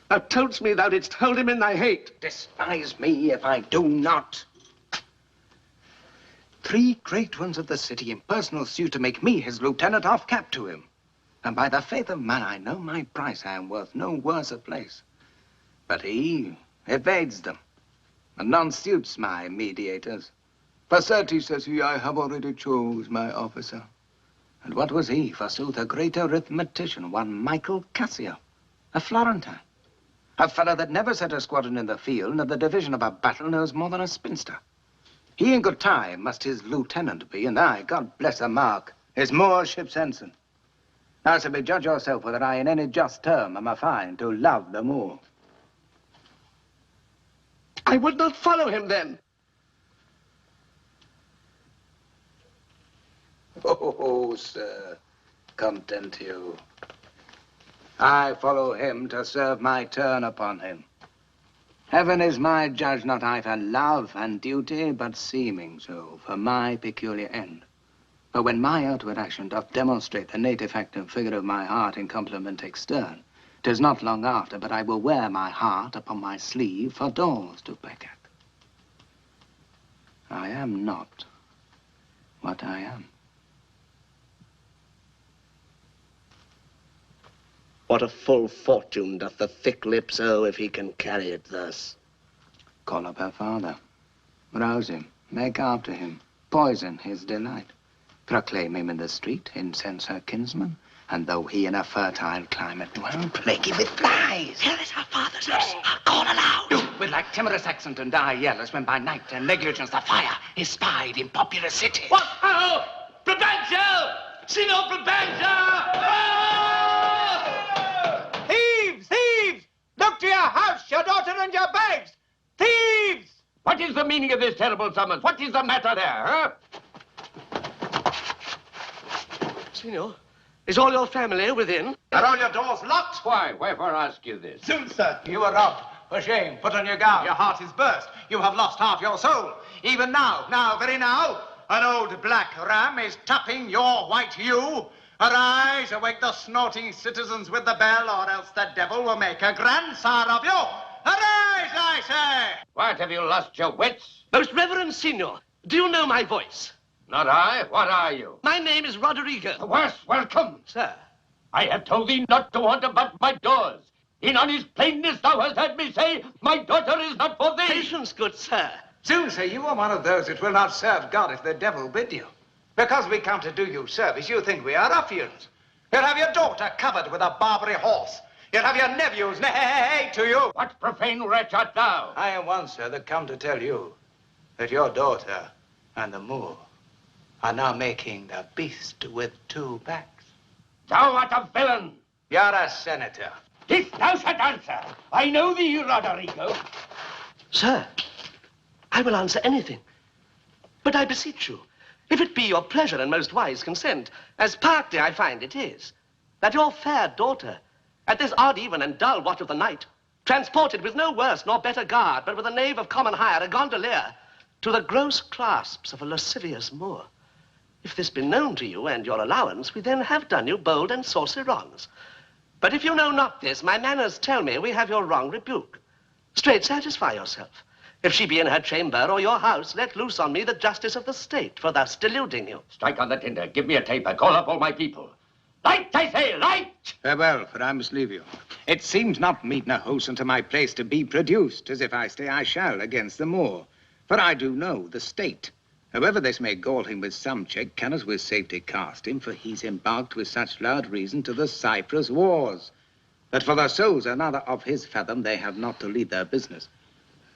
Thou toldst me thou didst hold him in thy hate. Despise me if I do not. 3 great ones of the city in personal suit to make me his lieutenant off cap to him. And by the faith of man, I know my price. I am worth no worse a place. But he evades them, and none suits my mediators. For certes, says he, I have already chose my officer. And what was he, forsooth, a great arithmetician, one Michael Cassio, a Florentine. A fellow that never set a squadron in the field, nor the division of a battle knows more than a spinster. He in good time must his lieutenant be, and I, God bless a mark, his Moor ship's ensign. Now, so judge yourself whether I in any just term am a fine to love the Moor. I would not follow him then. Oh, sir, content you. I follow him to serve my turn upon him. Heaven is my judge, not I for love and duty, but seeming so, for my peculiar end. For when my outward action doth demonstrate the native act and figure of my heart in complement extern, 'tis not long after, but I will wear my heart upon my sleeve for doors to peck at. I am not what I am. What a full fortune doth the thick lips owe if he can carry it thus. Call up her father. Rouse him. Make after him. Poison his delight. Proclaim him in the street. Incense her kinsman. And though he in a fertile climate dwell, plague him with flies. Here is our father's house. Call aloud. Do with like timorous accent and die yell as when by night and negligence the fire is spied in populous city. What? How? Brabantio! Signor Brabantio! Oh! Thieves! Thieves! Look to your house, your daughter and your bags! Thieves! What is the meaning of this terrible summons? What is the matter there, huh? Signor, is all your family within? Are all your doors locked? Why? Wherefore ask you this? Soon, sir. You were robbed. For shame. Put on your gown. Your heart is burst. You have lost half your soul. Even now, very now, an old black ram is tapping your white ewe. Arise, awake the snorting citizens with the bell, or else the devil will make a grandsire of you. Arise, I say! What, have you lost your wits? Most reverend Signor, do you know my voice? Not I. What are you? My name is Roderigo. The worst welcome. Sir. I have told thee not to haunt about my doors. In honest plainness thou hast heard me say, my daughter is not for thee. Patience, good sir. Soon, sir, you are one of those that will not serve God if the devil bid you. Because we come to do you service, you think we are ruffians. You'll have your daughter covered with a Barbary horse. You'll have your nephews neigh to you. What profane wretch art thou? I am one, sir, that come to tell you that your daughter and the Moor are now making the beast with 2 backs. Thou art a villain. You're a senator. This thou shalt answer. I know thee, Roderigo. Sir, I will answer anything. But I beseech you, if it be your pleasure and most wise consent, as partly I find it is, that your fair daughter, at this odd even and dull watch of the night, transported with no worse nor better guard, but with a knave of common hire, a gondolier, to the gross clasps of a lascivious Moor. If this be known to you and your allowance, we then have done you bold and saucy wrongs. But if you know not this, my manners tell me we have your wrong rebuke. Straight satisfy yourself. If she be in her chamber or your house, let loose on me the justice of the state for thus deluding you. Strike on the tinder. Give me a taper. Call up all my people. Light, I say, light! Farewell, for I must leave you. It seems not meet in a host unto my place to be produced, as if I stay I shall against the Moor. For I do know the state. However this may gall him with some check, cannot with safety cast him, for he's embarked with such loud reason to the Cyprus wars, that for the souls another of his fathom they have not to lead their business.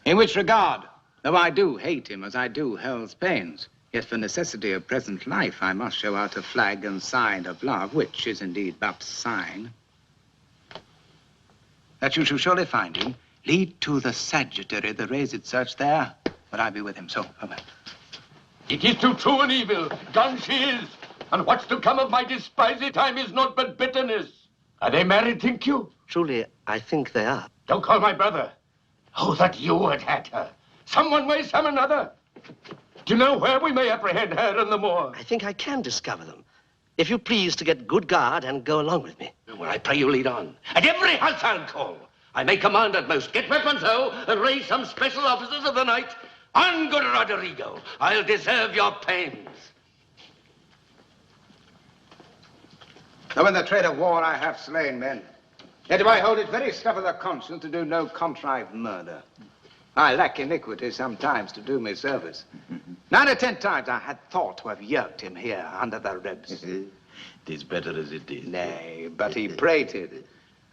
In which regard, though I do hate him as I do hell's pains, yet for necessity of present life I must show out a flag and sign of love, which is indeed but sign. That you shall surely find him, lead to the Sagittary, the raised search there, but I be with him, so farewell. It is too true and evil. Gone she is. And what's to come of my despised time is naught but bitterness. Are they married, think you? Truly, I think they are. Don't call my brother. Oh, that you had had her. Someone way, some another. Do you know where we may apprehend her and the Moor? I think I can discover them. If you please to get good guard and go along with me. Well, I pray you lead on. At every house I'll call. I may command at most. Get weapons, though, and raise some special officers of the night. On, good Roderigo. I'll deserve your pains. Though in the trade of war I have slain men, yet do I hold it very stuff of the conscience to do no contrived murder. I lack iniquity sometimes to do me service. 9 or 10 times I had thought to have yerked him here under the ribs. 'Tis better as it is. Nay, but he prated,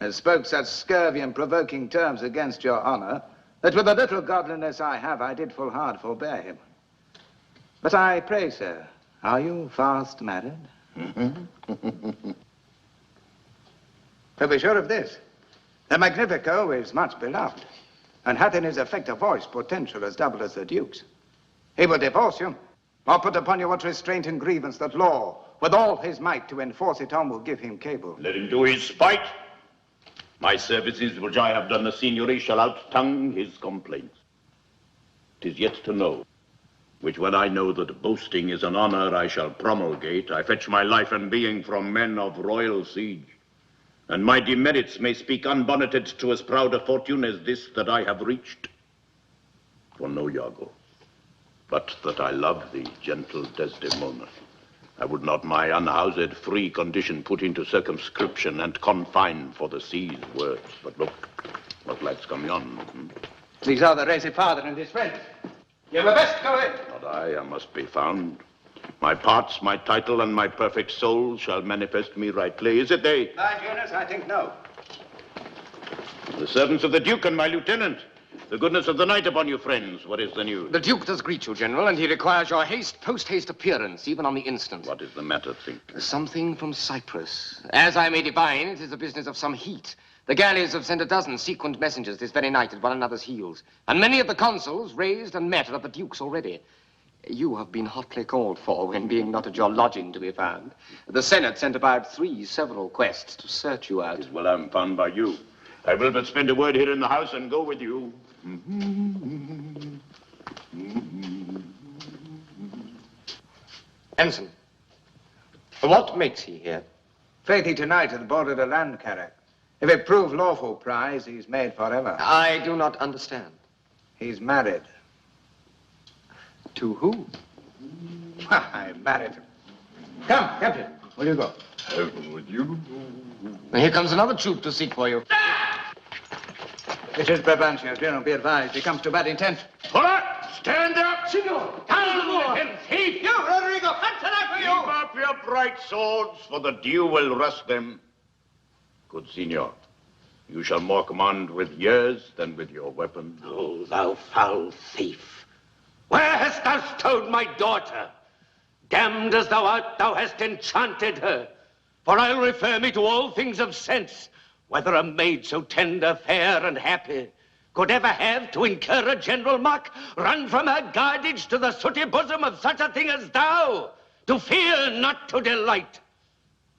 and spoke such scurvy and provoking terms against your honor, that with the little godliness I have, I did full hard forbear him. But I pray, sir, are you fast married? To be sure of this, the Magnifico is much beloved, and hath in his effect a voice potential as double as the Duke's. He will divorce you, or put upon you what restraint and grievance that law, with all his might to enforce it on, will give him cable. Let him do his spite. My services which I have done the Signory shall out-tongue his complaints. 'Tis yet to know, which when I know that boasting is an honor I shall promulgate, I fetch my life and being from men of royal siege. And my demerits may speak unbonneted to as proud a fortune as this that I have reached. For no, Iago, but that I love thee, gentle Desdemona, I would not my unhoused free condition put into circumscription and confine for the sea's words. But look, what lights come yon? These are the racy father and his friends. You were best go in. Not I must be found. My parts, my title, and my perfect soul shall manifest me rightly. Is it they? My Jonas, I think no. The servants of the Duke and my lieutenant. The goodness of the night upon you, friends. What is the news? The Duke does greet you, General, and he requires your post-haste appearance, even on the instant. What is the matter, think? Something from Cyprus. As I may divine, it is a business of some heat. The galleys have sent a dozen sequent messengers this very night at one another's heels, and many of the consuls raised and met are at the Duke's already. You have been hotly called for when being not at your lodging to be found. The Senate sent about 3 several quests to search you out. Well, I'm found by you. I will but spend a word here in the house and go with you. Ensign, what makes he here? Faith, he tonight hath boarded a land carrack. If it prove lawful prize, he's made forever. I do not understand. He's married. To who? I married him. Come, Captain, will you go? With you? Here comes another troop to seek for you. It is Brabantio, General, be advised. He comes to bad intent. Pull up! Stand up! Signor! Down with him, thief! You, Roderigo, answer that for Keep you! up your bright swords, for the dew will rust them. Good Signor, you shall more command with years than with your weapon. Oh, thou foul thief! Where hast thou stowed my daughter? Damned as thou art, thou hast enchanted her. For I'll refer me to all things of sense, whether a maid so tender, fair, and happy could ever have to incur a general mock, run from her guardage to the sooty bosom of such a thing as thou, to fear, not to delight.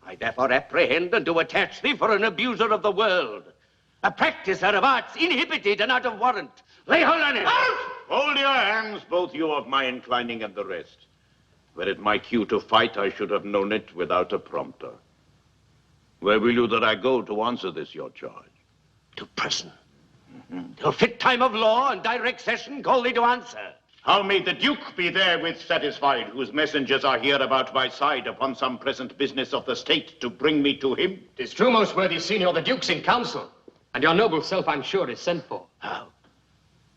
I therefore apprehend and do attach thee for an abuser of the world, a practicer of arts inhibited and out of warrant. Lay hold on him. Out! Hold your hands, both you of my inclining and the rest. Were it my cue to fight, I should have known it without a prompter. Where will you that I go to answer this your charge? To prison. Till fit time of law and direct session call thee to answer. How may the Duke be therewith satisfied, whose messengers are here about my side upon some present business of the state to bring me to him? 'Tis true, most worthy Signor, the Duke's in council, and your noble self, I'm sure, is sent for. How?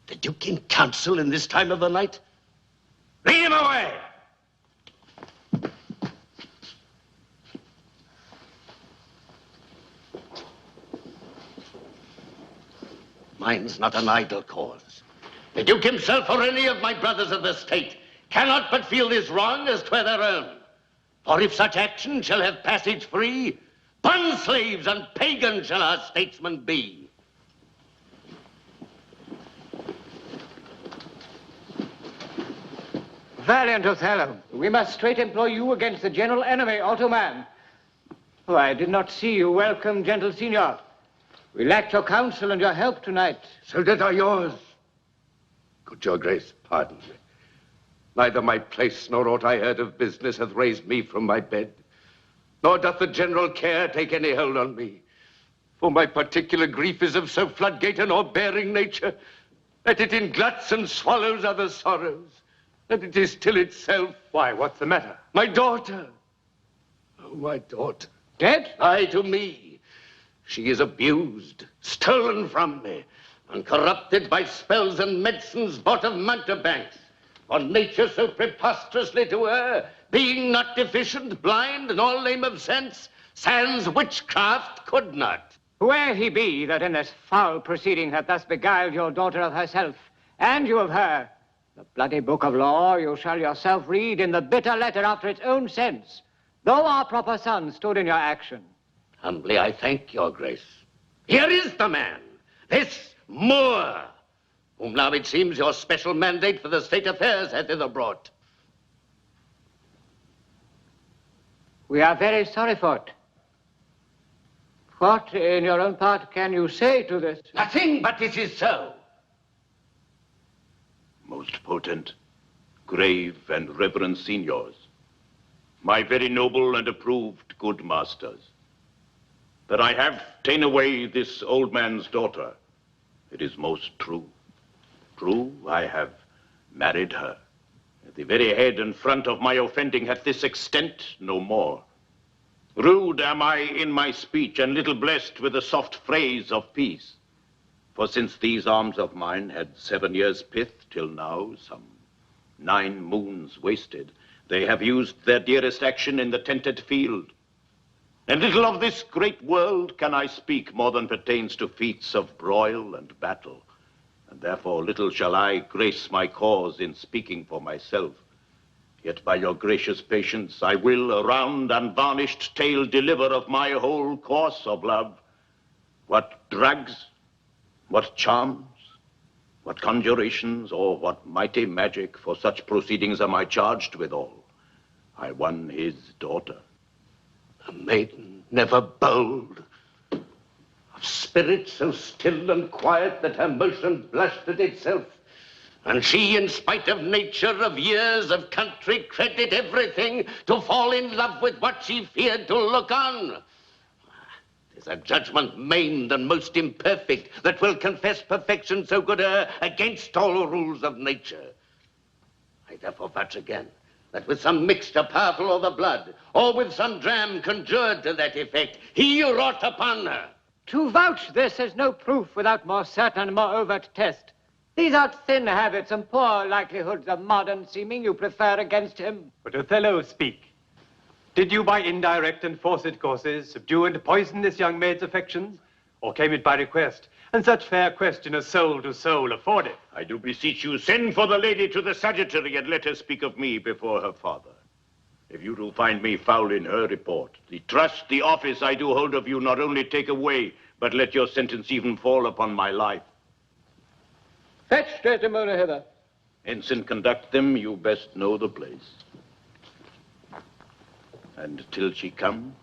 The Duke in council in this time of the night? Lead him away! Mine's not an idle cause. The Duke himself or any of my brothers of the state cannot but feel this wrong as 'twere their own. For if such action shall have passage free, bond slaves and pagans shall our statesmen be. Valiant Othello, we must straight employ you against the general enemy, Ottoman. Oh, I did not see you welcome, gentle Signor. We lacked your counsel and your help tonight. So did I yours. Could your grace pardon me? Neither my place nor aught I heard of business hath raised me from my bed, nor doth the general care take any hold on me. For my particular grief is of so floodgate and o'erbearing nature, that it ingluts and swallows other sorrows, and it is still itself. Why, what's the matter? My daughter. Oh, my daughter. Dead? Aye, to me. She is abused, stolen from me, and corrupted by spells and medicines bought of mountebanks. For nature so preposterously to her, being not deficient, blind, nor lame of sense, sans witchcraft could not. Whoe'er he be that in this foul proceeding hath thus beguiled your daughter of herself, and you of her, the bloody book of law you shall yourself read in the bitter letter after its own sense, though our proper son stood in your action. Humbly I thank your grace. Here is the man, this Moor, whom now it seems your special mandate for the state affairs hath hither brought. We are very sorry for it. What, in your own part, can you say to this? Nothing but it is so. Most potent, grave, and reverend signors, my very noble and approved good masters, that I have ta'en away this old man's daughter, it is most true. True, I have married her. At the very head and front of my offending hath this extent, no more. Rude am I in my speech, and little blessed with the soft phrase of peace. For since these arms of mine had 7 years' pith, till now, some 9 moons wasted, they have used their dearest action in the tented field. And little of this great world can I speak more than pertains to feats of broil and battle. And therefore little shall I grace my cause in speaking for myself. Yet by your gracious patience I will a round unvarnished tale deliver of my whole course of love. What drugs, what charms, what conjurations, or what mighty magic for such proceedings am I charged withal? I won his daughter. A maiden never bold, of spirit so still and quiet that her motion blushed at itself. And she, in spite of nature, of years, of country, credit, everything, to fall in love with what she feared to look on. 'Tis a judgment maimed and most imperfect that will confess perfection so good against all rules of nature. I therefore vouch again that with some mixture powerful of the blood, or with some dram conjured to that effect, he wrought upon her. To vouch this is no proof without more certain and more overt test. These are thin habits and poor likelihoods of modern seeming you prefer against him. But Othello, speak. Did you by indirect and forced courses subdue and poison this young maid's affections? Or came it by request? And such fair question as soul to soul affordeth. I do beseech you, send for the lady to the sagittary and let her speak of me before her father. If you do find me foul in her report, the trust, the office I do hold of you not only take away, but let your sentence even fall upon my life. Fetch Desdemona hither. Ensign, conduct them, you best know the place. And till she come,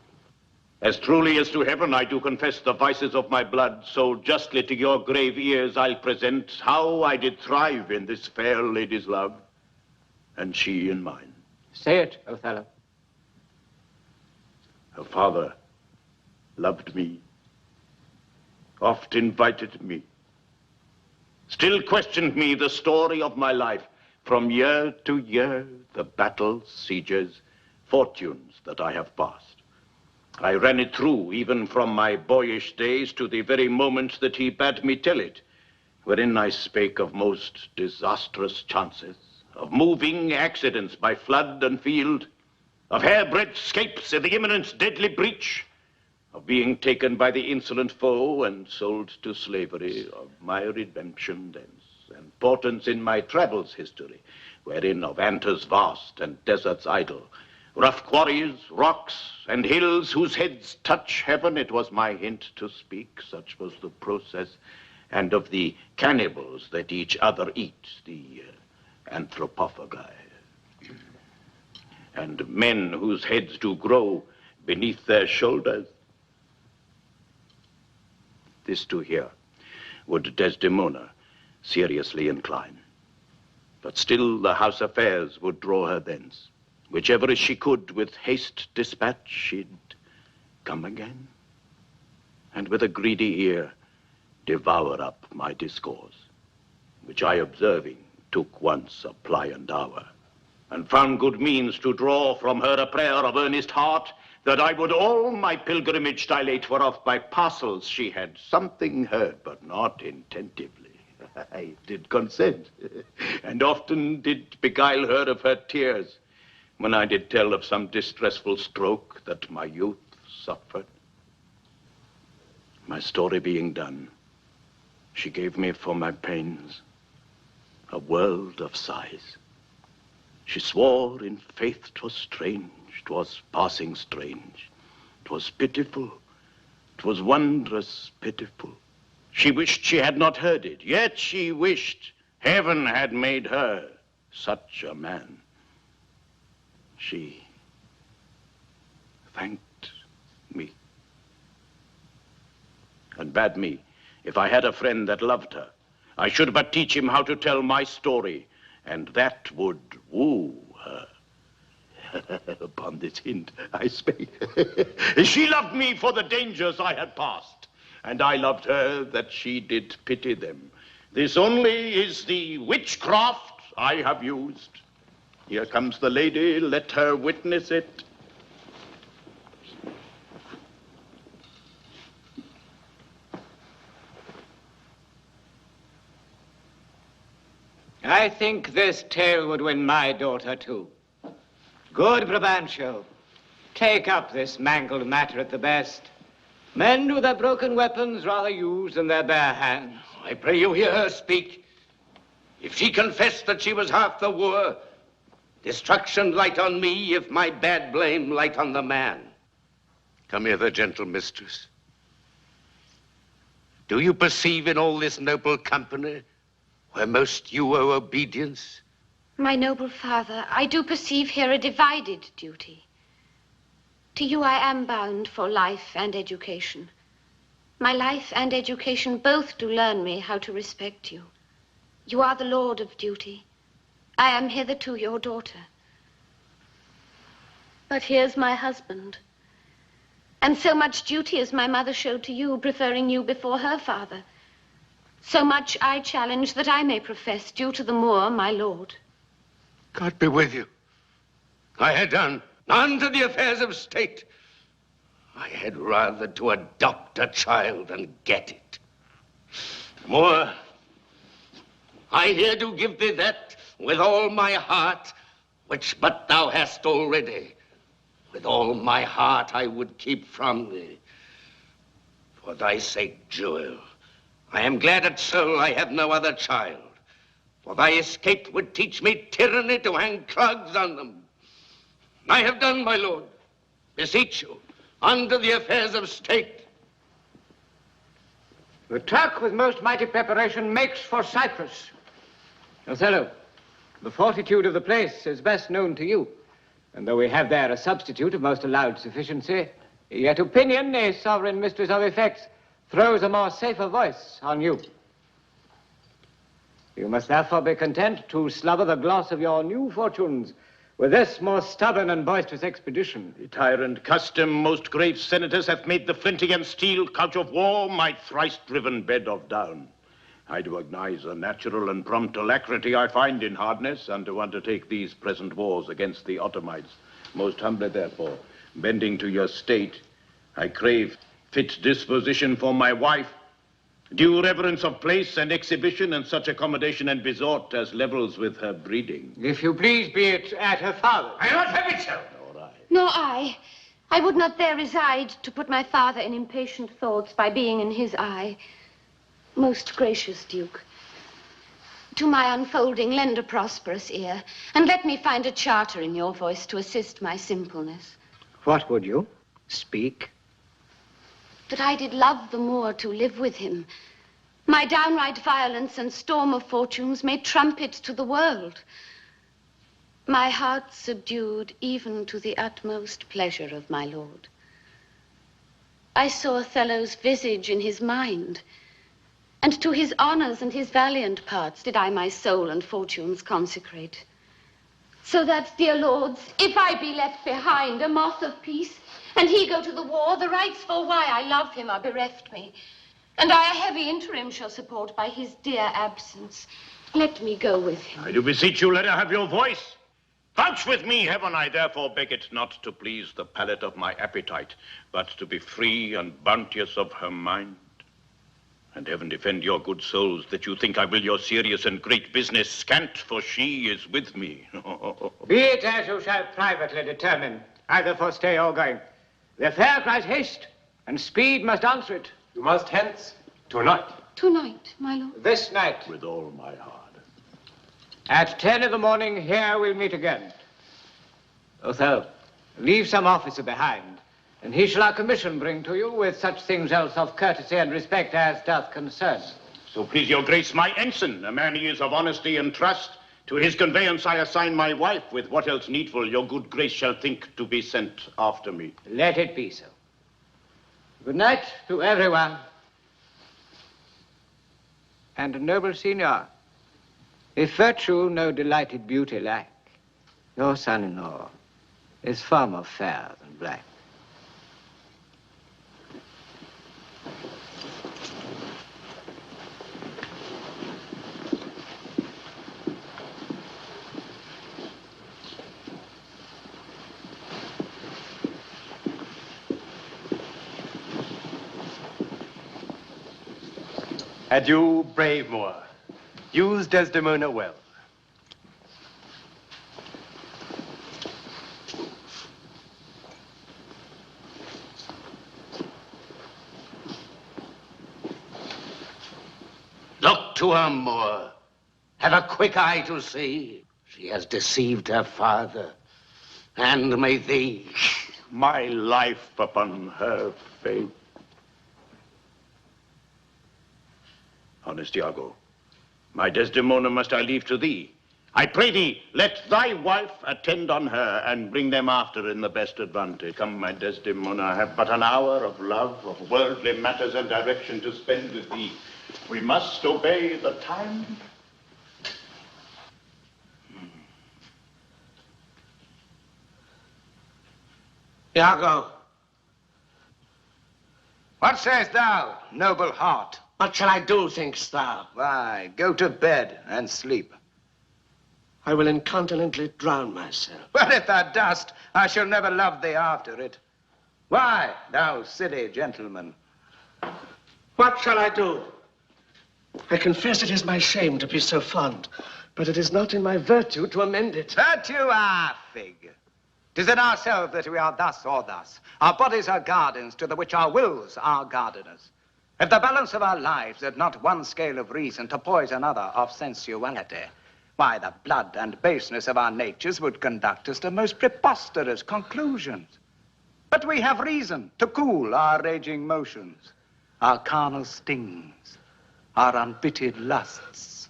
as truly as to heaven I do confess the vices of my blood, so justly to your grave ears I'll present how I did thrive in this fair lady's love, and she in mine. Say it, Othello. Her father loved me, oft invited me, still questioned me the story of my life, from year to year, the battles, sieges, fortunes that I have passed. I ran it through, even from my boyish days to the very moment that he bade me tell it, wherein I spake of most disastrous chances, of moving accidents by flood and field, of hairbreadth scapes in the imminent deadly breach, of being taken by the insolent foe and sold to slavery, of my redemption thence, and portents in my travels history, wherein of Anta's vast and deserts idle, rough quarries, rocks, and hills whose heads touch heaven, it was my hint to speak, such was the process, and of the cannibals that each other eat, the anthropophagi, and men whose heads do grow beneath their shoulders. This to hear would Desdemona seriously incline, but still the house affairs would draw her thence. Whichever as she could with haste dispatch, she'd come again. and with a greedy ear devour up my discourse, which I observing took once a pliant hour, and found good means to draw from her a prayer of earnest heart, that I would all my pilgrimage dilate, whereof by parcels she had something heard, but not intentively. I did consent, and often did beguile her of her tears, when I did tell of some distressful stroke that my youth suffered. My story being done, she gave me for my pains a world of sighs. She swore in faith 'twas strange, 'twas passing strange, 'twas pitiful, 'twas wondrous pitiful. She wished she had not heard it, yet she wished heaven had made her such a man. She thanked me and bade me, if I had a friend that loved her, I should but teach him how to tell my story, and that would woo her. Upon this hint I spake. She loved me for the dangers I had passed, and I loved her that she did pity them. This only is the witchcraft I have used. Here comes the lady, let her witness it. I think this tale would win my daughter, too. Good Brabantio, take up this mangled matter at the best. Men with their broken weapons rather use than their bare hands. I pray you hear her speak. If she confessed that she was half the wooer, destruction light on me, if my bad blame light on the man. Come hither, gentle mistress. Do you perceive in all this noble company where most you owe obedience? My noble father, I do perceive here a divided duty. To you I am bound for life and education. My life and education both do learn me how to respect you. You are the lord of duty. I am hitherto your daughter. But here's my husband. And so much duty as my mother showed to you, preferring you before her father, so much I challenge that I may profess due to the Moor, my lord. God be with you. I had done none to the affairs of state. I had rather to adopt a child than get it. Moor, I here do give thee that with all my heart, which but thou hast already. With all my heart I would keep from thee. For thy sake, Jewel, I am glad at soul I have no other child. For thy escape would teach me tyranny to hang clogs on them. I have done, my lord. Beseech you, unto the affairs of state. The Turk with most mighty preparation makes for Cyprus. Othello, the fortitude of the place is best known to you. And though we have there a substitute of most allowed sufficiency, yet opinion, a sovereign mistress of effects, throws a more safer voice on you. You must therefore be content to slubber the gloss of your new fortunes with this more stubborn and boisterous expedition. The tyrant custom most grave senators have made the flinty and steel couch of war my thrice-driven bed of down. I do acknowledge the natural and prompt alacrity I find in hardness, and to undertake these present wars against the Ottomites. Most humbly, therefore, bending to your state, I crave fit disposition for my wife, due reverence of place and exhibition, and such accommodation and besort as levels with her breeding. If you please, be it at her father. I not have it so. Nor I. Nor I. I would not there reside to put my father in impatient thoughts by being in his eye. Most gracious Duke, to my unfolding lend a prosperous ear, and let me find a charter in your voice to assist my simpleness. What would you? Speak. That I did love the Moor to live with him. My downright violence and storm of fortunes made trumpets to the world. My heart subdued even to the utmost pleasure of my lord. I saw Othello's visage in his mind, and to his honors and his valiant parts did I my soul and fortunes consecrate. So that, dear lords, if I be left behind a moth of peace, and he go to the war, the rights for why I love him are bereft me. And I a heavy interim shall support by his dear absence. Let me go with him. I do beseech you, let her have your voice. Vouch with me, heaven, I therefore beg it not to please the palate of my appetite, but to be free and bounteous of her mind. And heaven defend your good souls that you think I will your serious and great business scant, for she is with me. Be it as you shall privately determine, either for stay or going. The affair cries haste, and speed must answer it. You must hence tonight. Tonight, my lord. This night. With all my heart. At 10 in the morning, here we'll meet again. Othello, leave some officer behind, and he shall our commission bring to you with such things else of courtesy and respect as doth concern. So please your grace, my ensign, a man he is of honesty and trust. To his conveyance I assign my wife, with what else needful your good grace shall think to be sent after me. Let it be so. Good night to everyone. And noble senior, if virtue no delighted beauty lack, your son-in-law is far more fair than black. Adieu, brave Moor. Use Desdemona well. Look to her, Moor. Have a quick eye to see. She has deceived her father. And may thee. My life upon her fate. Honest Iago, my Desdemona must I leave to thee. I pray thee, let thy wife attend on her and bring them after in the best advantage. Come, my Desdemona, I have but an hour of love, of worldly matters and direction to spend with thee. We must obey the time. Iago, What sayest thou, noble heart? what shall I do, thinkst thou? Why, go to bed and sleep. I will incontinently drown myself. But if thou dost, I shall never love thee after it. Why, thou silly gentleman? What shall I do? I confess it is my shame to be so fond, but it is not in my virtue to amend it. Virtue, ah, fig. 'Tis in ourselves that we are thus or thus. Our bodies are gardens to the which our wills are gardeners. If the balance of our lives had not one scale of reason to poise another of sensuality, why, the blood and baseness of our natures would conduct us to most preposterous conclusions. But we have reason to cool our raging motions, our carnal stings, our unpitied lusts.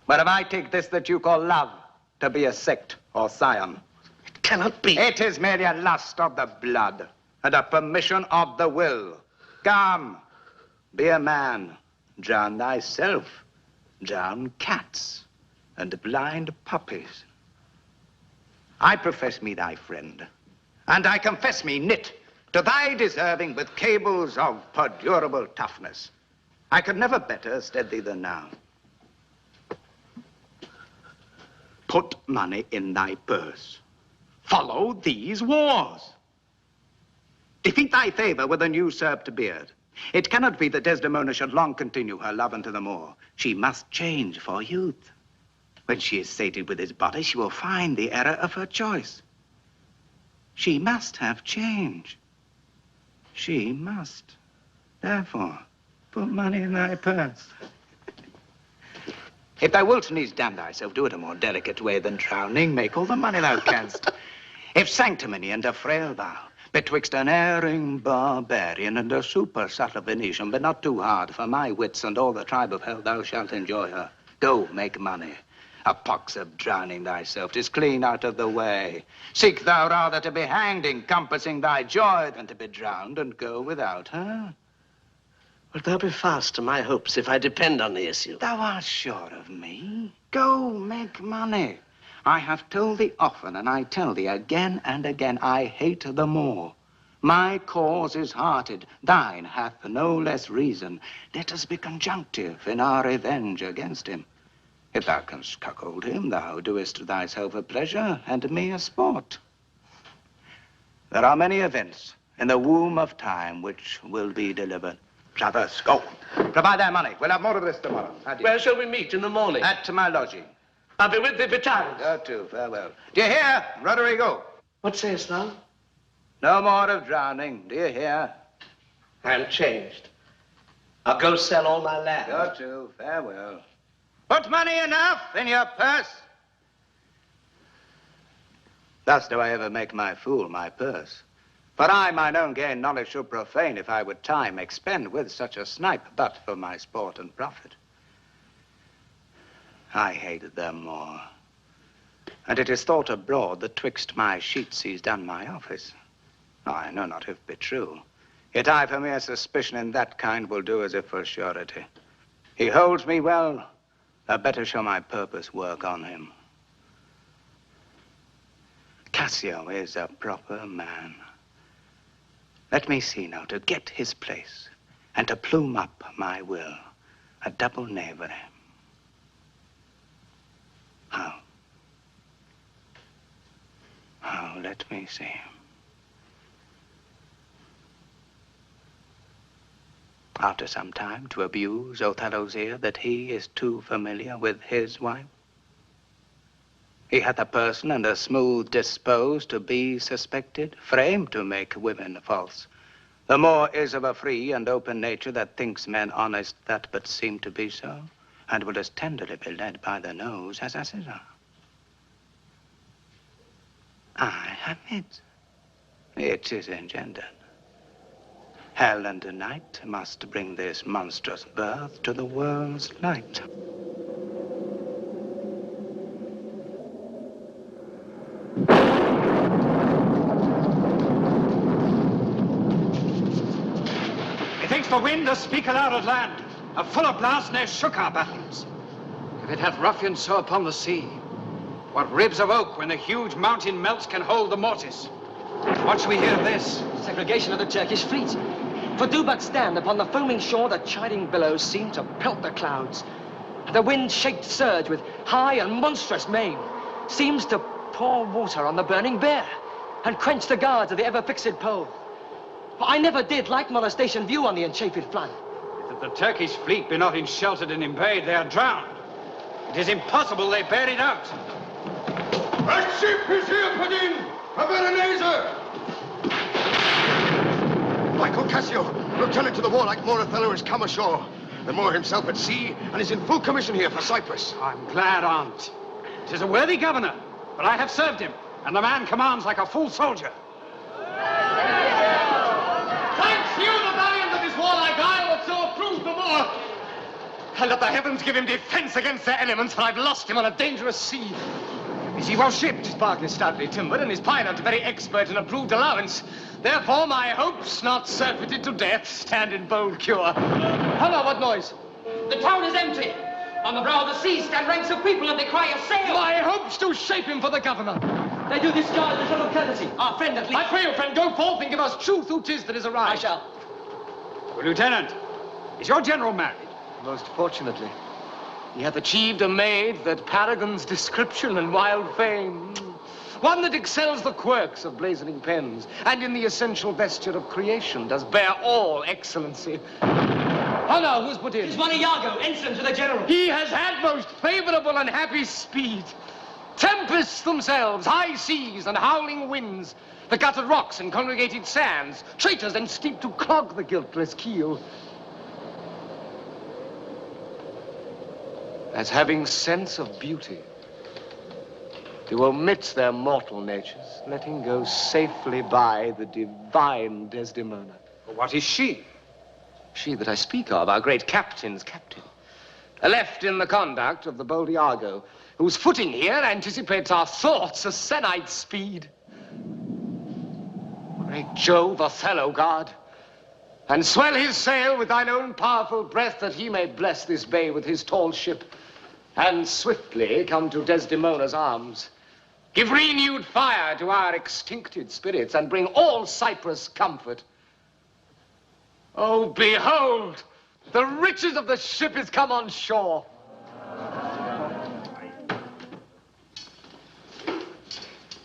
But if I take this that you call love to be a sect or scion, It cannot be. it is merely a lust of the blood and a permission of the will. Come, be a man, drown thyself, drown cats and blind puppies. I profess me thy friend, and I confess me knit to thy deserving with cables of perdurable toughness. I could never better stead thee than now. Put money in thy purse. Follow these wars. Defeat thy favor with an usurped beard. It cannot be that Desdemona should long continue her love unto the Moor. She must change for youth. When she is sated with his body, she will find the error of her choice. She must have change. She must. Therefore, put money in thy purse. If thou wilt needs damn thyself, do it a more delicate way than drowning. Make all the money thou canst. If sanctimony and a frail vow, betwixt an erring barbarian and a super subtle Venetian, but not too hard, for my wits and all the tribe of hell thou shalt enjoy her. Go, make money. A pox of drowning thyself, 'tis clean out of the way. Seek thou rather to be hanged, encompassing thy joy, than to be drowned and go without her. Wilt thou be fast to my hopes if I depend on the issue? Thou art sure of me? Go, make money. I have told thee often, and I tell thee again and again, I hate the Moor. My cause is hearted, thine hath no less reason. Let us be conjunctive in our revenge against him. If thou canst cuckold him, thou doest thyself a pleasure and me a sport. There are many events in the womb of time which will be delivered. Traverse, go. Provide their money. We'll have more of this tomorrow. Adieu. Where shall we meet in the morning? At my lodging. I'll be with thee betimes. Go to, farewell. Do you hear, Roderigo? What sayest thou? No more of drowning, do you hear? I am changed. I'll go sell all my land. Go to, farewell. Put money enough in your purse. Thus do I ever make my fool my purse. For I mine own gain knowledge should profane if I would time expend with such a snipe, but for my sport and profit. I hated them more. And it is thought abroad that twixt my sheets he's done my office. I know not if it be true. Yet I for mere suspicion in that kind will do as if for surety. He holds me well, the better shall my purpose work on him. Cassio is a proper man. Let me see now to get his place and to plume up my will, a double knavery. How? Let me see. After some time to abuse Othello's ear that he is too familiar with his wife. He hath a person and a smooth disposed to be suspected, framed to make women false. The more is of a free and open nature that thinks men honest that but seem to be so, and will as tenderly be led by the nose as asses are. I have it. It is engendered. Hell and night must bring this monstrous birth to the world's light. Methinks the wind does speak aloud at land. A fuller blast ne'er shook our battles. If it hath ruffianed so upon the sea, what ribs of oak when the huge mountain melts can hold the mortise? What shall we hear of this? Segregation of the Turkish fleet. For do but stand upon the foaming shore, the chiding billows seem to pelt the clouds. The wind-shaked surge with high and monstrous main seems to pour water on the burning bear and quench the guards of the ever-fixed pole. For I never did like molestation view on the enchafed flood. If the Turkish fleet be not ensheltered and embayed, they are drowned. It is impossible they bear it out. That ship is here, put in! A Veronese! Michael Cassio, lieutenant to the warlike Moor Othello, has come ashore. The Moor himself at sea, and is in full commission here for Cyprus. I'm glad on't. It is a worthy governor, but I have served him, and the man commands like a full soldier. Thanks you, the valiant of his warlike isle, that so approves the Moor. And let the heavens give him defense against their elements, for I've lost him on a dangerous sea. Is he well shipped? His bark is stoutly timbered, and his pilot very expert in approved allowance. Therefore, my hopes, not surfeited to death, stand in bold cure. Hello, what noise? The town is empty. On the brow of the sea stand ranks of people, and they cry a sail. My hopes do shape him for the governor. They do discharge the little courtesy. Our friend at least. I pray you, friend, go forth and give us truth who 'tis that is arrived. I shall. Well, Lieutenant, is your general married? Most fortunately. He hath achieved a maid that paragons description and wild fame. One that excels the quirks of blazoning pens, and in the essential vesture of creation does bear all excellency. Oh, now, who's put in? It's one Iago, ensign to the general. He has had most favorable and happy speed. Tempests themselves, high seas and howling winds, the guttered rocks and congregated sands, traitors and steep to clog the guiltless keel. As having sense of beauty, to omit their mortal natures, letting go safely by the divine Desdemona. What is she? She that I speak of, our great captain's captain. Left in the conduct of the bold Iago, whose footing here anticipates our thoughts a senight's speed. Great Jove, Othello, guard, and swell his sail with thine own powerful breath, that he may bless this bay with his tall ship, and swiftly come to Desdemona's arms. Give renewed fire to our extincted spirits and bring all Cyprus comfort. Oh, behold, the riches of the ship is come on shore.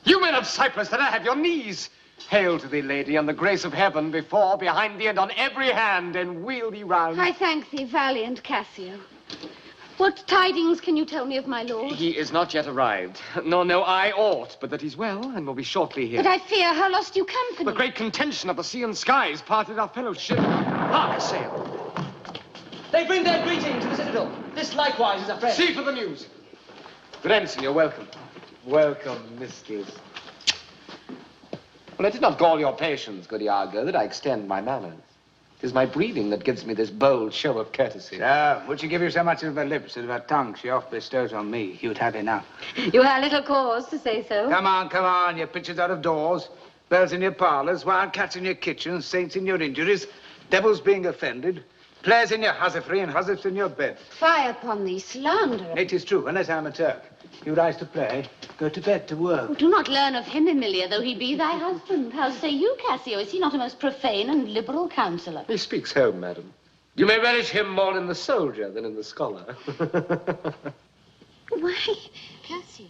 You men of Cyprus, that I have your knees. Hail to thee, lady, and the grace of heaven before, behind thee, and on every hand, and wheel thee round. I thank thee, valiant Cassio. What tidings can you tell me of my lord? He is not yet arrived, nor know I aught, but that he's well and will be shortly here. But I fear how lost you company. The great contention of the sea and skies parted our fellowship. Hark, sail. They bring their greeting to the citadel. This likewise is a friend. See for the news. Good ensign, you're welcome. Welcome, mistress. Well, it did not gall your patience, good Iago, that I extend my manners. It is my breeding that gives me this bold show of courtesy. Sir, would she give you so much of her lips that of her tongue she oft bestows on me, you'd have enough. You have little cause to say so. Come on, your pictures out of doors, bells in your parlors, wild cats in your kitchens, saints in your injuries, devils being offended, players in your husbandry and husbands in your bed. Fie upon thee, slanderer. It is true, unless I'm a Turk. You rise to play, go to bed to work. Oh, do not learn of him, Emilia, though he be thy husband. How say you, Cassio? Is he not a most profane and liberal counsellor? He speaks home, madam. You may relish him more in the soldier than in the scholar. Why, Cassio?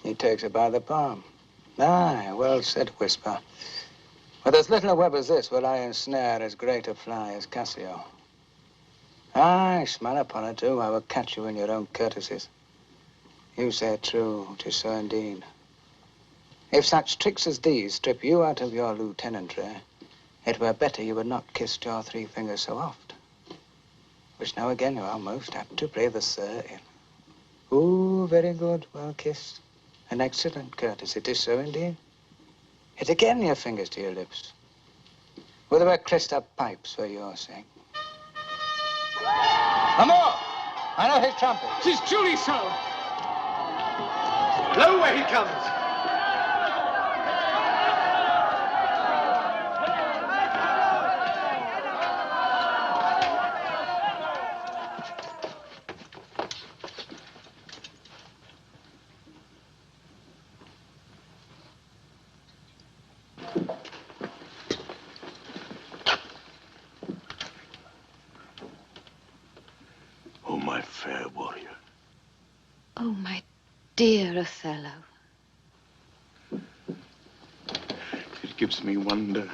He takes her by the palm. Aye, well said, Whisper. With as little a web as this will I ensnare as great a fly as Cassio. Aye, smile upon her too, I will catch you in your own courtesies. You say true, 'tis so indeed. If such tricks as these strip you out of your lieutenantry, it were better you had not kissed your 3 fingers so oft. Which now again you are most apt to play the sir in. Ooh, very good, well kissed. An excellent courtesy, 'tis so indeed. Yet again your fingers to your lips. Would they were crisp up pipes for your sake. Amor! I know his trumpet. 'Tis truly so. Lo, where he comes. Oh, my fair warrior. Oh, my dear Othello. It gives me wonder.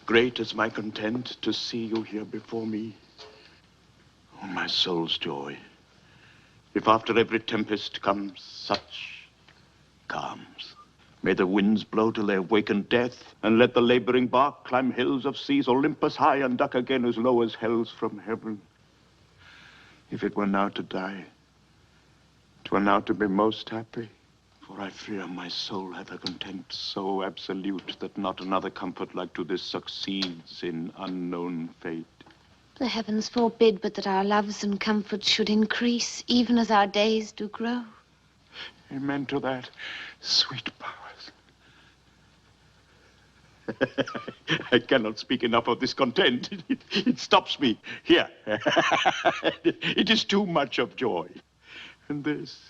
Great is my content to see you here before me. Oh, my soul's joy. If after every tempest comes such calms. May the winds blow till they awaken death, and let the laboring bark climb hills of seas Olympus high and duck again as low as hell's from heaven. If it were now to die, 'twere now to be most happy, for I fear my soul hath a content so absolute that not another comfort like to this succeeds in unknown fate. The heavens forbid but that our loves and comforts should increase, even as our days do grow. Amen to that, sweet powers. I cannot speak enough of this content. It stops me here. It is too much of joy. And this,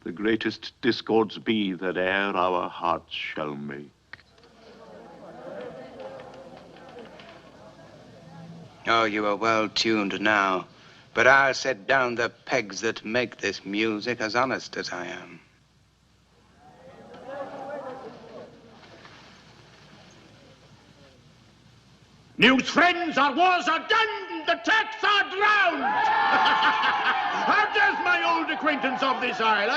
the greatest discords be that e'er our hearts shall make. Oh, you are well tuned now, but I'll set down the pegs that make this music as honest as I am. News, friends, our wars are done, the Turks are drowned! How does my old acquaintance of this isle,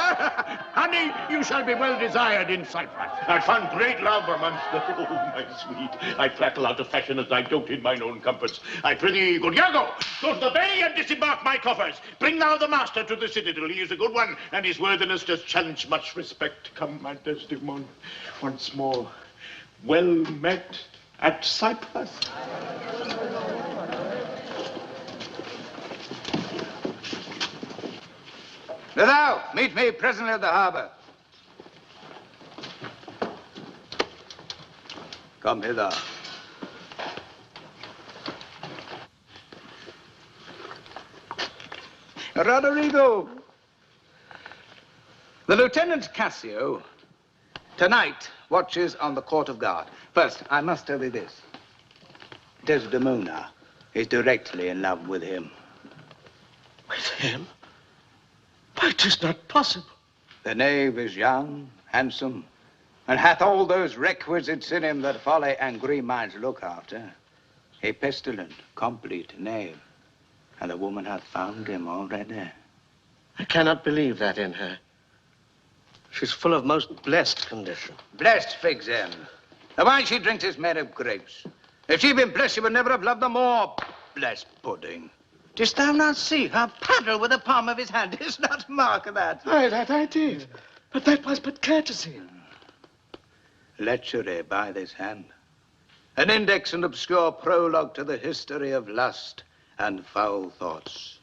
Honey, you shall be well desired in Cyprus. I found great love amongst the... Oh, my sweet, I prattle out of fashion as I dote in mine own comforts. I prithee, good Iago, go to the bay and disembark my coffers. Bring thou the master to the citadel. He is a good one, and his worthiness does challenge much respect. Come, my Desdemona, once more, well met at Cyprus. Thou, meet me presently at the harbor. Come hither. Roderigo. The Lieutenant Cassio tonight watches on the court of guard. First, I must tell you this. Desdemona is directly in love with him. With him? Why, 'tis not possible. The knave is young, handsome, and hath all those requisites in him that folly and green minds look after. A pestilent, complete knave. And the woman hath found him already. I cannot believe that in her. She's full of most blessed condition. Blessed figs end. The wine she drinks is made of grapes. If she'd been blessed, she would never have loved the more blessed pudding. Didst thou not see her paddle with the palm of his hand? Is not mark that? Aye, that I did. But that was but courtesy. Lechery by this hand. An index and obscure prologue to the history of lust and foul thoughts.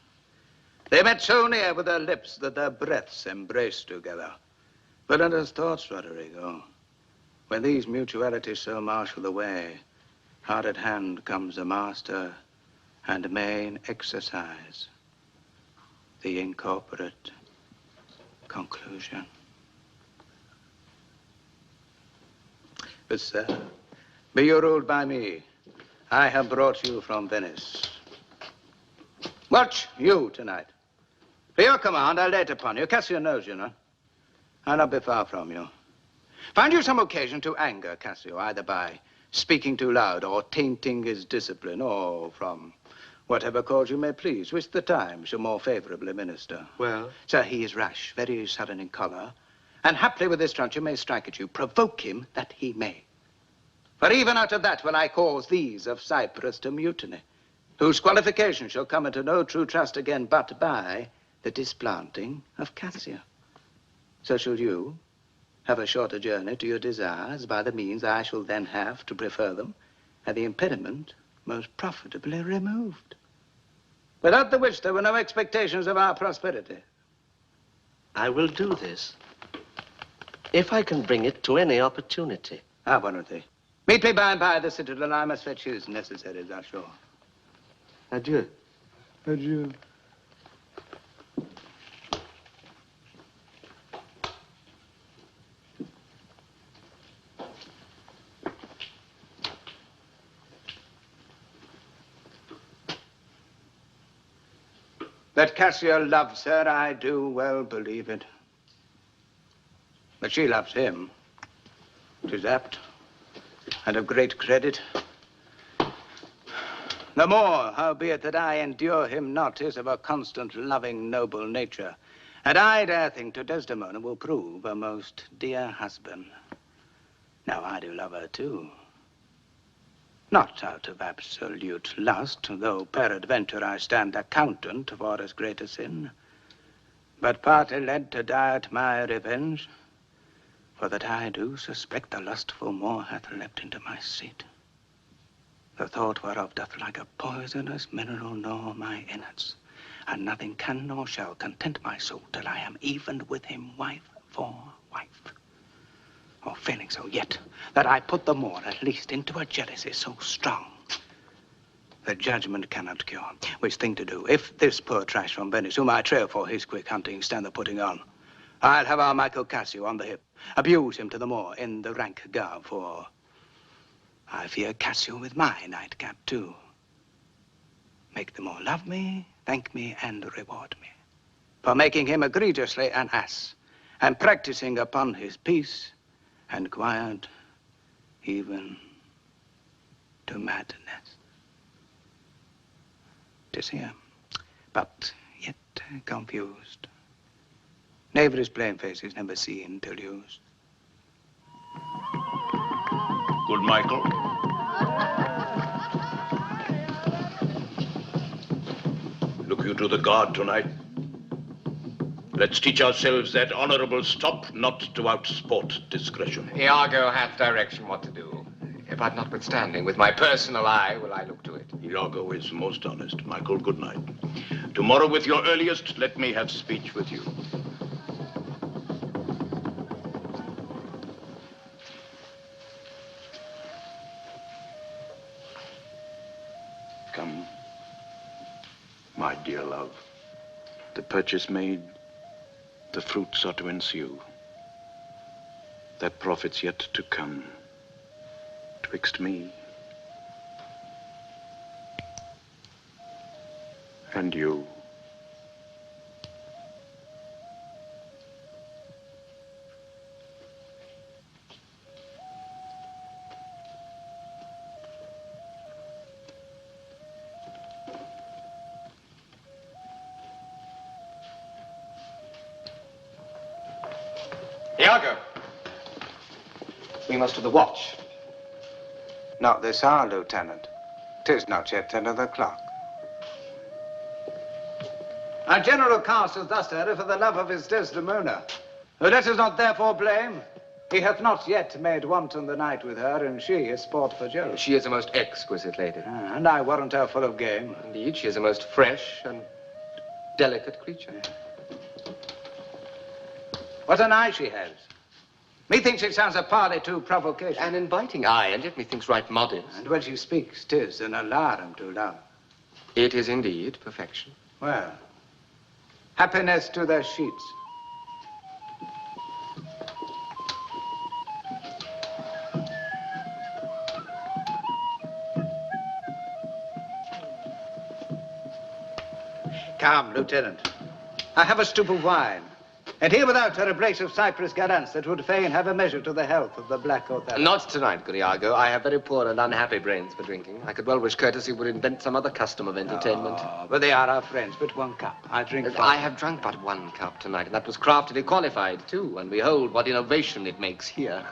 They met so near with their lips that their breaths embraced together. But let us thoughts, Roderigo, when these mutualities so marshal the way, hard at hand comes the master and main exercise, the incorporate conclusion. But, sir, be you ruled by me. I have brought you from Venice. Watch you tonight. For your command, I'll lay it upon you. Cassio knows you, know. I'll not be far from you. Find you some occasion to anger Cassio, either by speaking too loud or tainting his discipline, or from whatever cause you may please, which the time shall more favorably minister. Well? Sir, he is rash, very sudden in choler, and haply with this truncheon may strike at you. Provoke him that he may. For even out of that will I cause these of Cyprus to mutiny, whose qualification shall come into no true trust again but by the displanting of Cassio. So shall you have a shorter journey to your desires by the means I shall then have to prefer them, and the impediment most profitably removed. Without the which there were no expectations of our prosperity. I will do this, if I can bring it to any opportunity. Opportunity. Meet me by and by at the citadel. I must fetch his necessaries ashore. Adieu. Adieu. That Cassio loves her, I do well believe it. But she loves him. 'Tis apt, and of great credit. The more, howbeit, that I endure him not, is of a constant, loving, noble nature. And I dare think to Desdemona will prove a most dear husband. Now, I do love her, too. Not out of absolute lust, though peradventure I stand accountant for as great a sin, but partly led to diet my revenge, for that I do suspect the lustful Moor hath leapt into my seat, the thought whereof doth like a poisonous mineral gnaw my innards, and nothing can nor shall content my soul till I am even with him wife for wife. Or failing so, yet that I put the Moor at least into a jealousy so strong that judgment cannot cure. Which thing to do, if this poor trash from Venice, whom I trail for his quick hunting, stand the putting on, I'll have our Michael Cassio on the hip, abuse him to the Moor in the rank garb, for I fear Cassio with my nightcap too. Make the Moor love me, thank me, and reward me for making him egregiously an ass, and practicing upon his peace and quiet, even to madness. 'Tis here, but yet confused. Knavery's plain face is never seen till used. Good Michael. Look you to the guard tonight. Let's teach ourselves that honorable stop not to outsport discretion. Iago hath direction what to do. But notwithstanding, with my personal eye will I look to it. Iago is most honest, Michael. Good night. Tomorrow, with your earliest, let me have speech with you. Come, my dear love. The purchase made, the fruits are to ensue. That profit's yet to come, twixt me and you. Iago! We must to the watch. Not this hour, Lieutenant. 'Tis not yet 10 of the clock. Our General casteth thus her for the love of his Desdemona, who let us not therefore blame. He hath not yet made wanton the night with her, and she is sport for Jove. She is a most exquisite lady. And I warrant her full of game. Indeed, she is a most fresh and delicate creature. What an eye she has. Methinks it sounds a parley too provocation. An inviting eye, and yet methinks right modest. And when she speaks, 'tis an alarm to love. It is indeed perfection. Well, happiness to their sheets. Come, Lieutenant. I have a stoup of wine. And here without her a brace of Cyprus gallants that would fain have a measure to the health of the black Othello. Not tonight, good Iago. I have very poor and unhappy brains for drinking. I could well wish courtesy would invent some other custom of entertainment. Oh, but they are our friends. But 1 cup. I drink I have drunk but 1 cup tonight, and that was craftily qualified, too. And behold what innovation it makes here.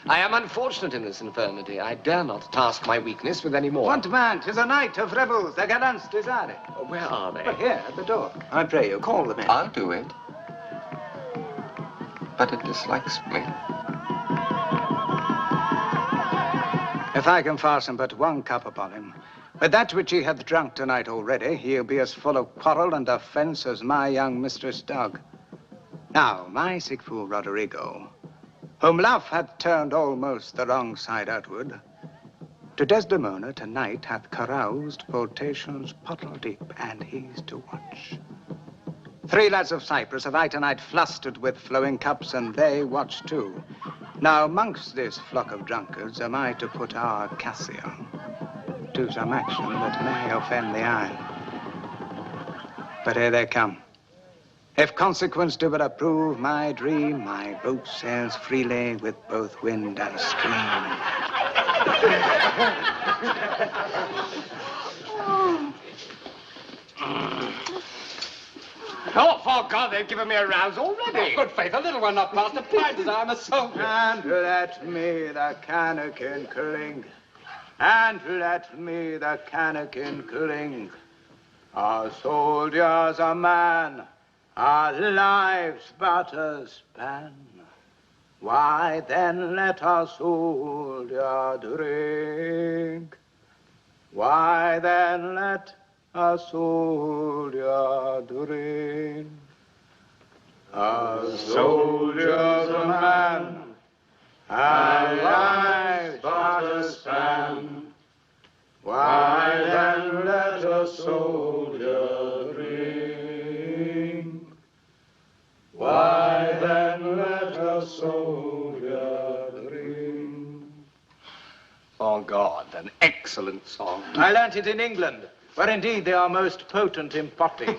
I am unfortunate in this infirmity. I dare not task my weakness with any more. Want man, 'tis a night of revels. The gallants desire it. Where are they? Well, here, at the door. I pray you, call them in. I'll do it. But it dislikes me. If I can fasten but 1 cup upon him, with that which he hath drunk tonight already, he'll be as full of quarrel and offense as my young mistress dog. Now, my sick fool Roderigo, whom love hath turned almost the wrong side outward, to Desdemona tonight hath caroused potations pottle deep, and he's to watch. 3 lads of Cyprus have I tonight flustered with flowing cups, and they watch too. Now, amongst this flock of drunkards am I to put our Cassio to some action that may offend the eye. But here they come. If consequence do but approve my dream, my boat sails freely with both wind and stream. Oh, for God, they've given me a rouse already. Good faith, a little one not past the pride as I'm a soldier. And let me the cannikin cling. And let me the cannikin cling. Our soldiers are man, our lives but a span. Why then let our soldier drink? Why then let a soldier drink? A soldier's a man, our lives but a span. Why then let a soldier drink? Why then let a soldier drink? Oh, God, an excellent song. I learnt it in England, where indeed they are most potent in potting.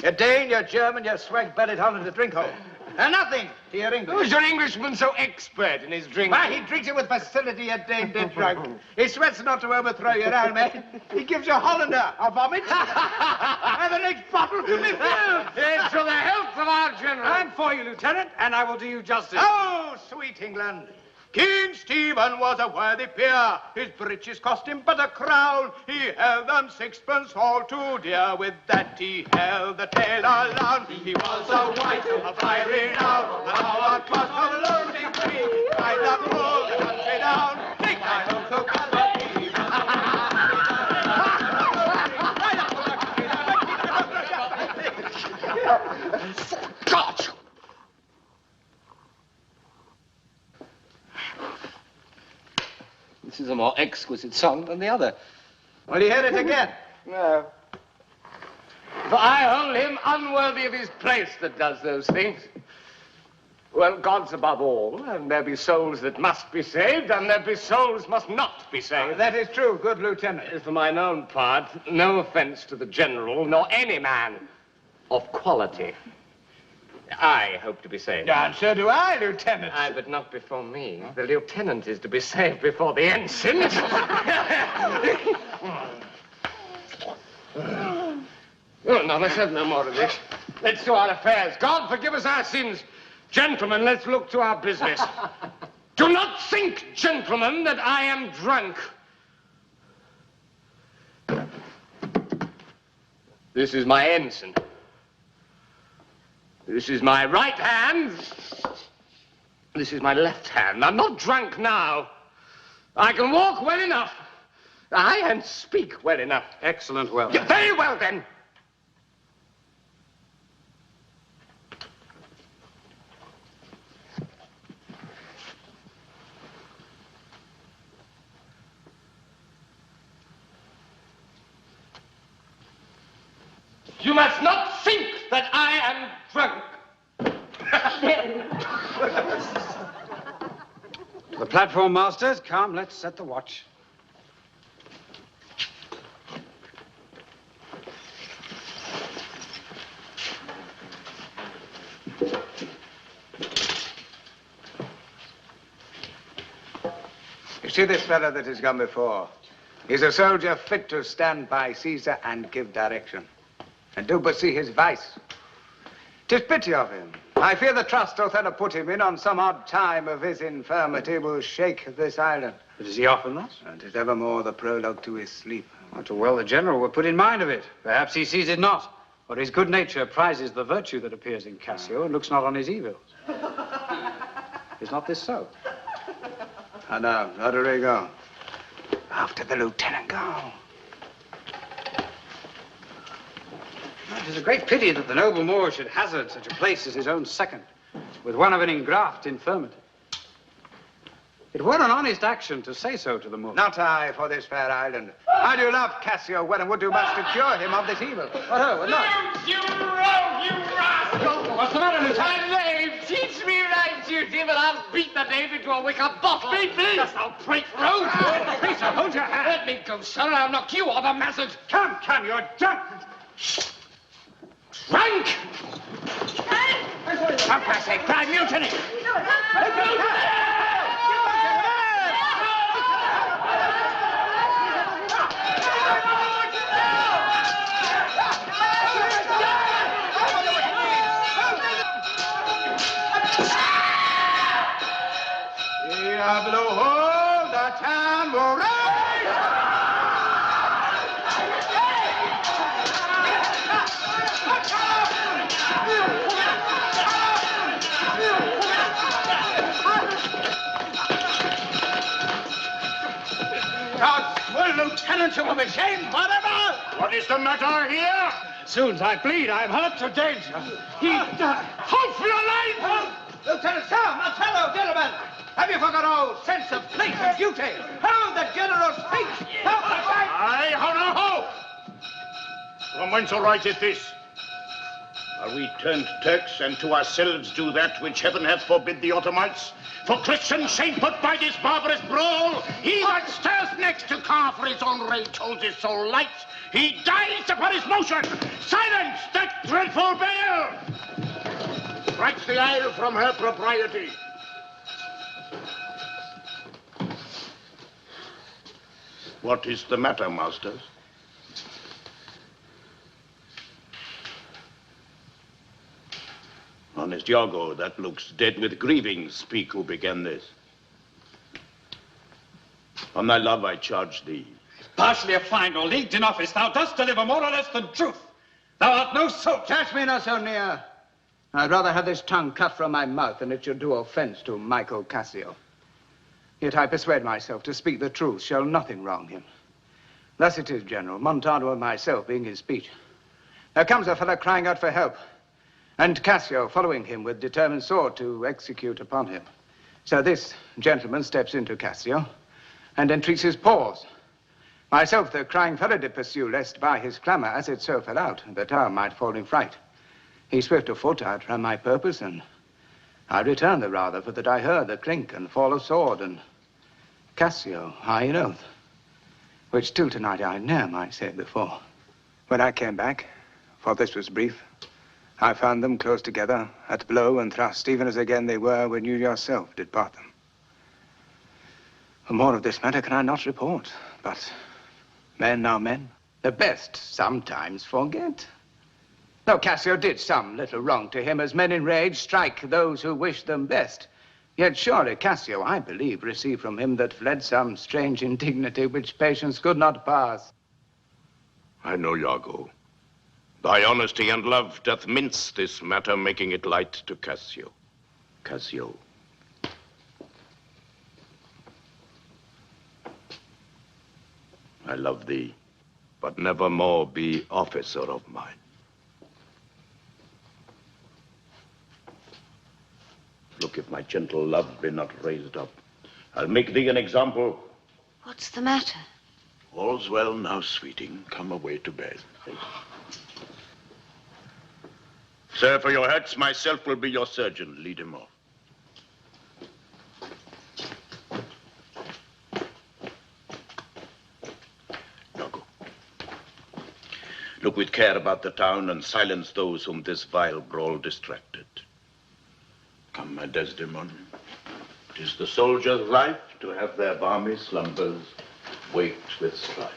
You're Dane, you're German, you're swag-bellied Hollander, drink home. And nothing to your English. Who's your Englishman so expert in his drinking? Why, he drinks it with facility, a Dane dead drunk. He sweats not to overthrow your army. He gives your Hollander a vomit. And the next bottle to be filled. It's to the health of our general. I'm for you, Lieutenant, and I will do you justice. Oh, sweet England. King Stephen was a worthy peer. His breeches cost him but a crown. He held them 6pence all too dear. With that he held the tailor down. He was a white, a fiery now. And our cost of loading free. Cried that roll the country down. Take my home so God! This is a more exquisite song than the other. Will you hear it again? No. For I hold him unworthy of his place that does those things. Well, God's above all, and there be souls that must be saved, and there be souls must not be saved. That is true, good lieutenant. For mine own part, no offense to the general, nor any man of quality. I hope to be saved. And so do I, Lieutenant. Aye, but not before me. The lieutenant is to be saved before the ensign. Oh, no, let's have no more of this. Let's do our affairs. God forgive us our sins. Gentlemen, let's look to our business. Do not think, gentlemen, that I am drunk. This is my ensign. This is my right hand. This is my left hand. I'm not drunk now. I can walk well enough. Aye, and speak well enough. Excellent, well. Yeah, very well, then. You must not think that I am drunk. The platform masters, come, let's set the watch. You see this fellow that has gone before? He's a soldier fit to stand by Caesar and give direction. And do but see his vice. 'Tis pity of him. I fear the trust Othello put him in on some odd time of his infirmity will shake this island. But is he often thus? And 'tis evermore the prologue to his sleep. Not too well the general were put in mind of it. Perhaps he sees it not, for his good nature prizes the virtue that appears in Cassio and looks not on his evils. Is not this so? And now, Roderigo, after the lieutenant go. It is a great pity that the noble Moor should hazard such a place as his own second, with one of an ingraft infirmity. It were an honest action to say so to the Moor. Not I for this fair island. I do love Cassio well and would do much to cure him of this evil. What ho, what not? You rogue, you rascal! What's the matter, Lieutenant? Knave, teach me right duty, but I'll beat the knave into a wicker bottle. Beat me? Dost thou prate rogue? Peter, hold your hand. Let me go, sir, I'll knock you off a mazzard. Come, you're drunk. Drunk! Come, I say, cry mutiny! Diablo, the town will rise! Lieutenant, you will be shamed forever! What is the matter here? Soon I bleed. I'm hurt to danger. Halt for your life! Lieutenant, sir, Martello, gentlemen! Have you forgot all sense of place and duty? Hold the general speech! Help the fight! Aye, ho, no, ho! From whence aright is this? Are we turned Turks, and to ourselves do that which heaven hath forbid the Ottomans? For Christian saint put by this barbarous brawl, he that stirs next to car for his own rage holds his soul light. He dies upon his motion. Silence that dreadful bell! Strikes the isle from her propriety. What is the matter, masters? Honest Iago, that looks dead with grieving. Speak, who began this? On thy love I charge thee. Partially a fine or leagued in office, thou dost deliver more or less than truth. Thou art no soldier. Touch me not so near. I'd rather have this tongue cut from my mouth than it should do offense to Michael Cassio. Yet I persuade myself to speak the truth shall nothing wrong him. Thus it is, General, Montano and myself being in speech. There comes a fellow crying out for help, and Cassio following him with determined sword to execute upon him. So this gentleman steps into Cassio and entreats his pause. Myself, the crying fellow did pursue, lest by his clamour, as it so fell out, the tower might fall in fright. He swift of foot outran my purpose, and I returned the rather, for that I heard the clink and fall of sword, and Cassio high in oath, which till tonight I ne'er might say before. When I came back, for this was brief, I found them close together, at blow and thrust, even as again they were when you yourself did part them. More of this matter can I not report, but men are men. The best sometimes forget. Though Cassio did some little wrong to him, as men in rage strike those who wish them best, yet surely Cassio, I believe, received from him that fled some strange indignity which patience could not pass. I know, Iago. Thy honesty and love doth mince this matter, making it light to Cassio. Cassio. I love thee, but never more be officer of mine. Look, if my gentle love be not raised up, I'll make thee an example. What's the matter? All's well now, sweeting. Come away to bed. Sir, for your hurts, myself will be your surgeon. Lead him off. Now go. Look with care about the town and silence those whom this vile brawl distracted. Come, my Desdemona. 'Tis the soldier's life to have their balmy slumbers waked with strife.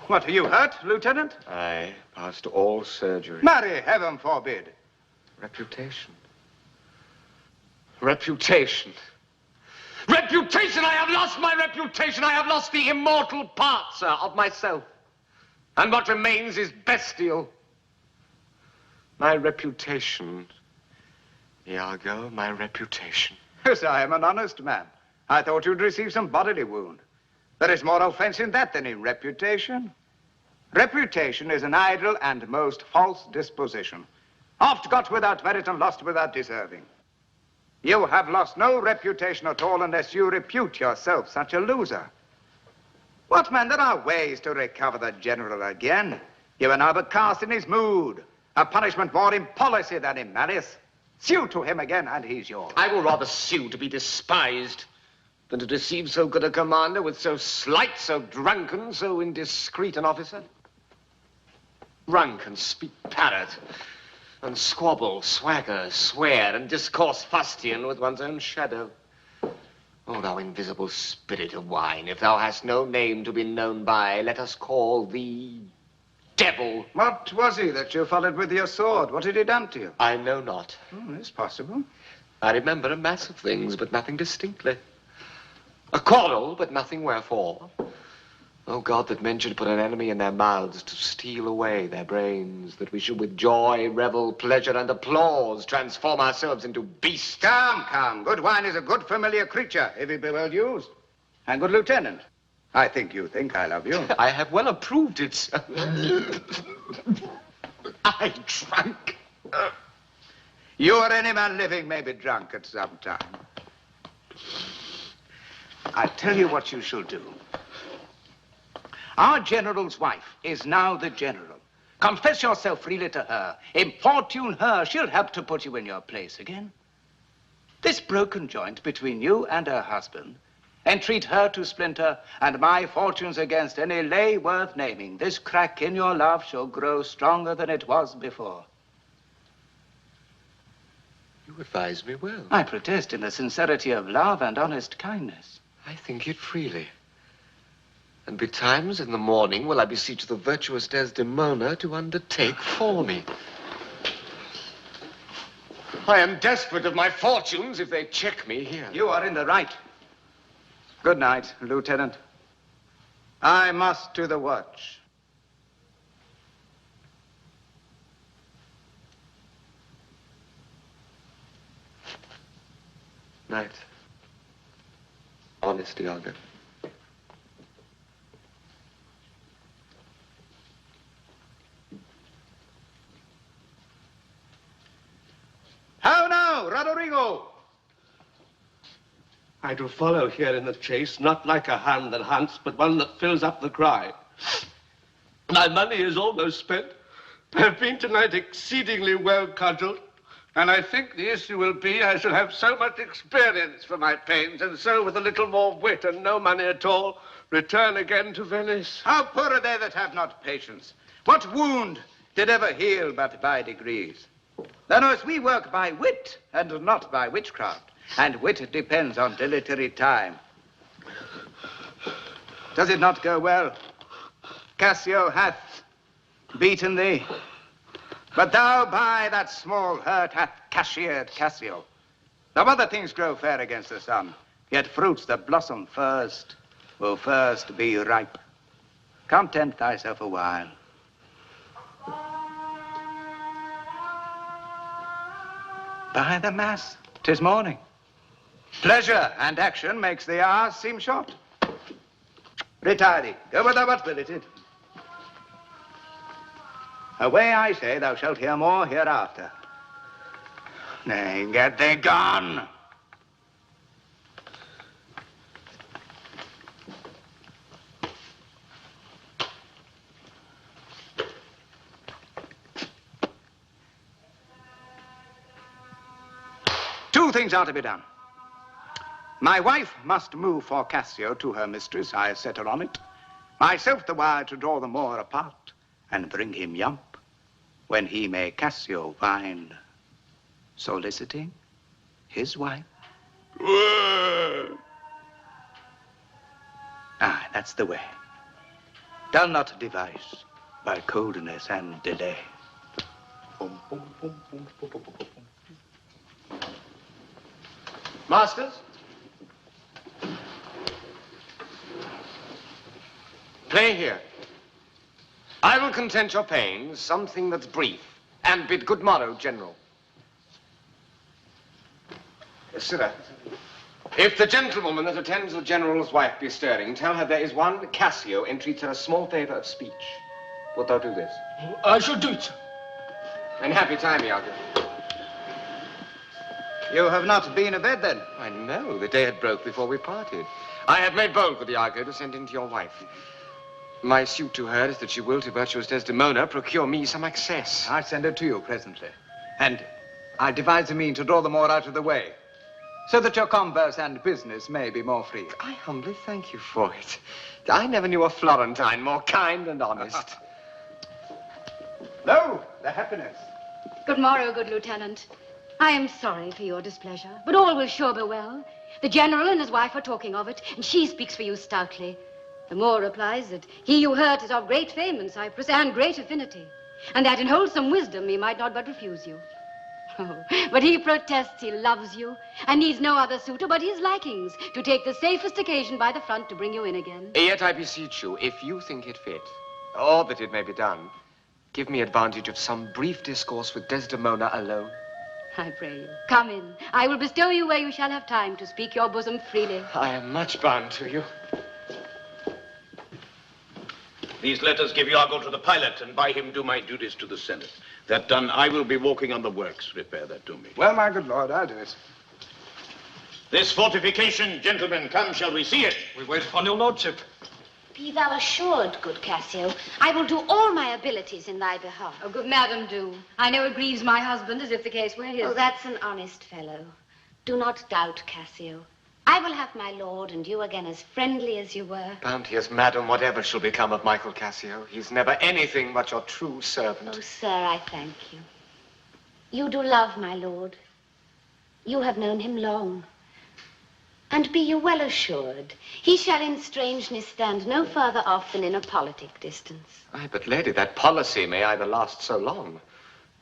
What, are you hurt, Lieutenant? Aye, past all surgery. Marry, heaven forbid. Reputation. Reputation. Reputation! I have lost my reputation. I have lost the immortal part, sir, of myself. And what remains is bestial. My reputation. Iago, my reputation. Yes, I am an honest man. I thought you'd receive some bodily wound. There is more offense in that than in reputation. Reputation is an idle and most false disposition, oft got without merit and lost without deserving. You have lost no reputation at all unless you repute yourself such a loser. What, man, there are ways to recover the general again. You are now but cast in his mood, a punishment more in policy than in malice. Sue to him again, and he's yours. I will rather sue to be despised than to deceive so good a commander with so slight, so drunken, so indiscreet an officer. Drunk and speak parrot, and squabble, swagger, swear, and discourse fustian with one's own shadow. Oh, thou invisible spirit of wine, if thou hast no name to be known by, let us call thee devil. What was he that you followed with your sword? What had he done to you? I know not. Oh, it's possible. I remember a mass of things, but nothing distinctly. A quarrel, but nothing wherefore. Oh, God, that men should put an enemy in their mouths to steal away their brains, that we should with joy, revel, pleasure, and applause transform ourselves into beasts. Come, come. Good wine is a good familiar creature, if it be well used. And good lieutenant, I think you think I love you. I have well approved it, sir. I drank. You or any man living may be drunk at some time. I tell you what you shall do. Our general's wife is now the general. Confess yourself freely to her. Importune her. She'll help to put you in your place again. This broken joint between you and her husband, entreat her to splinter, and my fortunes against any lay worth naming. This crack in your love shall grow stronger than it was before. You advise me well. I protest in the sincerity of love and honest kindness. I think it freely. And betimes in the morning will I beseech the virtuous Desdemona to undertake for me. I am desperate of my fortunes if they check me here. You are in the right. Good night, Lieutenant. I must to the watch. Night. Honest Iago. Roderigo! I do follow here in the chase, not like a hound that hunts, but one that fills up the cry. My money is almost spent. I have been tonight exceedingly well cudgeled, and I think the issue will be I shall have so much experience for my pains, and so with a little more wit and no money at all, return again to Venice. How poor are they that have not patience? What wound did ever heal but by degrees? Thou knowest we work by wit and not by witchcraft, and wit depends on dilatory time. Does it not go well? Cassio hath beaten thee, but thou by that small hurt hath cashiered Cassio. Though other things grow fair against the sun, yet fruits that blossom first will first be ripe. Content thyself a while. By the mass, 'tis morning. Pleasure and action makes the hours seem short. Retire thee. Go where thou art billeted. Away, I say, thou shalt hear more hereafter. Nay, get thee gone. Two things are to be done. My wife must move for Cassio to her mistress. I have set her on it. Myself the while to draw the Moor apart and bring him yump, when he may Cassio find soliciting his wife. Aye, that's the way. Dull not device by coldness and delay. Masters? Play here. I will content your pains, something that's brief, and bid good morrow, General. Sirrah, if the gentlewoman that attends the General's wife be stirring, tell her there is one Cassio entreats her a small favor of speech. Wilt thou do this? I shall do it, sir. And happy time, Iago. You have not been abed, then? I know. The day had broke before we parted. I have made bold with Iago to send in to your wife. My suit to her is that she will, to virtuous Desdemona, procure me some access. I send it to you presently. And I devise a mean to draw the Moor out of the way, so that your converse and business may be more free. I humbly thank you for it. I never knew a Florentine more kind and honest. Lo, the happiness. Good morrow, good lieutenant. I am sorry for your displeasure, but all will sure be well. The general and his wife are talking of it, and she speaks for you stoutly. The Moor replies that he you hurt is of great fame in Cyprus and great affinity, and that in wholesome wisdom he might not but refuse you. Oh, but he protests he loves you and needs no other suitor but his likings to take the safest occasion by the front to bring you in again. Yet I beseech you, if you think it fit, or that it may be done, give me advantage of some brief discourse with Desdemona alone. I pray you, come in. I will bestow you where you shall have time to speak your bosom freely. I am much bound to you. These letters give Iago to the pilot, and by him do my duties to the Senate. That done, I will be walking on the works. Repair that to me. Well, my good lord, I'll do it. This fortification, gentlemen, come, shall we see it? We wait upon your lordship. Be thou assured, good Cassio, I will do all my abilities in thy behalf. Oh, good madam, do. I know it grieves my husband as if the case were his. Oh, that's an honest fellow. Do not doubt, Cassio. I will have my lord and you again as friendly as you were. Bounteous madam, whatever shall become of Michael Cassio, he's never anything but your true servant. Oh, sir, I thank you. You do love my lord. You have known him long. And be you well assured, he shall in strangeness stand no further off than in a politic distance. Aye, but lady, that policy may either last so long,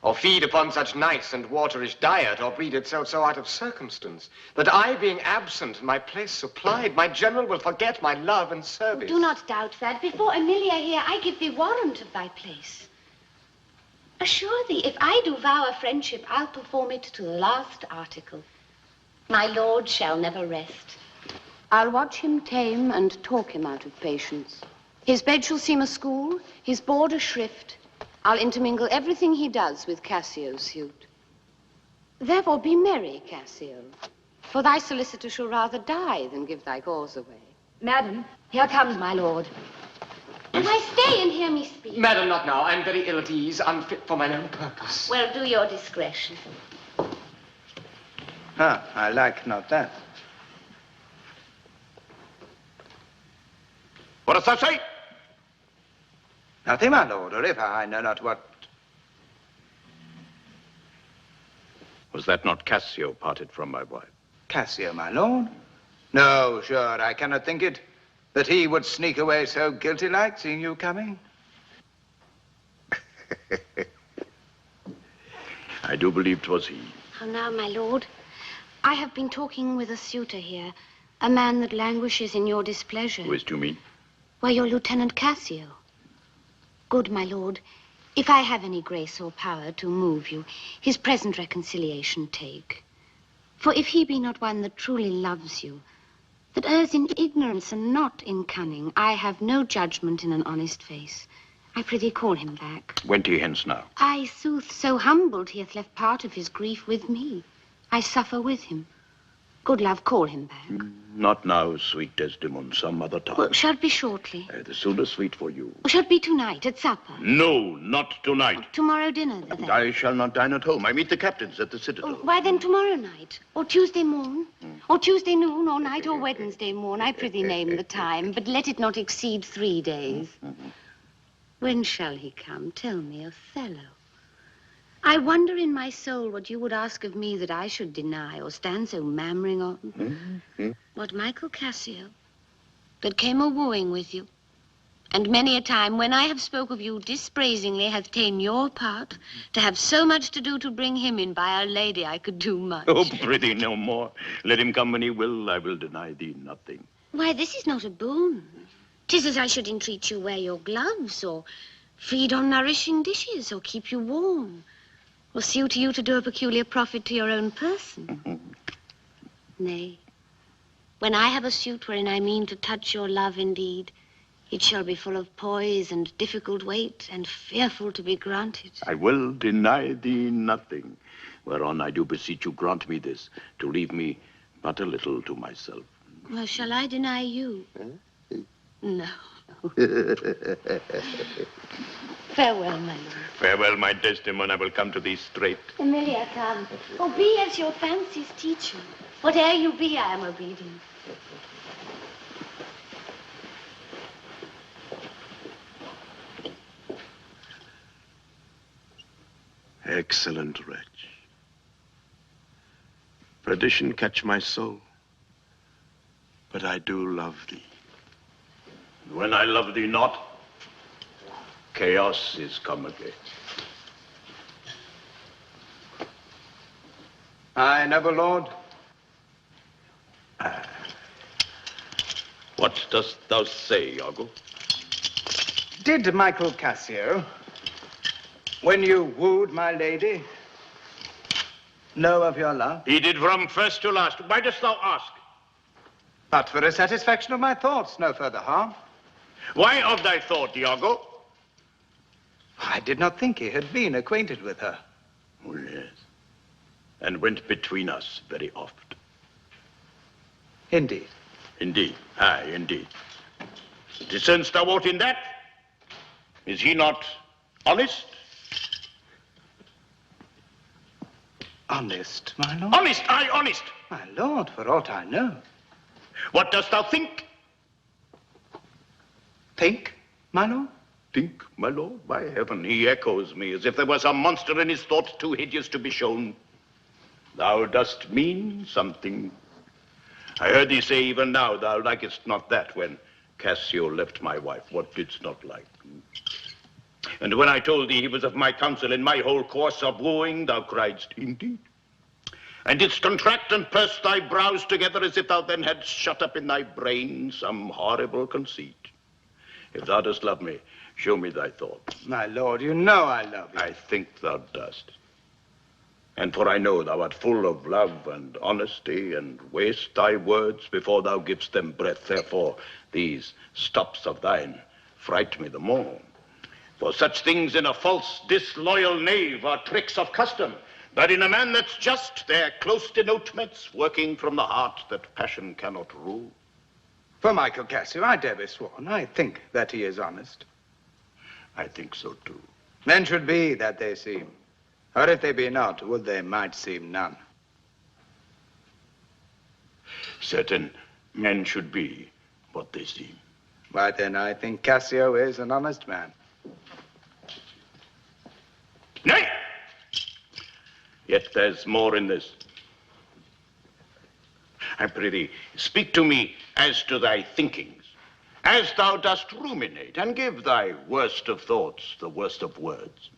or feed upon such nice and waterish diet, or breed itself so out of circumstance, that I being absent and my place supplied, my general will forget my love and service. Do not doubt that. Before Emilia here, I give thee warrant of thy place. Assure thee, if I do vow a friendship, I'll perform it to the last article. My lord shall never rest. I'll watch him tame and talk him out of patience. His bed shall seem a school, his board a shrift. I'll intermingle everything he does with Cassio's suit. Therefore be merry, Cassio. For thy solicitor shall rather die than give thy cause away. Madam, here comes my lord. Why, stay and hear me speak. Madam, not now. I'm very ill at ease, unfit for mine own purpose. Well, do your discretion. Ah, I like not that. What dost thou say? Nothing, my lord, or if I know not what. Was that not Cassio parted from my wife? Cassio, my lord? No, sure, I cannot think it. That he would sneak away so guilty-like, seeing you coming. I do believe 'twas he. How now, my lord? I have been talking with a suitor here, a man that languishes in your displeasure. Who is to me? Why, your Lieutenant Cassio. Good, my lord, if I have any grace or power to move you, his present reconciliation take. For if he be not one that truly loves you, that errs in ignorance and not in cunning, I have no judgment in an honest face. I prithee call him back. Went he hence now? Aye, sooth, so humbled he hath left part of his grief with me. I suffer with him. Good love, call him back. Not now, sweet Desdemona, some other time. Well, shall it be shortly? The sooner sweet for you. Or shall it be tonight at supper? No, not tonight. Tomorrow dinner, then? I shall not dine at home. I meet the captains at the Citadel. Why, then tomorrow night? Or Tuesday morn? Or Tuesday noon, or night, or Wednesday morn? I prithee name the time, but let it not exceed 3 days. When shall he come? Tell me, Othello. I wonder in my soul what you would ask of me that I should deny or stand so mammering on. What Michael Cassio, that came a-wooing with you, and many a time when I have spoke of you dispraisingly hath ta'en your part, to have so much to do to bring him in by our lady I could do much. Oh, prithee, no more. Let him come when he will, I will deny thee nothing. Why, this is not a boon. 'Tis as I should entreat you wear your gloves, or feed on nourishing dishes, or keep you warm, or sue to you to do a peculiar profit to your own person. Nay, when I have a suit wherein I mean to touch your love indeed, it shall be full of poise and difficult weight, and fearful to be granted. I will deny thee nothing, whereon I do beseech you grant me this, to leave me but a little to myself. Well, shall I deny you? No. Farewell, my lord. Farewell, my Desdemona, I will come to thee straight. Emilia, come. Oh, be as your fancies teach you. Whate'er you be, I am obedient. Excellent wretch. Perdition catch my soul, but I do love thee. When I love thee not, chaos is come again. Aye, noble lord. What dost thou say, Iago? Did Michael Cassio, when you wooed my lady, know of your love? He did from first to last. Why dost thou ask? But for the satisfaction of my thoughts, no further harm. Why of thy thought, Iago? I did not think he had been acquainted with her. Oh, yes. And went between us very oft. Indeed. Indeed. Aye, indeed. Discernst thou aught in that? Is he not honest? Honest, my lord? Honest, aye, honest. My lord, for aught I know. What dost thou think? Think, my lord? Think, my lord? By heaven, he echoes me as if there was a monster in his thought too hideous to be shown. Thou dost mean something. I heard thee say even now thou likest not that when Cassio left my wife. What didst not like? And when I told thee he was of my counsel in my whole course of wooing, thou criedst, indeed. And didst contract and purse thy brows together as if thou then hadst shut up in thy brain some horrible conceit. If thou dost love me, show me thy thoughts. My lord, you know I love you. I think thou dost. And for I know thou art full of love and honesty, and waste thy words before thou givest them breath. Therefore, these stops of thine fright me the more. For such things in a false, disloyal knave are tricks of custom, That in a man that's just, there close denotements, working from the heart that passion cannot rule. For Michael Cassio, I dare be sworn, I think that he is honest. I think so too. Men should be that they seem. Or if they be not, would they might seem none. Certain men should be what they seem. Why then, I think Cassio is an honest man. Nay! Yet there's more in this. I prithee, speak to me as to thy thinkings, as thou dost ruminate, and give thy worst of thoughts the worst of words.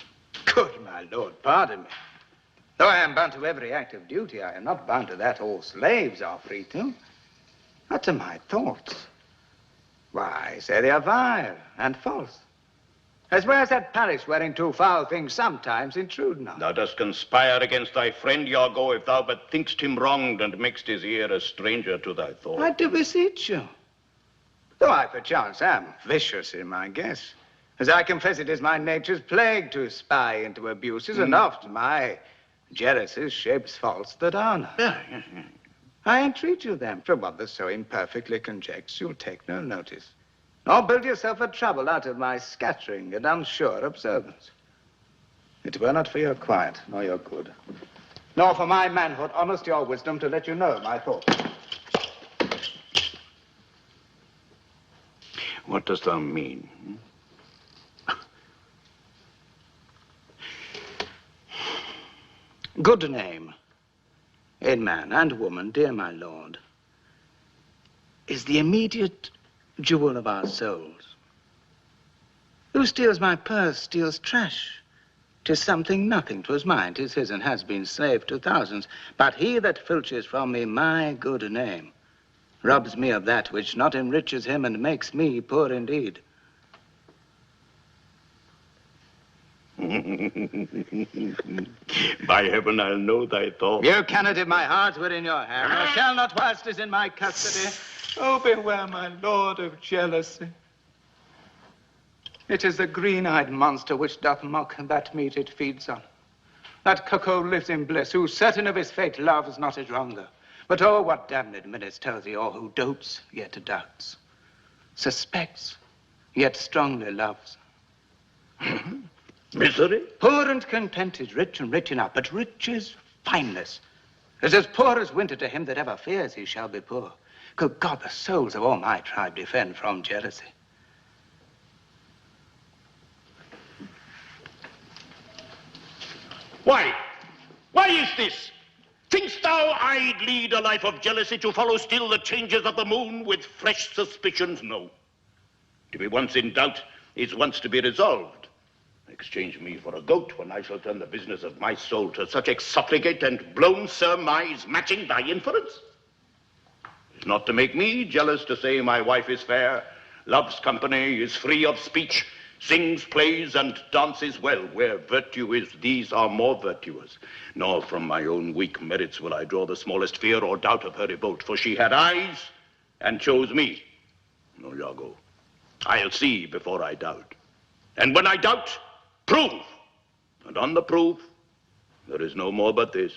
Good my lord, pardon me. Though I am bound to every act of duty, I am not bound to that all slaves are free to. But to my thoughts, why, say they are vile and false. As well as that Paris wherein two foul things sometimes intrude not. Thou dost conspire against thy friend Iago, if thou but thinkst him wronged and makest his ear a stranger to thy thought. I do beseech you. Though I perchance am vicious in my guess, as I confess it is my nature's plague to spy into abuses, and oft my jealousy shapes faults that honor. I entreat you then, from what the so imperfectly conjects, you'll take no notice, nor build yourself a trouble out of my scattering and unsure observance. It were not for your quiet, nor your good, nor for my manhood, honesty, or wisdom to let you know my thoughts. What dost thou mean? Good name, in man and woman, dear my lord, is the immediate jewel of our souls. Who steals my purse steals trash. 'Tis something nothing, 'twas mine, 'tis his, and has been slave to thousands. But he that filches from me my good name robs me of that which not enriches him and makes me poor indeed. By heaven, I'll know thy thought. You cannot if my heart were in your hand, or shall not whilst 'tis in my custody. Oh, beware, my lord, of jealousy. It is the green-eyed monster which doth mock that meat it feeds on. That cuckold lives in bliss, who, certain of his fate, loves not his wronger. But oh, what damned minutes tells he all who dotes, yet doubts, suspects, yet strongly loves. Misery? Poor and contented, rich and rich enough, but riches fineless. Is as poor as winter to him that ever fears he shall be poor. Good God, the souls of all my tribe defend from jealousy. Why? Why is this? Thinkst thou I'd lead a life of jealousy to follow still the changes of the moon with fresh suspicions? No. To be once in doubt is once to be resolved. Exchange me for a goat when I shall turn the business of my soul to such exsuffligate and blown surmise matching thy inference. It's not to make me jealous to say my wife is fair, loves company, is free of speech, sings, plays, and dances well. Where virtue is, these are more virtuous. Nor from my own weak merits will I draw the smallest fear or doubt of her revolt, for she had eyes and chose me. No, Iago, I'll see before I doubt. And when I doubt, prove. And on the proof, there is no more but this.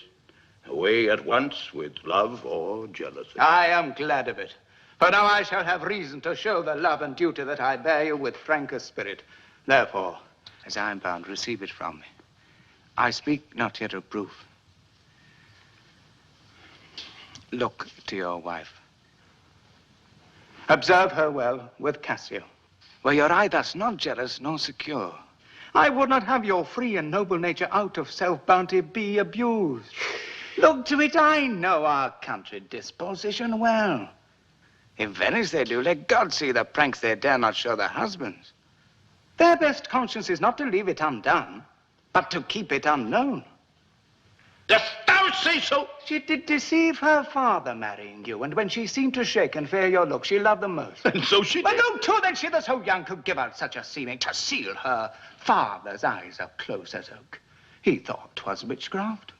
Away at once with love or jealousy. I am glad of it. For now I shall have reason to show the love and duty that I bear you with franker spirit. Therefore, as I am bound, receive it from me. I speak not yet of proof. Look to your wife. Observe her well with Cassio. Were your eye thus not jealous nor secure, I would not have your free and noble nature out of self-bounty be abused. Look to it, I know our country disposition well. In Venice they do, let God see the pranks they dare not show their husbands. Their best conscience is not to leave it undone, but to keep it unknown. Dost thou say so? She did deceive her father marrying you, and when she seemed to shake and fear your look, she loved them most. And so she But did. no, too, that she that so young could give out such a seeming to seal her father's eyes up close as oak. He thought 'twas witchcraft.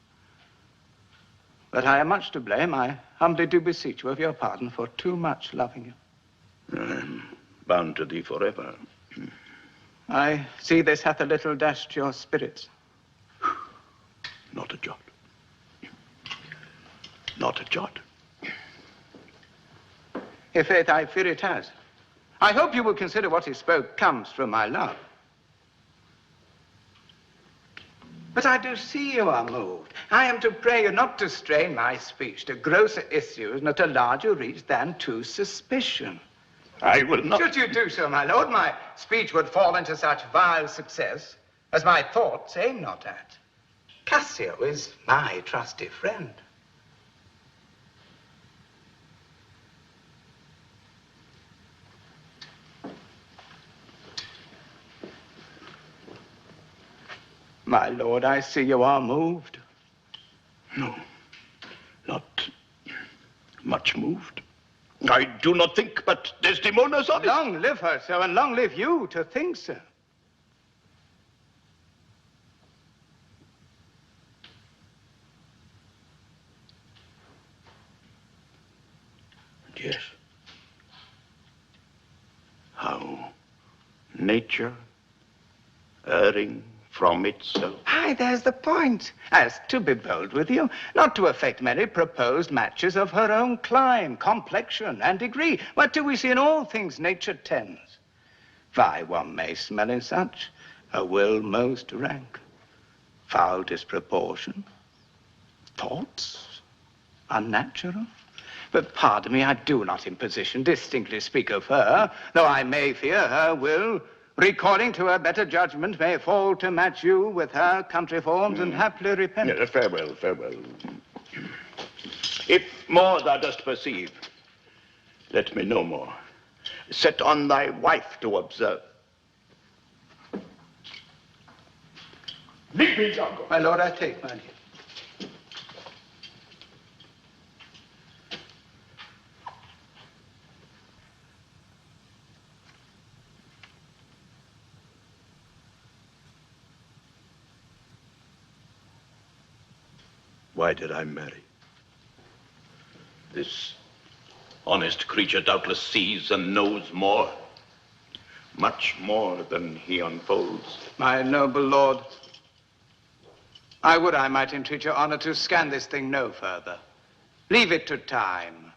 But I am much to blame. I humbly do beseech you of your pardon for too much loving you. I'm bound to thee forever. I see this hath a little dashed your spirits. Not a jot. not a jot. In faith, I fear it has. I hope you will consider what he spoke comes from my love. But I do see you are moved. I am to pray you not to strain my speech to grosser issues, nor to larger reach than to suspicion. I will not. Should you do so, my lord, my speech would fall into such vile success as my thoughts aim not at. Cassio is my trusty friend. My lord, I see you are moved. No, not much moved. I do not think but Desdemona's honest. Long live her so, and long live you to think so. Yes. How nature, erring from itself. Aye, there's the point. As, to be bold with you, not to affect many proposed matches of her own clime, complexion, and degree, whereto we see in all things nature tends. Why, one may smell in such a will most rank, foul disproportion, thoughts unnatural. But pardon me, I do not in position distinctly speak of her, though I may fear her will, recoiling to her better judgment, may fall to match you with her country forms and haply repent. Yeah, farewell, farewell. If more thou dost perceive, let me know more. Set on thy wife to observe. Leave me, Iago. My lord, I take my leave. Why did I marry? This honest creature doubtless sees and knows more, much more than he unfolds. My noble lord, I would I might entreat your honor to scan this thing no further. Leave it to time.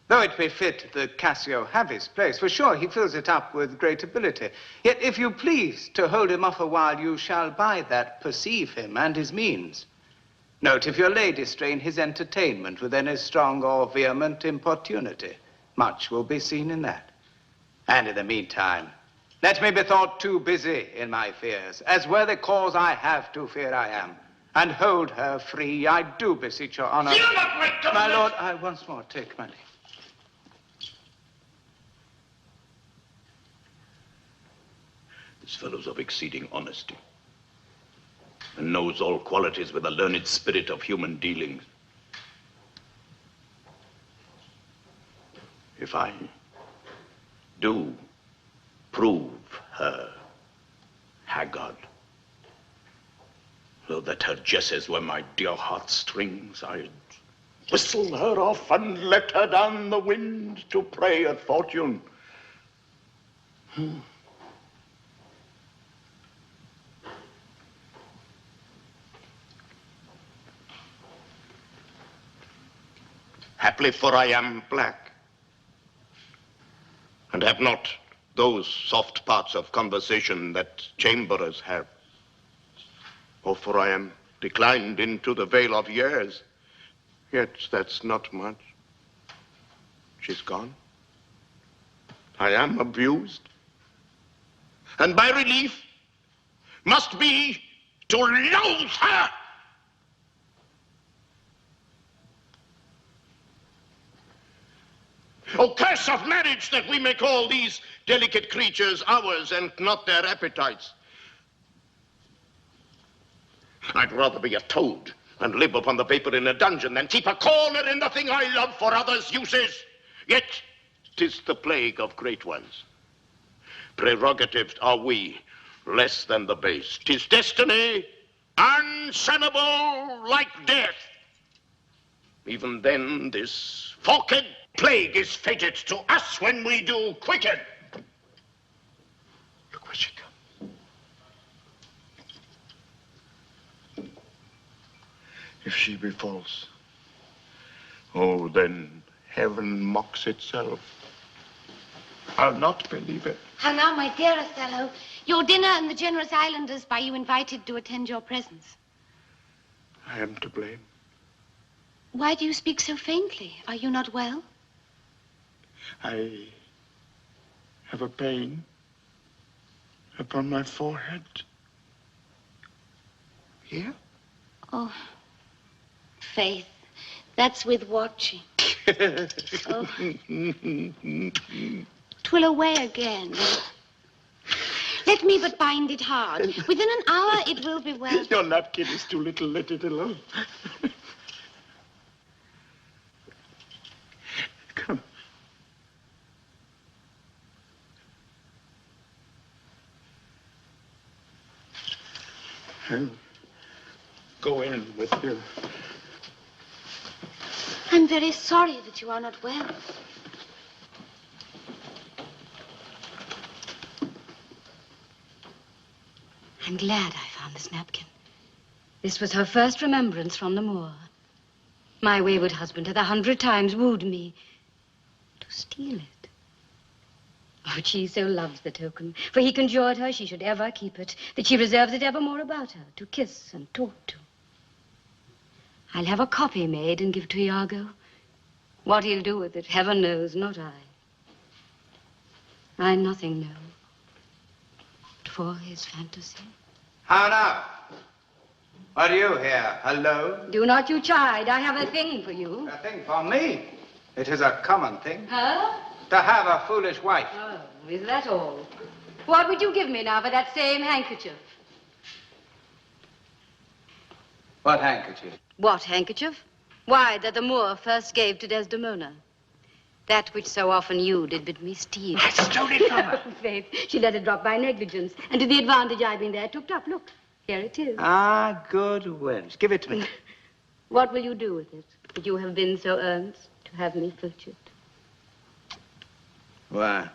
Though it be fit that Cassio have his place, for sure he fills it up with great ability. Yet if you please to hold him off a while, you shall by that perceive him and his means. Note if your lady strain his entertainment with any strong or vehement importunity. Much will be seen in that. And in the meantime, let me be thought too busy in my fears, as were the cause I have to fear I am. And hold her free, I do beseech your honor. My lord, I once more take my leave. This fellow's of exceeding honesty, and knows all qualities with a learned spirit of human dealings. If I do prove her haggard, though that her jesses were my dear heartstrings, I'd whistle her off and let her down the wind to pray at fortune. Haply for I am black, and have not those soft parts of conversation that chamberers have. Or for I am declined into the vale of years, yet that's not much. She's gone. I am abused, and my relief must be to loathe her. O curse of marriage, that we may call these delicate creatures ours and not their appetites. I'd rather be a toad and live upon the vapor in a dungeon than keep a corner in the thing I love for others' uses. Yet 'tis the plague of great ones. Prerogatived are we, less than the base. 'Tis destiny, unsanable like death. Even then, this forked plague is fated to us when we do quicken. Look where she comes. If she be false, Oh, then heaven mocks itself. I'll not believe it. How now, my dear Othello? Your dinner and the generous islanders by you invited to attend your presence. I am to blame. Why do you speak so faintly? Are you not well? I have a pain upon my forehead. Here? Oh, Faith, that's with watching. Oh. 'Twill away again. Let me but bind it hard. Within an hour it will be well. Your napkin is too little. Let it alone. Come. I'll go in with you. I'm very sorry that you are not well. I'm glad I found this napkin. This was her first remembrance from the moor. My wayward husband hath 100 times wooed me to steal it. Oh, she so loves the token, for he conjured her she should ever keep it, that she reserves it evermore about her, to kiss and talk to. I'll have a copy made and give to Iago. What he'll do with it, heaven knows, not I. I nothing know but for his fantasy. How now? What are you here, alone? Do not you chide. I have a thing for you. A thing for me? It is a common thing. Huh? To have a foolish wife. Oh, is that all? What would you give me now for that same handkerchief? What handkerchief? What handkerchief? Why, that the Moor first gave to Desdemona. That which so often you did bid me steal. I stole it from her. Faith, she let it drop by negligence, and to the advantage I've been there took up. Look, here it is. Ah, good wench. Give it to me. What will you do with it, that you have been so earnest to have me filch it? Why?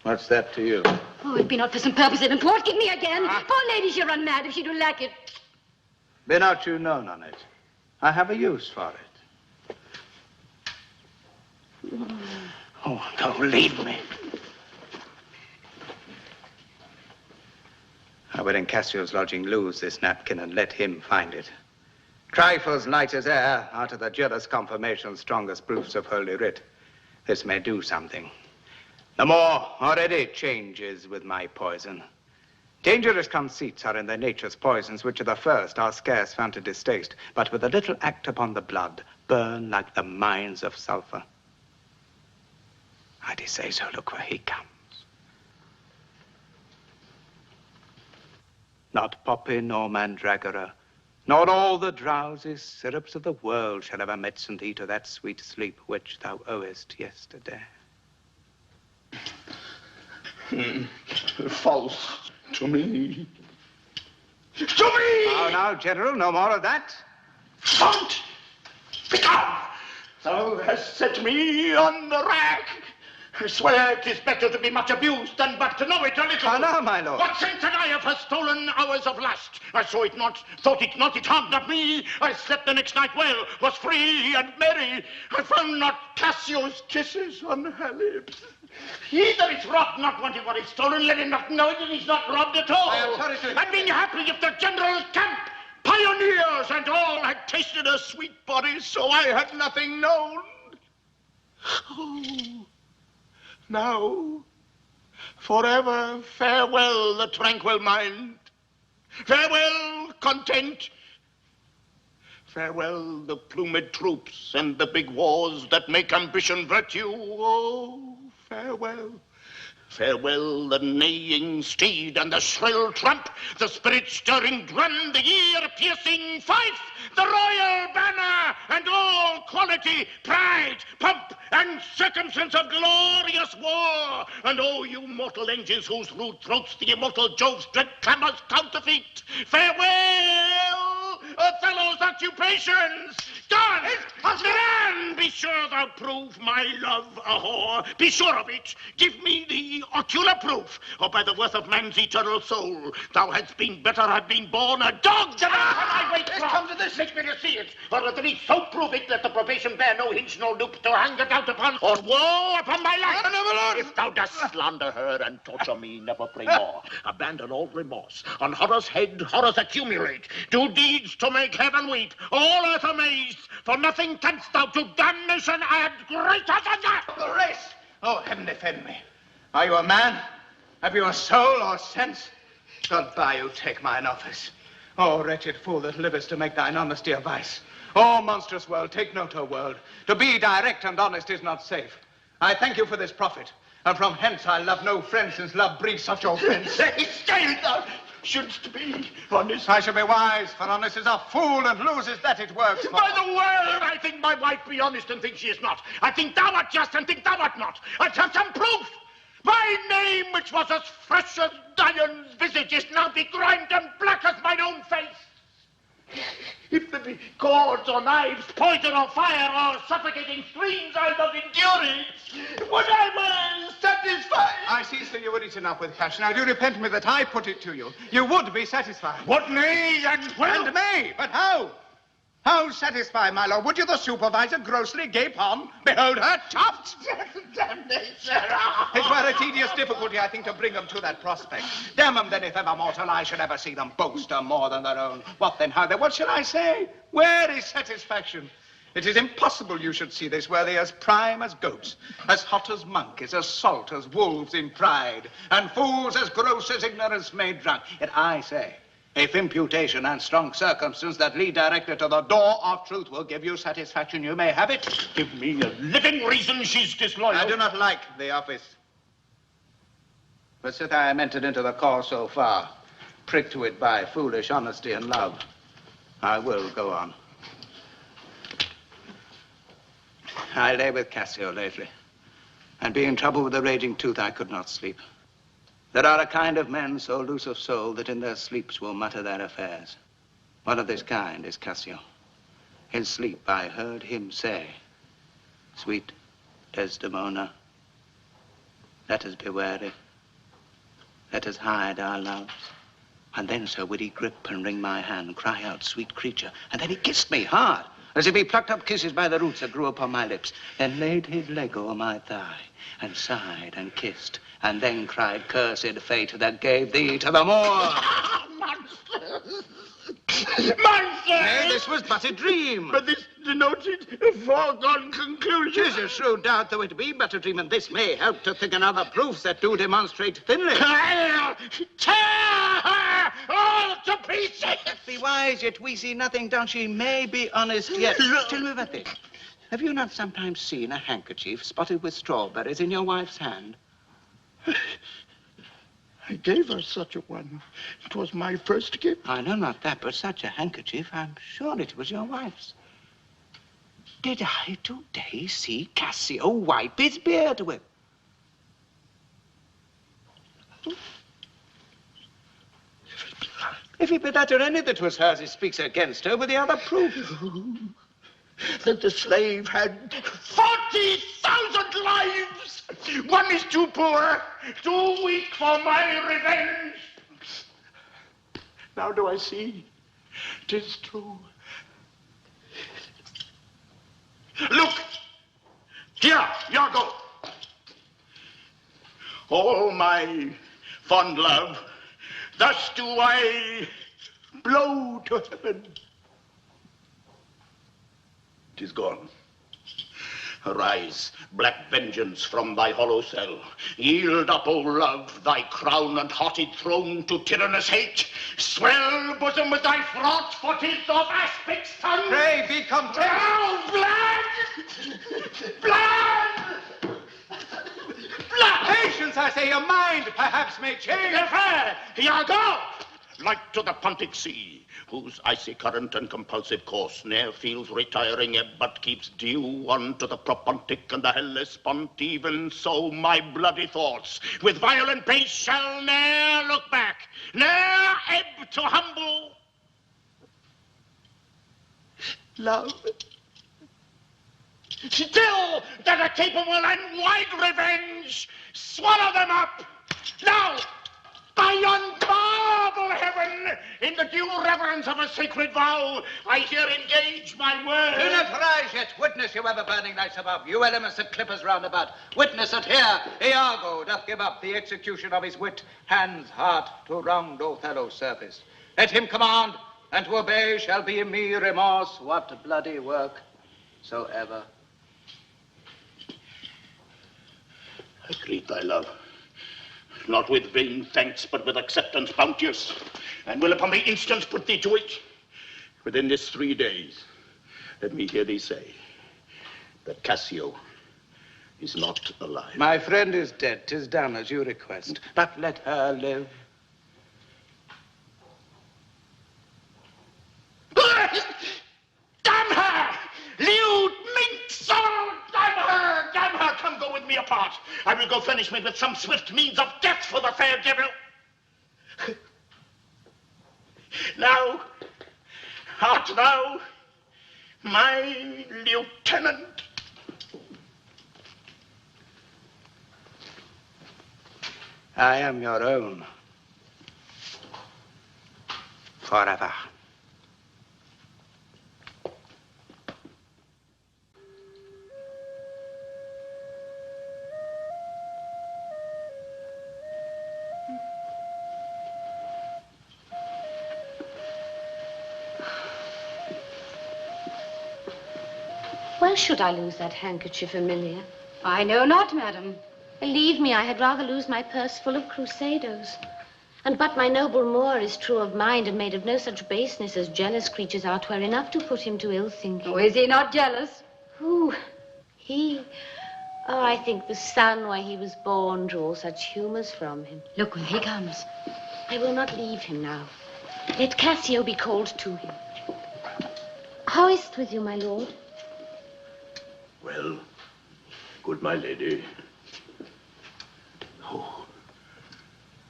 What's that to you? Oh, it be not for some purpose in import. Give me again. Poor lady, she'll run mad if she do lack it. Be not you known on it. I have a use for it. Oh, don't leave me. I would in Cassio's lodging lose this napkin and let him find it. Trifles light as air are to the jealous confirmation strongest proofs of holy writ. This may do something. The Moor already changes with my poison. Dangerous conceits are in their nature's poisons, which at the first are scarce found to distaste, but with a little act upon the blood, burn like the mines of sulphur. I say so, look where he comes. Not poppy nor mandragora, nor all the drowsy syrups of the world shall ever medicine thee to that sweet sleep which thou owest yesterday. False to me. To me! Now, General, no more of that. Font! Become! Thou hast set me on the rack. I swear 'tis better to be much abused than but to know it a little. Ah, no, my lord. What sense had I of her stolen hours of lust? I saw it not, thought it not, it harmed not me. I slept the next night well, was free and merry. I found not Cassio's kisses on her lips. He that is robbed not wanting what is stolen, let him not know it, and he's not robbed at all. I am sorry to... And being happy if the general camp, pioneers and all had tasted her sweet body, so I had nothing known. Oh, now, forever farewell the tranquil mind. Farewell content. Farewell the plumed troops and the big wars that make ambition virtue. Oh, farewell. Farewell the neighing steed and the shrill trump, the spirit-stirring drum, the ear-piercing fife, the royal banner, and all quality, pride, pomp, and circumstance of glorious war. And oh, you mortal engines whose rude throats the immortal Jove's dread clamors counterfeit, farewell, Othello's occupations. Gone! Man, be sure thou prove my love a whore. Be sure of it. Give me the ocular proof, or by the worth of man's eternal soul, thou hadst been better had been born a dog than I wait. Let's come to this. Make me to see it, or at least so prove it that the probation bear no hinge nor loop to hang a doubt upon, or woe upon my life. If thou dost slander her and torture me, never pray more. Abandon all remorse. On horror's head, horrors accumulate. Do deeds to make heaven weep, all earth amazed. For nothing canst thou to damnation add greater than that. The race! Oh, heaven defend me. Are you a man? Have you a soul or sense? God buy you take mine office. Oh, wretched fool that livest to make thine honesty a vice. Oh, monstrous world, take note, O world. To be direct and honest is not safe. I thank you for this profit. And from hence I love no friend, since love breeds such offense. Still thou shouldst be honest. I shall be wise, for honest is a fool and loses that it works for. By the word, I think my wife be honest and think she is not. I think thou art just and think thou art not. I'd have some proof. My name, which was as fresh as Dian's visage, is now begrimed and black as mine own face. If there be cords or knives, poison or fire, or suffocating streams, I'll not endure it. Would I were satisfied. I see, sir, you were eaten up with passion. I do repent me that I put it to you. You would be satisfied. What may and will. And may, but how? How satisfy, my lord? Would you, the supervisor, grossly gape on? Behold her tufts! Damnation! It were a tedious difficulty, I think, to bring them to that prospect. Damn them, then, if ever mortal eye should ever see them boast more than their own. What then, how then? What shall I say? Where is satisfaction? It is impossible you should see this, were they as prime as goats, as hot as monkeys, as salt as wolves in pride, and fools as gross as ignorance made drunk. Yet I say, if imputation and strong circumstance that lead directly to the door of truth will give you satisfaction, you may have it. Give me a living reason she's disloyal. I do not like the office. But sith I am entered into the cause so far, pricked to it by foolish honesty and love, I will go on. I lay with Cassio lately, and being troubled with a raging tooth, I could not sleep. There are a kind of men so loose of soul that in their sleeps will mutter their affairs. One of this kind is Cassio. In sleep I heard him say, "Sweet Desdemona, let us be wary. Let us hide our loves." And then, sir, would he grip and wring my hand, cry out, "Sweet creature," and then he kissed me hard, as if he plucked up kisses by the roots that grew upon my lips, then laid his leg over my thigh, and sighed and kissed, and then cried, "Cursed fate that gave thee to the Moor." Monster! Monster! Nay, this was but a dream. But this denoted a foregone conclusion. 'Tis a shrewd doubt, though it be but a dream, and this may help to thicken other proofs that do demonstrate thinly. Tear her all to pieces! Be wise, yet we see nothing done. She may be honest yet. Tell me about this. Have you not sometimes seen a handkerchief spotted with strawberries in your wife's hand? I gave her such a one. It was my first gift. I know not that, but such a handkerchief, I'm sure it was your wife's. Did I today see Cassio wipe his beard with? If it be that or any that was hers, it speaks against her with the other proof. That the slave had 40,000 lives. One is too poor, too weak for my revenge. Now do I see? 'Tis true. Look! Here, Iago. All my fond love, thus do I blow to heaven. 'Tis gone. Arise, black vengeance, from thy hollow cell. Yield up, O love, thy crown and haughty throne to tyrannous hate. Swell bosom with thy fraught, for 'tis of aspic's tongue. Pray, be content. Now, blood! Blood! Blood! Patience, I say, your mind perhaps may change. Fair, Iago! Like to the Pontic Sea, whose icy current and compulsive course ne'er feels retiring ebb, but keeps due unto the Propontic and the Hellespont, even so my bloody thoughts with violent pace shall ne'er look back, ne'er ebb to humble love. Still, that are capable and wide revenge, swallow them up. Now, by yon marble heaven, in the due reverence of a sacred vow, I here engage my word. Do not rise yet. Witness, you ever-burning lights above. You elements that clip us round about. Witness that here Iago doth give up the execution of his wit, hands, heart, to round Othello's service. Let him command, and to obey shall be in me remorse, what bloody work soever. I greet thy love, not with vain thanks, but with acceptance bounteous, and will upon the instant put thee to it. Within this 3 days, let me hear thee say that Cassio is not alive. My friend is dead. 'Tis done as you request. But let her live. Damn her! Lewd minx! Oh, damn her! Damn her! Come, go with me apart. I will go furnish me with some swift means of death for the fair devil. Now, art thou my lieutenant? I am your own. Forever. Where should I lose that handkerchief, Emilia? I know not, madam. Believe me, I had rather lose my purse full of crusados. And but my noble Moor is true of mind and made of no such baseness as jealous creatures are, 'twere enough to put him to ill thinking. Oh, is he not jealous? Who? He? Oh, I think the sun where he was born drew all such humours from him. Look, when he comes. I will not leave him now. Let Cassio be called to him. How is't with you, my lord? Well, good my lady. Oh,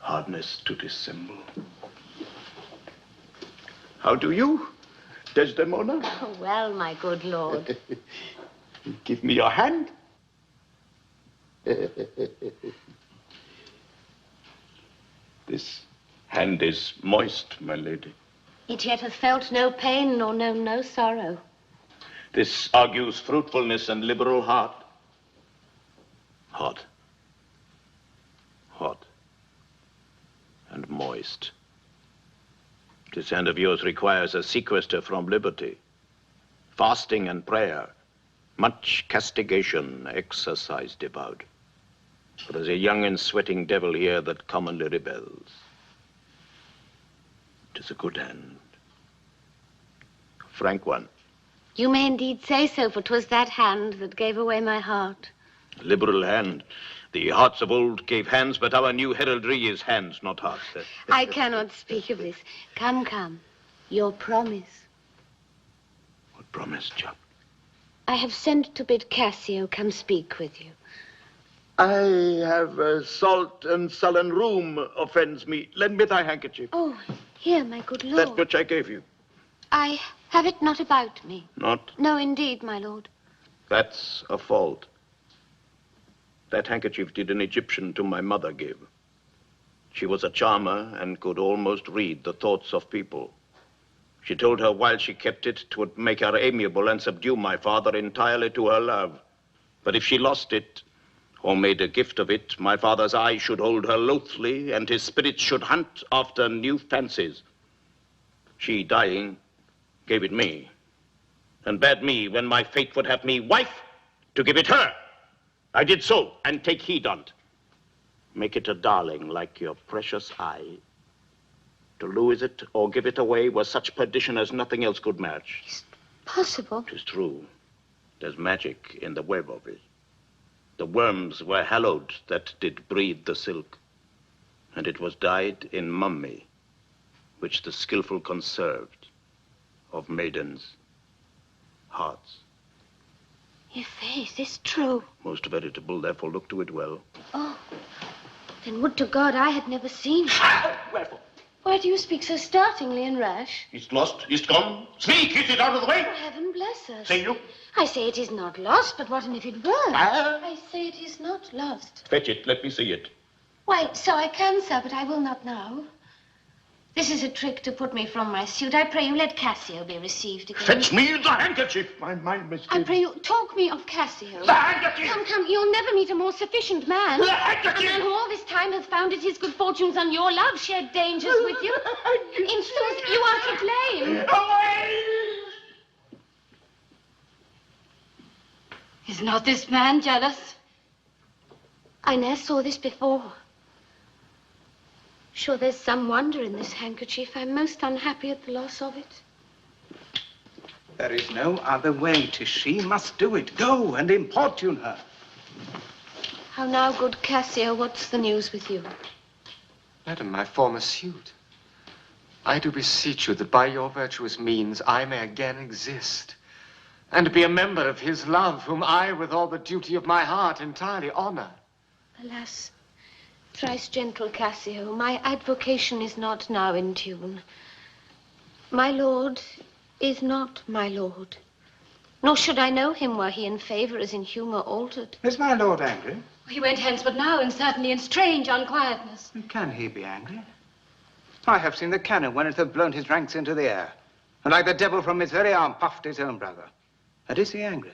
hardness to dissemble. How do you, Desdemona? Oh, well, my good lord. Give me your hand. This hand is moist, my lady. It yet hath felt no pain nor known no sorrow. This argues fruitfulness and liberal heart. Hot. Hot. And moist. This hand of yours requires a sequester from liberty. Fasting and prayer. Much castigation, exercise devout. For there's a young and sweating devil here that commonly rebels. 'Tis a good hand. A frank one. You may indeed say so, for 'twas that hand that gave away my heart. A liberal hand. The hearts of old gave hands, but our new heraldry is hands, not hearts. I cannot speak of this. Come, come. Your promise. What promise, Chuck? I have sent to bid Cassio come speak with you. I have salt and sullen rheum offends me. Lend me thy handkerchief. Oh, here, my good lord. That which I gave you. I have it not about me. Not? No, indeed, my lord. That's a fault. That handkerchief did an Egyptian to my mother give. She was a charmer and could almost read the thoughts of people. She told her while she kept it, 'twould make her amiable and subdue my father entirely to her love. But if she lost it, or made a gift of it, my father's eye should hold her loathly, and his spirit should hunt after new fancies. She, dying, gave it me, and bade me, when my fate would have me wife, to give it her. I did so, and take heed on't. Make it a darling like your precious eye. To lose it or give it away was such perdition as nothing else could match. Is it possible? 'Tis true. There's magic in the web of it. The worms were hallowed that did breathe the silk, and it was dyed in mummy, which the skillful conserved of maidens' hearts. Your faith is true. Most veritable, therefore look to it well. Oh, then would to God I had never seen it. Wherefore? Why, Why do you speak so startlingly and rash? It's lost, it's gone. Speak, is it out of the way? Oh, heaven bless us. Say you. I say it is not lost, but what if it were? Ah. I say it is not lost. Fetch it, let me see it. Why, so I can, sir, but I will not now. This is a trick to put me from my suit. I pray you let Cassio be received again. Fetch me the handkerchief. My mind misgave. I pray you, talk me of Cassio. The handkerchief! Come, you'll never meet a more sufficient man. The handkerchief! A man who all this time hath founded his good fortunes on your love, shared dangers with you. In sooth, you are to blame. Away! Is not this man jealous? I ne'er saw this before. Sure, there's some wonder in this handkerchief. I'm most unhappy at the loss of it. There is no other way. 'Tis she must do it. Go and importune her. How now, good Cassio, what's the news with you? Madam, my former suit. I do beseech you that by your virtuous means I may again exist, and be a member of his love, whom I, with all the duty of my heart, entirely honor. Alas, thrice gentle Cassio, my advocation is not now in tune. My lord is not my lord, nor should I know him were he in favor as in humor altered. Is my lord angry? He went hence but now, and certainly in strange unquietness. Can he be angry? I have seen the cannon when it hath blown his ranks into the air, and like the devil from his very arm puffed his own brother. And is he angry?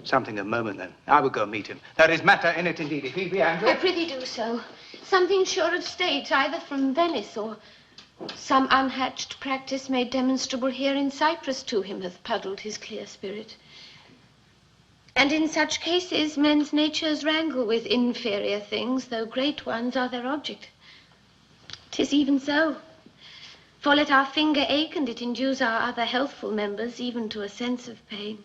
Something of moment, then. I will go meet him. There is matter in it, indeed. If he be angry... I prithee do so. Something sure of state, either from Venice or some unhatched practice made demonstrable here in Cyprus to him hath puddled his clear spirit. And in such cases, men's natures wrangle with inferior things, though great ones are their object. 'Tis even so. For let our finger ache, and it induce our other healthful members even to a sense of pain.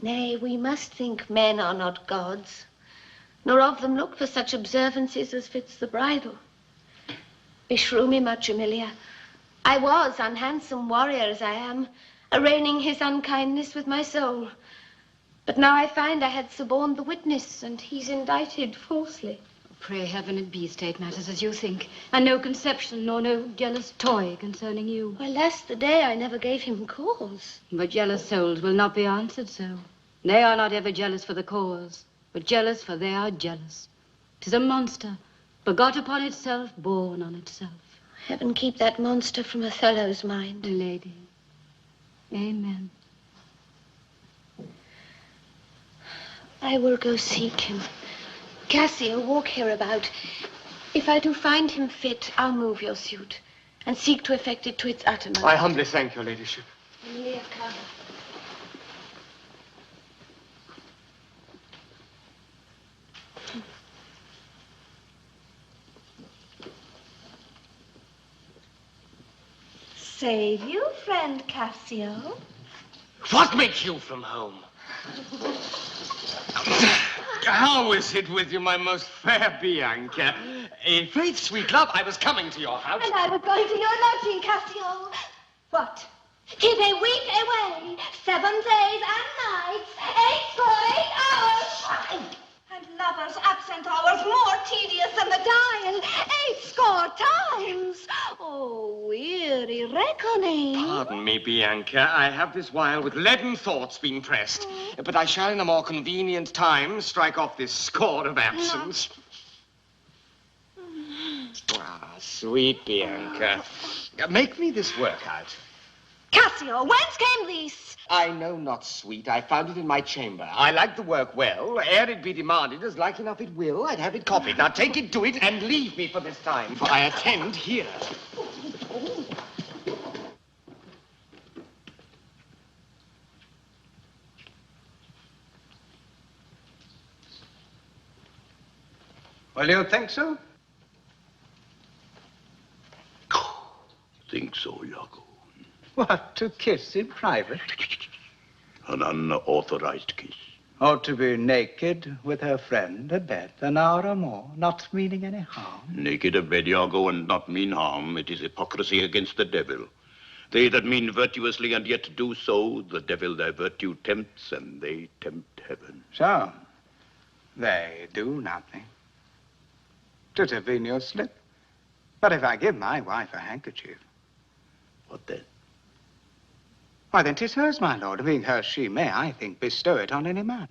Nay, we must think men are not gods, nor of them look for such observances as fits the bridal. Beshrew me much, Emilia. I was, unhandsome warrior as I am, arraigning his unkindness with my soul. But now I find I had suborned the witness, and he's indicted falsely. Pray heaven it be state matters as you think, and no conception nor no jealous toy concerning you. Alas, the day I never gave him cause. But jealous souls will not be answered so. They are not ever jealous for the cause, but jealous for they are jealous. 'Tis a monster, begot upon itself, born on itself. Heaven keep that monster from Othello's mind. Lady, amen. I will go seek him. Cassio, walk hereabout. If I do find him fit, I'll move your suit and seek to effect it to its uttermost. I humbly thank your ladyship. Emilia, come. Save you, friend Cassio. What make you from home? How is it with you, my most fair Bianca? In faith, sweet love, I was coming to your house. And I was going to your lodging, Cassio. What? Keep a week away, 7 days and nights, 8 hours. And lovers' absent hours more tedious than the dying, 80 times. Oh, weary reckoning. Pardon me, Bianca. I have this while with leaden thoughts been pressed. But I shall in a more convenient time strike off this score of absence. Ah, sweet Bianca. Make me this work out. Cassio, whence came this? I know not, sweet. I found it in my chamber. I like the work well. Ere it be demanded, as like enough it will, I'd have it copied. Now take it, do it, and leave me for this time, for I attend here. Well, you think so? Think so, Iago. What, to kiss in private? An unauthorized kiss. Or to be naked with her friend abed an hour or more, not meaning any harm? Naked abed, Iago, and not mean harm. It is hypocrisy against the devil. They that mean virtuously and yet do so, the devil their virtue tempts, and they tempt heaven. So, they do nothing. 'Twould have been your slip. But if I give my wife a handkerchief... What then? Why, then 'tis hers, my lord. Being hers, she may, I think, bestow it on any man.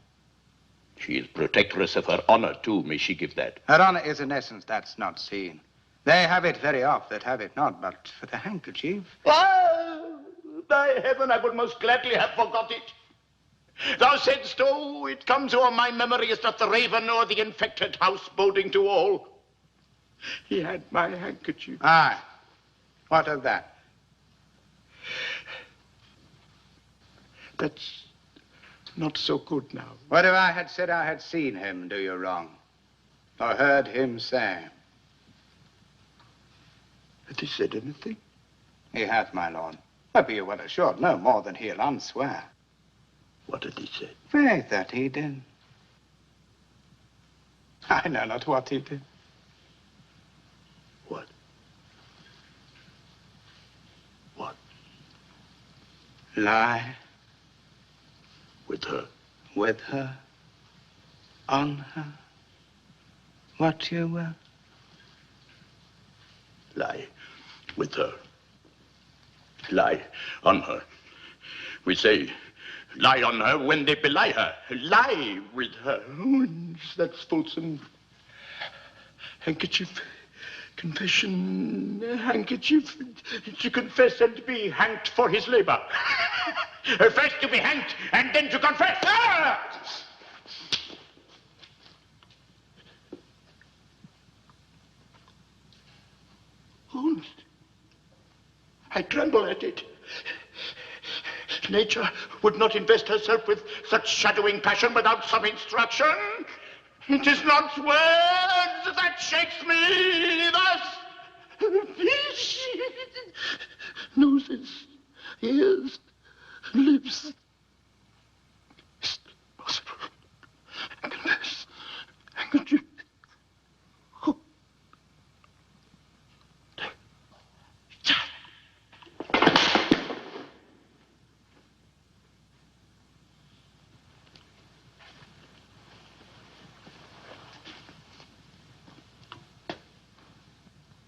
She is protectress of her honor, too. May she give that? Her honor is an essence that's not seen. They have it very oft that have it not, but for the handkerchief... Ah, by heaven, I would most gladly have forgot it. Thou saidst, oh, it comes o'er my memory as doth the raven o'er the infected house, boding to all. He had my handkerchief. Aye. What of that? That's not so good now. What if I had said I had seen him do you wrong? Or heard him say? Had he said anything? He hath, my lord. But be you well assured, no more than he'll unswear. What did he say? Faith, that he did. I know not what he did. What? What? Lie. With her? With her. On her. What you will. Lie with her. Lie on her. We say, lie on her when they belie her. Lie with her. Oh, that's fulsome. Handkerchief. Confession. Handkerchief. To confess and be hanged for his labor. First to be hanged and then to confess. Ah! Honest. I tremble at it. Nature would not invest herself with such shadowing passion without some instruction. It is not words that shakes me thus. Noses, ears, lips. It's possible. Confess. Handkerchief.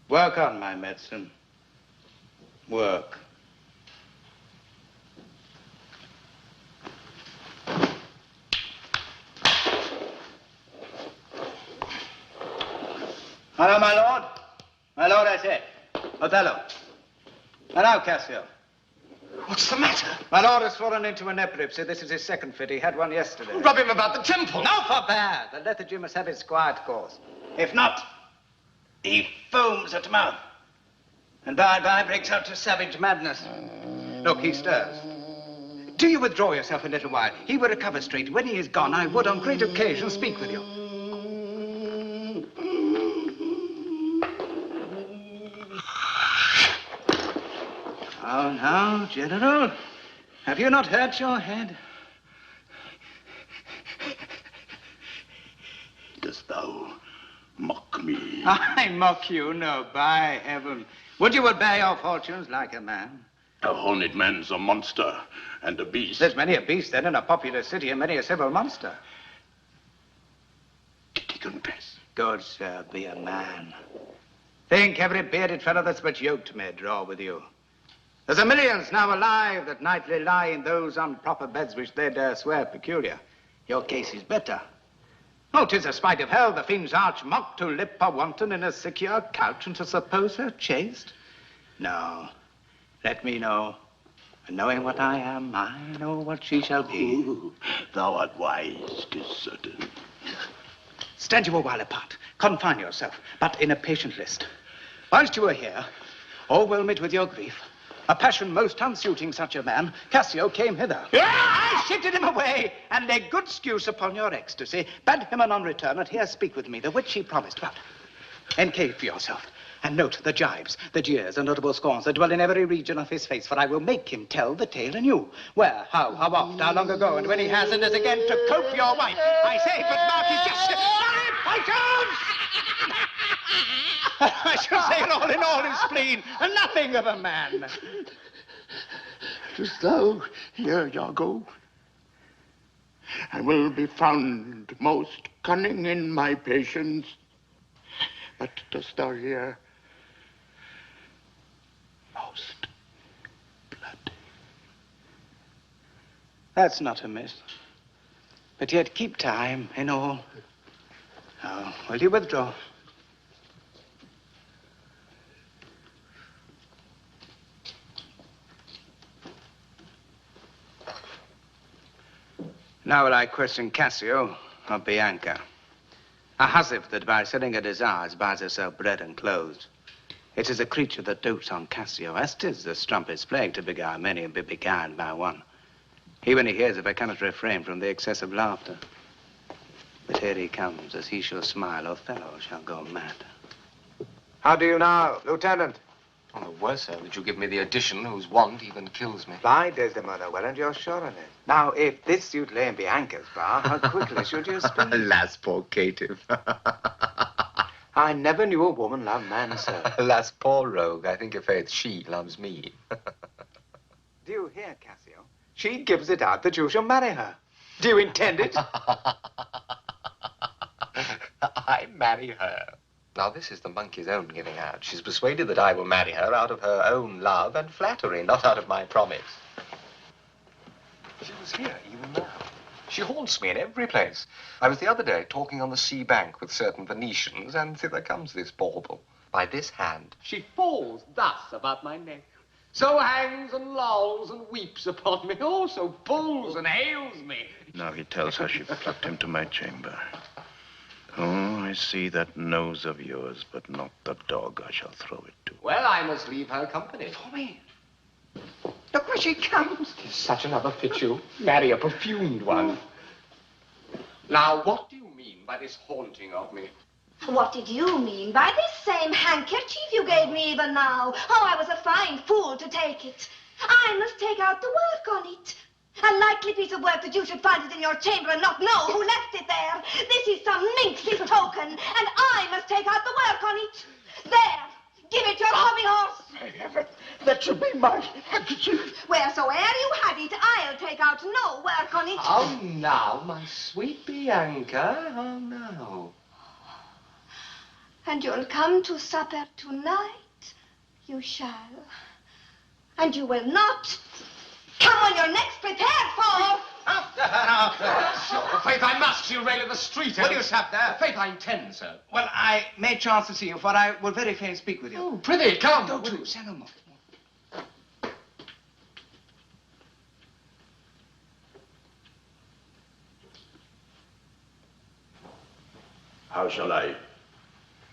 Work on my medicine. Work. Hello, my lord. My lord, I say. Othello. And now, Cassio. What's the matter? My lord has fallen into an epilepsy. This is his second fit. He had one yesterday. Rub him about the temple. No, forbear. The lethargy must have its quiet course. If not, he foams at mouth. And by and by breaks out to savage madness. Look, he stirs. Do you withdraw yourself a little while? He will recover straight. When he is gone, I would on great occasion speak with you. Oh, now, General, have you not hurt your head? Dost thou mock me? I mock you, no, by heaven. Would you bear your fortunes like a man? A horned man's a monster and a beast. There's many a beast then in a populous city and many a civil monster. Did he confess? Good sir, be a man. Think every bearded fellow that's but yoked may draw with you. There's a millions now alive that nightly lie in those unproper beds which they dare swear peculiar. Your case is better. Oh, 'tis a spite of hell, the fiend's arch mock to lip a wanton in a secure couch and to suppose her chaste. No, let me know. And knowing what I am, I know what she shall be. Ooh, thou art wise, 'tis certain. Stand you a while apart. Confine yourself, but in a patient list. Whilst you are here, overwhelmed with your grief, a passion most unsuiting such a man, Cassio came hither. I shifted him away, and laid good excuse upon your ecstasy, bade him anon return, and here speak with me, the which he promised. But encave for yourself, and note the jibes, the jeers, and notable scorns that dwell in every region of his face, for I will make him tell the tale anew. Where, how oft, how long ago, and when he has and is again to cope your wife. I say, but mark his just... I shall say it all in all his spleen, and nothing of a man. Dost thou hear, Iago? I will be found most cunning in my patience. But dost thou hear? That's not amiss. But yet keep time in all. Oh, will you withdraw? Now will I question Cassio of Bianca, a housewife that by selling her desires buys herself bread and clothes. It is a creature that dotes on Cassio, as 'tis the strumpet's plague to beguile many and be beguiled by one. He, when he hears of her, cannot refrain from the excess of laughter. But here he comes, as he shall smile, Othello shall go mad. How do you now, Lieutenant? Oh, the worse, sir, that you give me the addition whose want even kills me. Fly, Desdemona, well, and you're sure of it. Now, if this suit lay in Bianca's bar, how quickly should you speak? Alas, poor caitiff. I never knew a woman love man, sir. Alas, poor rogue. I think, i'faith, she loves me. Do you hear, Cassio? She gives it out that you shall marry her. Do you intend it? I marry her. Now, this is the monkey's own giving out. She's persuaded that I will marry her out of her own love and flattery, not out of my promise. She was here even now. She haunts me in every place. I was the other day talking on the sea bank with certain Venetians, and thither comes this bauble. By this hand, she falls thus about my neck. So hangs and lolls and weeps upon me. Oh, so pulls and hails me. Now he tells her she plucked him to my chamber. Oh, I see that nose of yours, but not the dog I shall throw it to. Well, I must leave her company. For me. Look where she comes. Tis such another fit you. Marry a perfumed one. Now, what do you mean by this haunting of me? What did you mean by this same handkerchief you gave me even now? Oh, I was a fine fool to take it. I must take out the work on it. A likely piece of work that you should find it in your chamber and not know who left it there. This is some minx's token, and I must take out the work on it. There, give it your hobby horse. I have it. That should be my handkerchief. Wheresoe'er you had it, I'll take out no work on it. How now, my sweet Bianca? How now? And you'll come to supper tonight? You shall. And you will not come when you're next prepared for. Faith, I must. She'll rail in the street. Will you stop there? Faith, I intend, sir. Well, I may chance to see you, for I will very fain speak with you. Oh, prithee, come. Go to, say no more. How shall I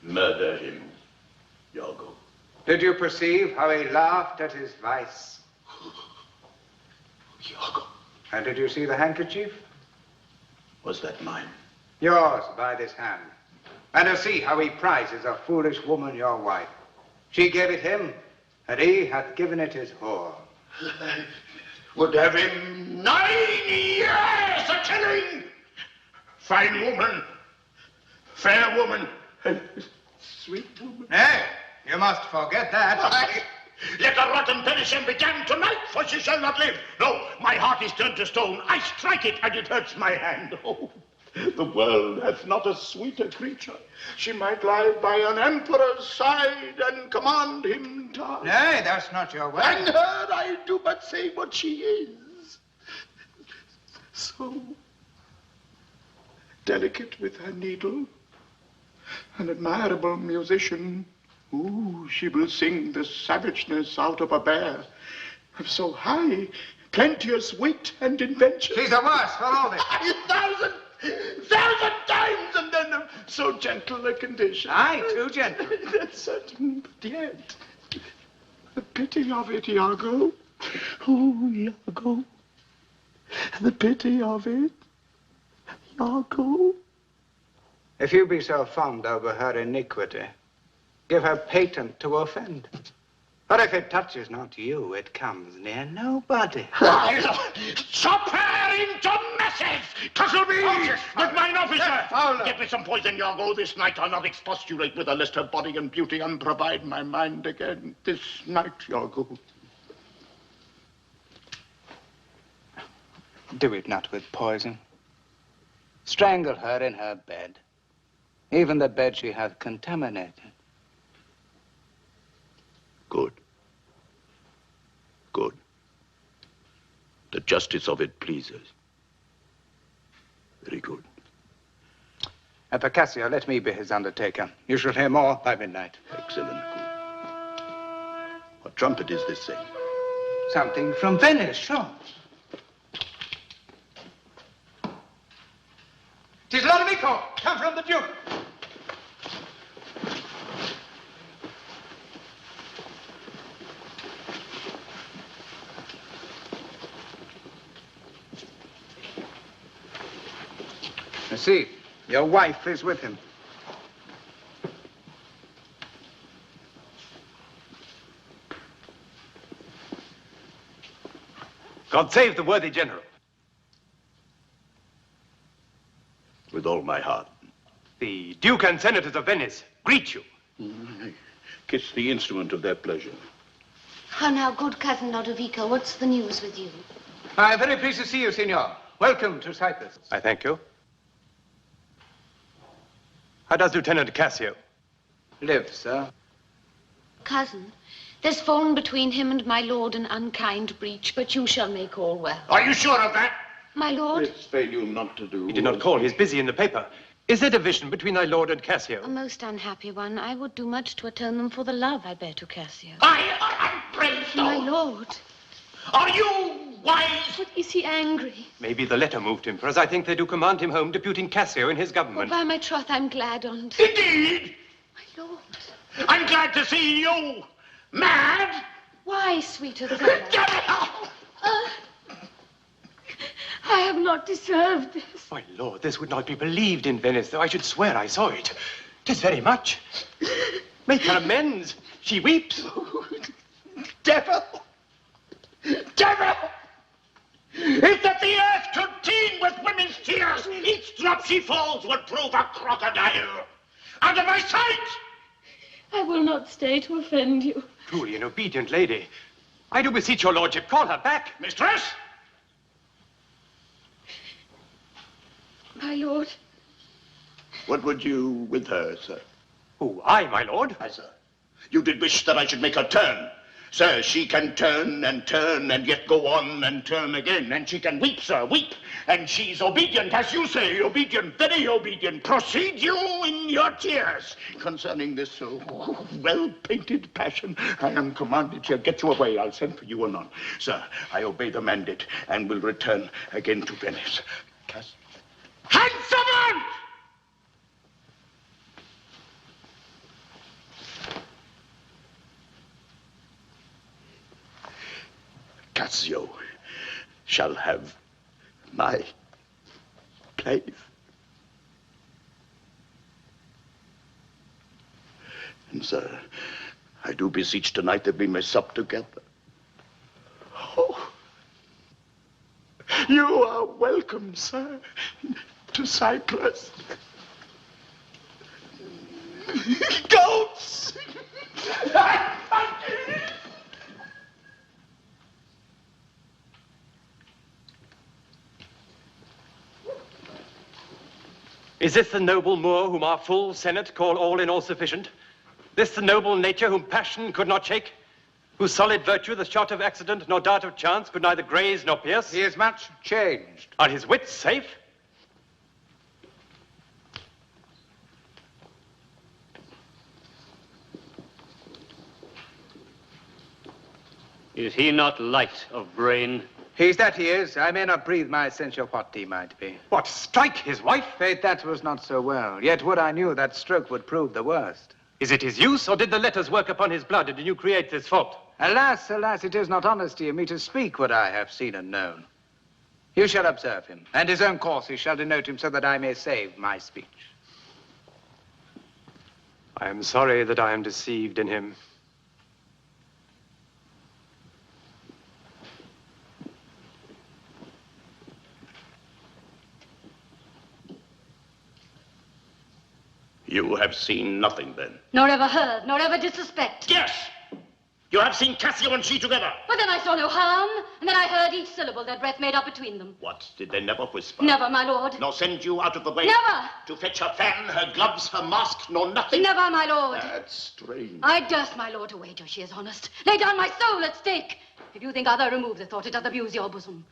murder him, Iago? Did you perceive how he laughed at his vice? Iago. And did you see the handkerchief? Was that mine? Yours, by this hand. And to see how he prizes a foolish woman, your wife. She gave it him, and he hath given it his whore. I would have him 9 years a killing. Fine woman, fair woman, sweet woman. Nay, you must forget that. Let the rotten penishment begin tonight, for she shall not live. No, my heart is turned to stone. I strike it, and it hurts my hand. Oh, the world hath not a sweeter creature. She might lie by an emperor's side and command him to. Nay, that's not your way. And her I do but say what she is. So delicate with her needle, an admirable musician. Ooh, she will sing the savageness out of a bear, of so high, plenteous wit and invention. She's the worst for all this. 1,000 times, and then of so gentle a condition. Aye, too gentle. That's certain, but yet, the pity of it, Iago. Oh, Iago, the pity of it, Iago. If you be so fond over her iniquity, give her patent to offend. But if it touches not you, it comes near nobody. Chop her into masses! Tussle me with mine officer! Give me some poison, Iago. This night I'll not expostulate with her, lest her body and beauty unprovide my mind again. This night, Iago. Do it not with poison. Strangle her in her bed. Even the bed she hath contaminated. Good. Good. The justice of it pleases. Very good. And for Cassio, let me be his undertaker. You shall hear more by midnight. Excellent. What trumpet is this thing? Something from Venice, sure. 'Tis Roderigo, come from the Duke. See, your wife is with him. God save the worthy general. With all my heart. The Duke and Senators of Venice greet you. Kiss the instrument of their pleasure. How now, good cousin Roderigo, what's the news with you? I am very pleased to see you, Signor. Welcome to Cyprus. I thank you. How does Lieutenant Cassio? Live, sir. Cousin, there's fallen between him and my lord an unkind breach, but you shall make all well. Are you sure of that? My lord? It's fail you not to do. He did not call. He's busy in the paper. Is there division between thy lord and Cassio? A most unhappy one. I would do much to atone them for the love I bear to Cassio. I'm brimstone. My lord. Are you wise? But is he angry? Maybe the letter moved him, for as I think they do command him home, deputing Cassio in his Oh, government. by my troth, I'm glad on't. Indeed. My lord. I'm glad to see you. Mad? Why, sweet Othello? I have not deserved this. My lord, this would not be believed in Venice, though I should swear I saw it. 'Tis very much. Make her amends. She weeps. Devil! Devil! If that the earth could teem with women's tears, each drop she falls would prove a crocodile. Out of my sight! I will not stay to offend you. Truly an obedient lady. I do beseech your lordship, call her back. Mistress? My lord. What would you with her, sir? Who, I, my lord? Aye, sir. You did wish that I should make her turn. Sir, she can turn and yet go on and turn again. And she can weep, sir, weep. And she's obedient, as you say, obedient, very obedient. Proceed you in your tears. Concerning this well-painted passion, I am commanded here. Get you away. I'll send for you anon. Sir, I obey the mandate and will return again to Venice. Handsome! Cassio shall have my place. And, sir, I do beseech tonight that we may sup together. Oh, you are welcome, sir, to Cyprus. Goats! Is this the noble Moor whom our full senate call all in all sufficient? This the noble nature whom passion could not shake? Whose solid virtue the shot of accident nor dart of chance could neither graze nor pierce? He is much changed. Are his wits safe? Is he not light of brain? He's that he is. I may not breathe my censure what he might be. What, strike his wife? Faith, that was not so well. Yet would I knew that stroke would prove the worst. Is it his use, or did the letters work upon his blood, and did you create this fault? Alas, alas, it is not honesty in me to speak what I have seen and known. You shall observe him, and his own course he shall denote him so that I may save my speech. I am sorry that I am deceived in him. You have seen nothing, then? Nor ever heard, nor ever did suspect. Yes! You have seen Cassio and she together. Well, then I saw no harm, and then I heard each syllable their breath made up between them. What? Did they never whisper? Never, my lord. Nor send you out of the way? Never! To fetch her fan, her gloves, her mask, nor nothing? Never, my lord. That's strange. I durst, my lord, to wager she is honest. Lay down my soul at stake. If you think other, remove the thought. It doth abuse your bosom.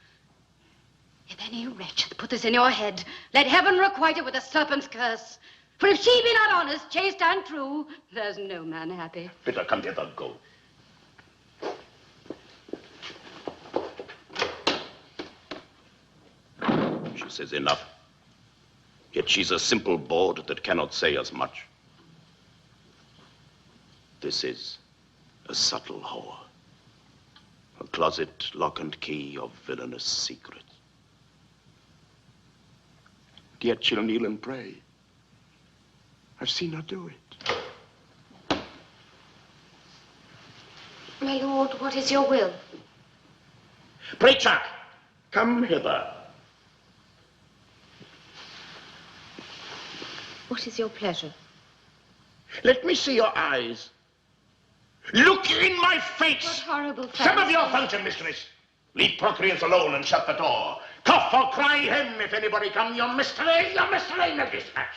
If any wretch hath put this in your head, let heaven requite it with a serpent's curse. For if she be not honest, chaste, and true, there's no man happy. Bitter, come hither, go. She says enough. Yet she's a simple bawd that cannot say as much. This is a subtle whore. A closet, lock and key of villainous secrets. Yet she'll kneel and pray. I've seen her do it. My lord, what is your will? Preacher, come hither. What is your pleasure? Let me see your eyes. Look in my face. What horrible Some of fancy. your fountain, mistress. Leave Procreus alone and shut the door. Cough or cry him if anybody come. Your mystery no dispatch.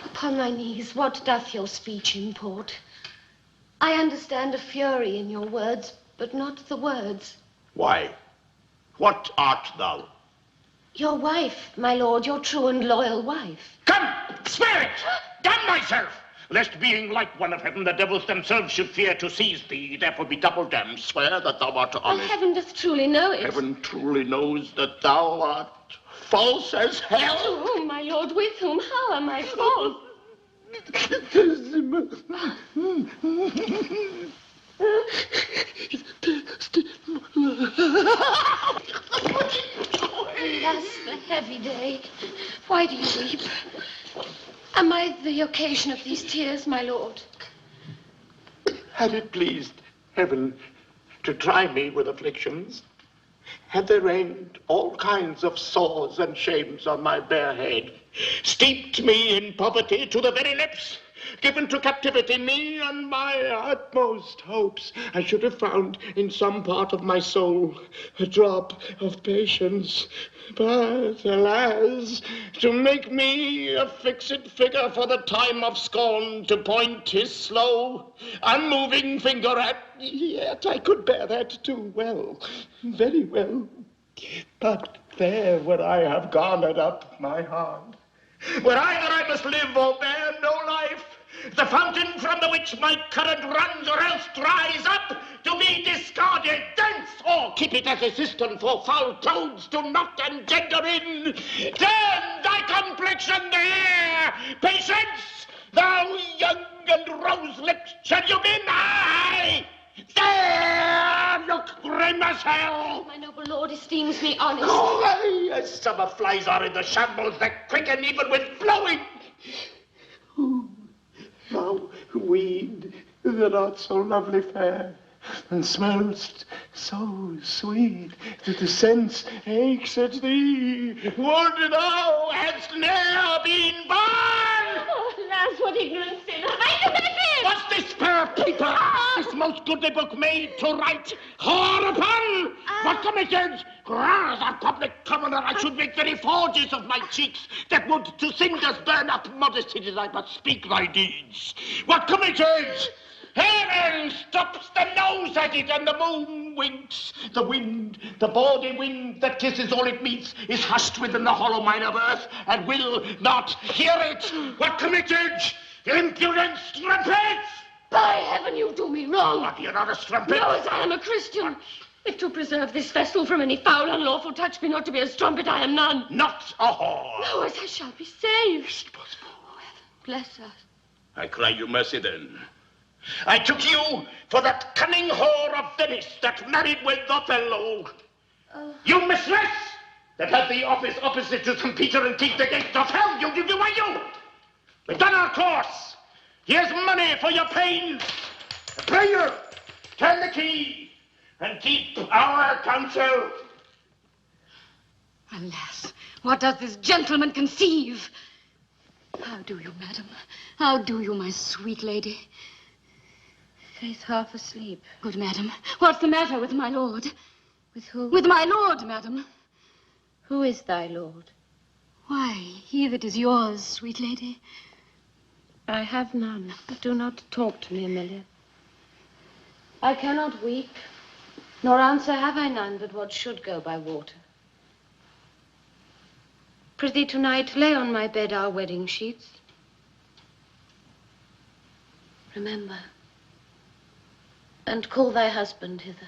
Upon my knees, what doth your speech import? I understand a fury in your words, but not the words. Why? What art thou? Your wife, my lord, your true and loyal wife. Come, swear it! Damn myself! Lest being like one of heaven, the devils themselves should fear to seize thee, therefore be double damned. Swear that thou art Oh, honest. heaven doth truly know it. Heaven truly knows that thou art false as hell. Oh, my lord, with whom? How am I false? Alas, the heavy day. Why do you weep? Am I the occasion of these tears, my lord? Had it pleased heaven to try me with afflictions, had there rained all kinds of sores and shames on my bare head, steeped me in poverty to the very lips, given to captivity me and my utmost hopes, I should have found in some part of my soul a drop of patience. But, alas, to make me a fixed figure for the time of scorn, to point his slow, unmoving finger at, yet I could bear that too well, very well. But there where I have garnered up my heart, where I must live or bear no life, the fountain from the which my current runs or else dries up, to be discarded thence, or keep it as a cistern for foul toads to knot and gender in. Turn thy complexion there, patience, thou young and rose-lipped cherubim, aye! There, look grim as hell. My noble lord esteems me honest. Oh, aye, as summer flies are in the shambles that quicken even with blowing. Oh, thou weed that art so lovely fair, and smellst so sweet that the sense aches at thee, would thou hadst ne'er been born! Oh, alas, what ignorant sin have I committed? What's this pair of paper, this most goodly book made to write whore upon? What committed? As a public commoner, I should make very forges of my cheeks that would to cinders burn up modesty did I but speak thy deeds. What committed? Heaven stops the nose at it, and the moon winks. The wind, the bawdy wind that kisses all it meets, is hushed within the hollow mine of earth, and will not hear it. What committed? Impudent strumpets! By heaven, you do me wrong. What, you're not a strumpet? No, as I am a Christian. If to preserve this vessel from any foul, unlawful touch be not to be a strumpet, I am none. Not a whore. No, as I shall be saved. Oh, heaven, bless us. I cry you mercy then. I took you for that cunning whore of Venice that married with Othello. You mistress that had the office opposite to St. Peter and keep the gates of hell. You. We've done our course. Here's money for your pains. I pray you, turn the key and keep our counsel. Alas, what does this gentleman conceive? How do you, madam? How do you, my sweet lady? Faith half asleep. Good madam, what's the matter with my lord? With who? With my lord, madam. Who is thy lord? Why, he that is yours, sweet lady. I have none. Do not talk to me, Amelia. I cannot weep, nor answer have I none but what should go by water. Prithee, tonight lay on my bed our wedding sheets. Remember, and call thy husband hither.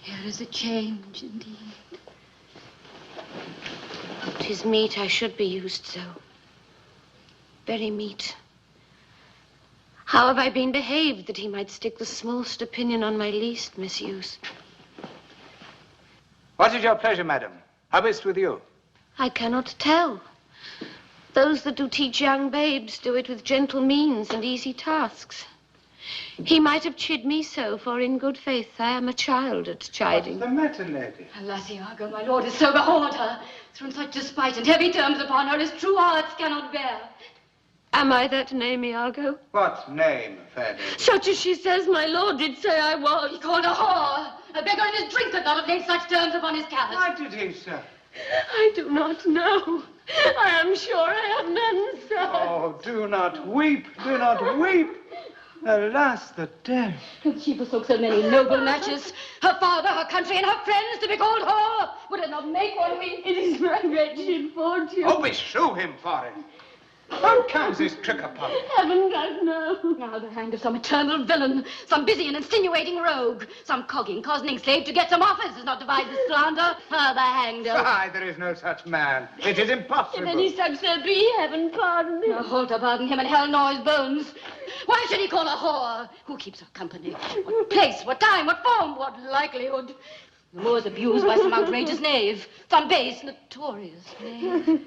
Here is a change, indeed. 'Tis meet I should be used so. Very meet. How have I been behaved that he might stick the smallest opinion on my least misuse? What is your pleasure, madam? How is't with you? I cannot tell. Those that do teach young babes do it with gentle means and easy tasks. He might have chid me so, for in good faith I am a child at chiding. What's the matter, lady? Alas, Iago, my lord is so behold her, thrown such despite and heavy terms upon her as true hearts cannot bear. Am I that name, Iago? What name, fair lady? Such as she says my lord did say I was. He called a whore. A beggar in his drink could not have laid such terms upon his cabbage. Why did he, sir? I do not know. I am sure I have none, sir. Oh, do not weep, do not weep. Alas, the dead. And she forsook so many noble matches. Her father, her country, and her friends to be called whore. Would it not make one weep? It is my wretched fortune. Oh, beshrew him for it. How comes this trick upon him? Heaven does know. Now the hand of some eternal villain, some busy and insinuating rogue, some cogging, cozening slave to get some office does not divide the slander. Ah, the hanged. Why, there is no such man. It is impossible. If any such there be, heaven pardon me. Now, Halter pardon him and hell gnaw his bones. Why should he call her whore? Who keeps her company? What place, what time, what form, what likelihood? The Moor's abused by some outrageous knave, some base, notorious knave.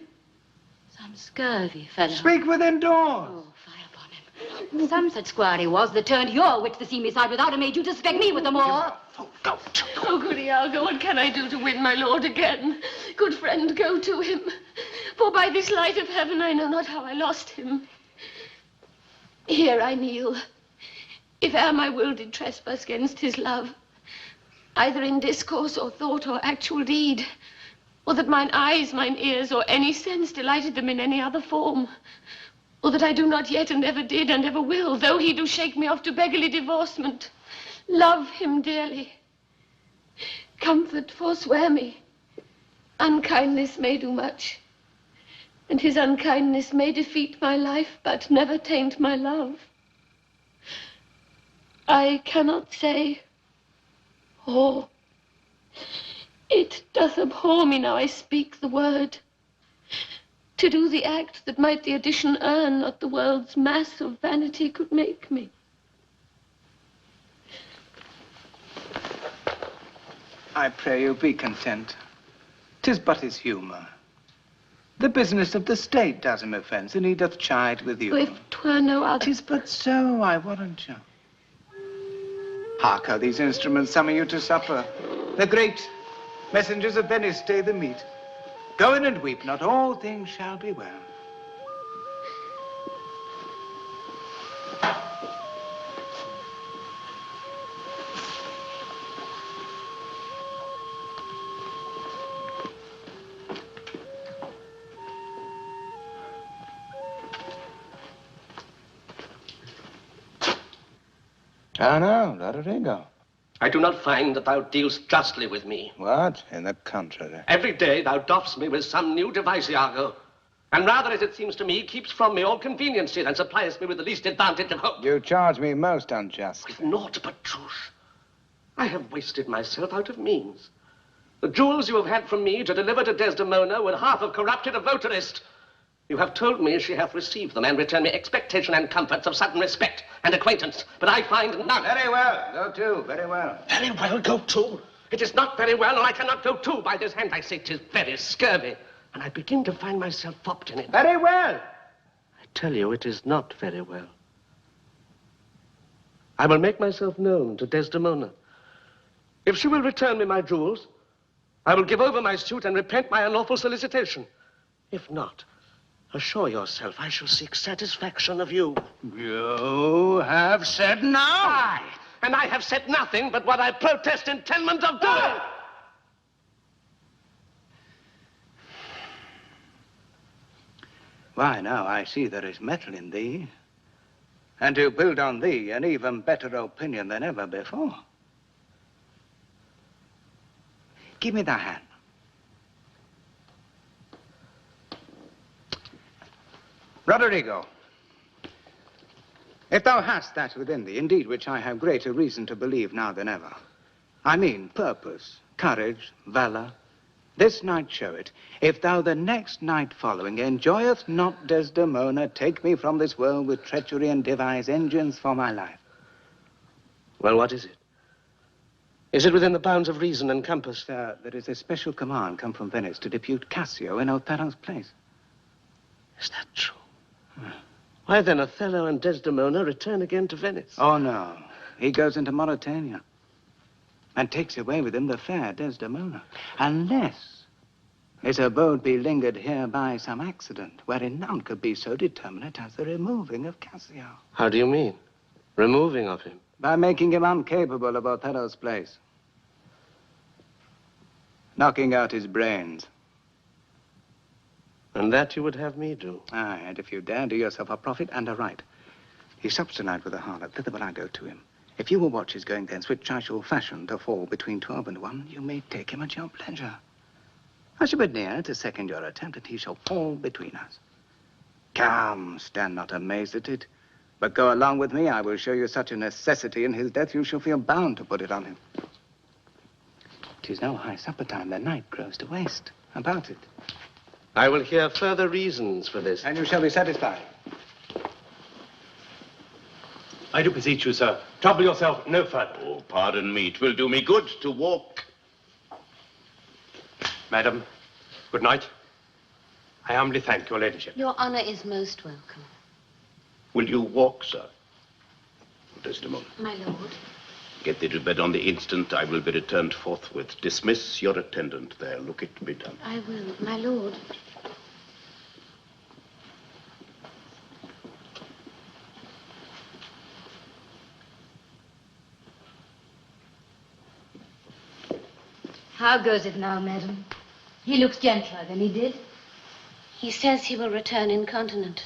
Some scurvy fellow. Speak within doors. Oh, fire upon him. Some such squire he was that turned your wit to see me side without and made you to suspect me with the Moor. Go. Oh, good Iago, what can I do to win my lord again? Good friend, go to him. For by this light of heaven I know not how I lost him. Here I kneel. If e'er my will did trespass against his love, either in discourse or thought or actual deed, or that mine eyes, mine ears, or any sense delighted them in any other form, or that I do not yet and ever did and ever will, though he do shake me off to beggarly divorcement, love him dearly. Comfort forswear me. Unkindness may do much, and his unkindness may defeat my life, but never taint my love. I cannot say, oh, it doth abhor me now I speak the word, to do the act that might the addition earn, not the world's mass of vanity could make me. I pray you be content. 'Tis but his humour. The business of the state does him offence, and he doth chide with you. If 'twere no other. 'Tis but so, I warrant you. Hark, how these instruments summon you to supper. The great messengers of Venice stay the meat. Go in and weep not, all things shall be well. Oh, no, Roderigo. I do not find that thou dealst justly with me. What? In the contrary. Every day thou doffst me with some new device, Iago. And rather, as it seems to me, keeps from me all conveniency than suppliest me with the least advantage of hope. You charge me most unjustly. With naught but truth. I have wasted myself out of means. The jewels you have had from me to deliver to Desdemona would half have corrupted a votarist. You have told me she hath received them and returned me expectation and comforts of sudden respect and acquaintance, but I find none. Very well, go to, very well. Very well, go to. It is not very well, and I cannot go to. By this hand I say 'tis very scurvy, and I begin to find myself fopped in it. Very well. I tell you, it is not very well. I will make myself known to Desdemona. If she will return me my jewels, I will give over my suit and repent my unlawful solicitation. If not, assure yourself I shall seek satisfaction of you. You have said now? Aye, and I have said nothing but what I protest intendment of doing. Why, now I see there is metal in thee. And to build on thee an even better opinion than ever before. Give me thy hand. Roderigo, if thou hast that within thee, indeed, which I have greater reason to believe now than ever, I mean purpose, courage, valor, this night show it. If thou the next night following enjoyeth not Desdemona, take me from this world with treachery and devise engines for my life. Well, what is it? Is it within the bounds of reason and compass? Sir, there is a special command come from Venice to depute Cassio in Othello's place. Is that true? Why, then, Othello and Desdemona return again to Venice? Oh, no. He goes into Mauritania and takes away with him the fair Desdemona. Unless his abode be lingered here by some accident wherein none could be so determinate as the removing of Cassio. How do you mean? Removing of him? By making him incapable of Othello's place. Knocking out his brains. And that you would have me do? Aye, and if you dare, do yourself a profit and a right. He sups tonight with a harlot. Thither will I go to him. If you will watch his going thence, which I shall fashion to fall between 12 and 1, you may take him at your pleasure. I shall be near to second your attempt, and he shall fall between us. Come, stand not amazed at it. But go along with me. I will show you such a necessity in his death, you shall feel bound to put it on him. 'Tis now high supper time. The night grows to waste. About it. I will hear further reasons for this. And you shall be satisfied. I do beseech you, sir. Trouble yourself no further. Oh, pardon me. 'Twill do me good to walk. Madam, good night. I humbly thank your ladyship. Your honor is most welcome. Will you walk, sir? Desdemona. My lord. Get thee to bed on the instant. I will be returned forthwith. Dismiss your attendant there. Look it to be done. I will, my lord. How goes it now, madam? He looks gentler than he did. He says he will return incontinent.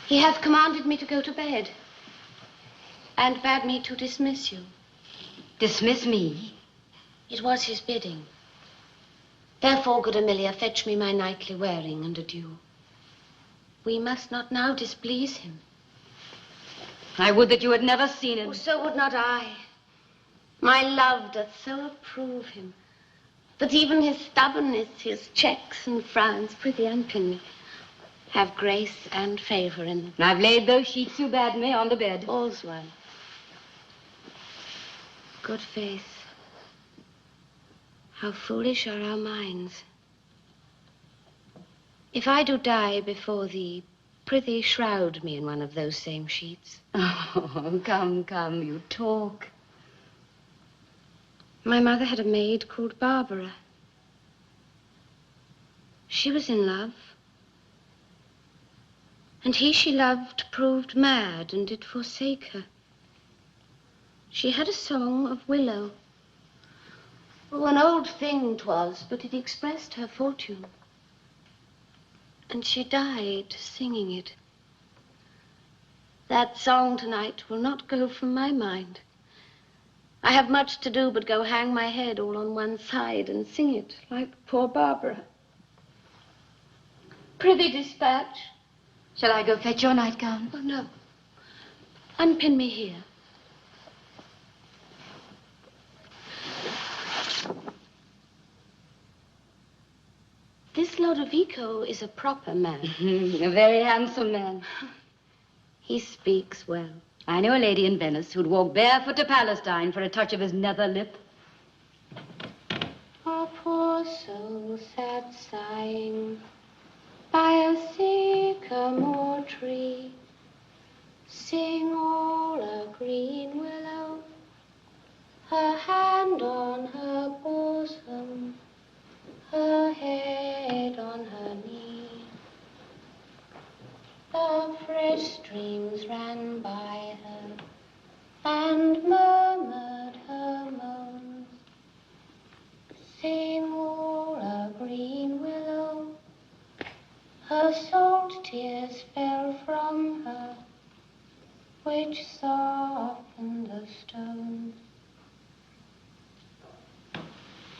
He hath commanded me to go to bed. And bade me to dismiss you. Dismiss me? It was his bidding. Therefore, good Amelia, fetch me my nightly wearing and adieu. We must not now displease him. I would that you had never seen him. Oh, so would not I. My love doth so approve him, that even his stubbornness, his checks and frowns, prithee unpin me, have grace and favor in them. And I've laid those sheets you bade me on the bed. All's well. Good faith, how foolish are our minds. If I do die before thee, prithee shroud me in one of those same sheets. Oh, come, you talk. My mother had a maid called Barbara. She was in love. And he she loved proved mad and did forsake her. She had a song of willow. Oh, an old thing 'twas, but it expressed her fortune. And she died singing it. That song tonight will not go from my mind. I have much to do but go hang my head all on one side and sing it like poor Barbara. Prithee, dispatch. Shall I go fetch your nightgown? Oh, no. Unpin me here. This Roderigo is a proper man. A very handsome man. He speaks well. I know a lady in Venice who'd walk barefoot to Palestine for a touch of his nether lip. A poor soul sat sighing by a sycamore tree. Sing all a green willow, her hand on her bosom, her head on her knee. The fresh streams ran by her and murmured her moans. Sing all a green willow, salt tears fell from her, which softened the stones.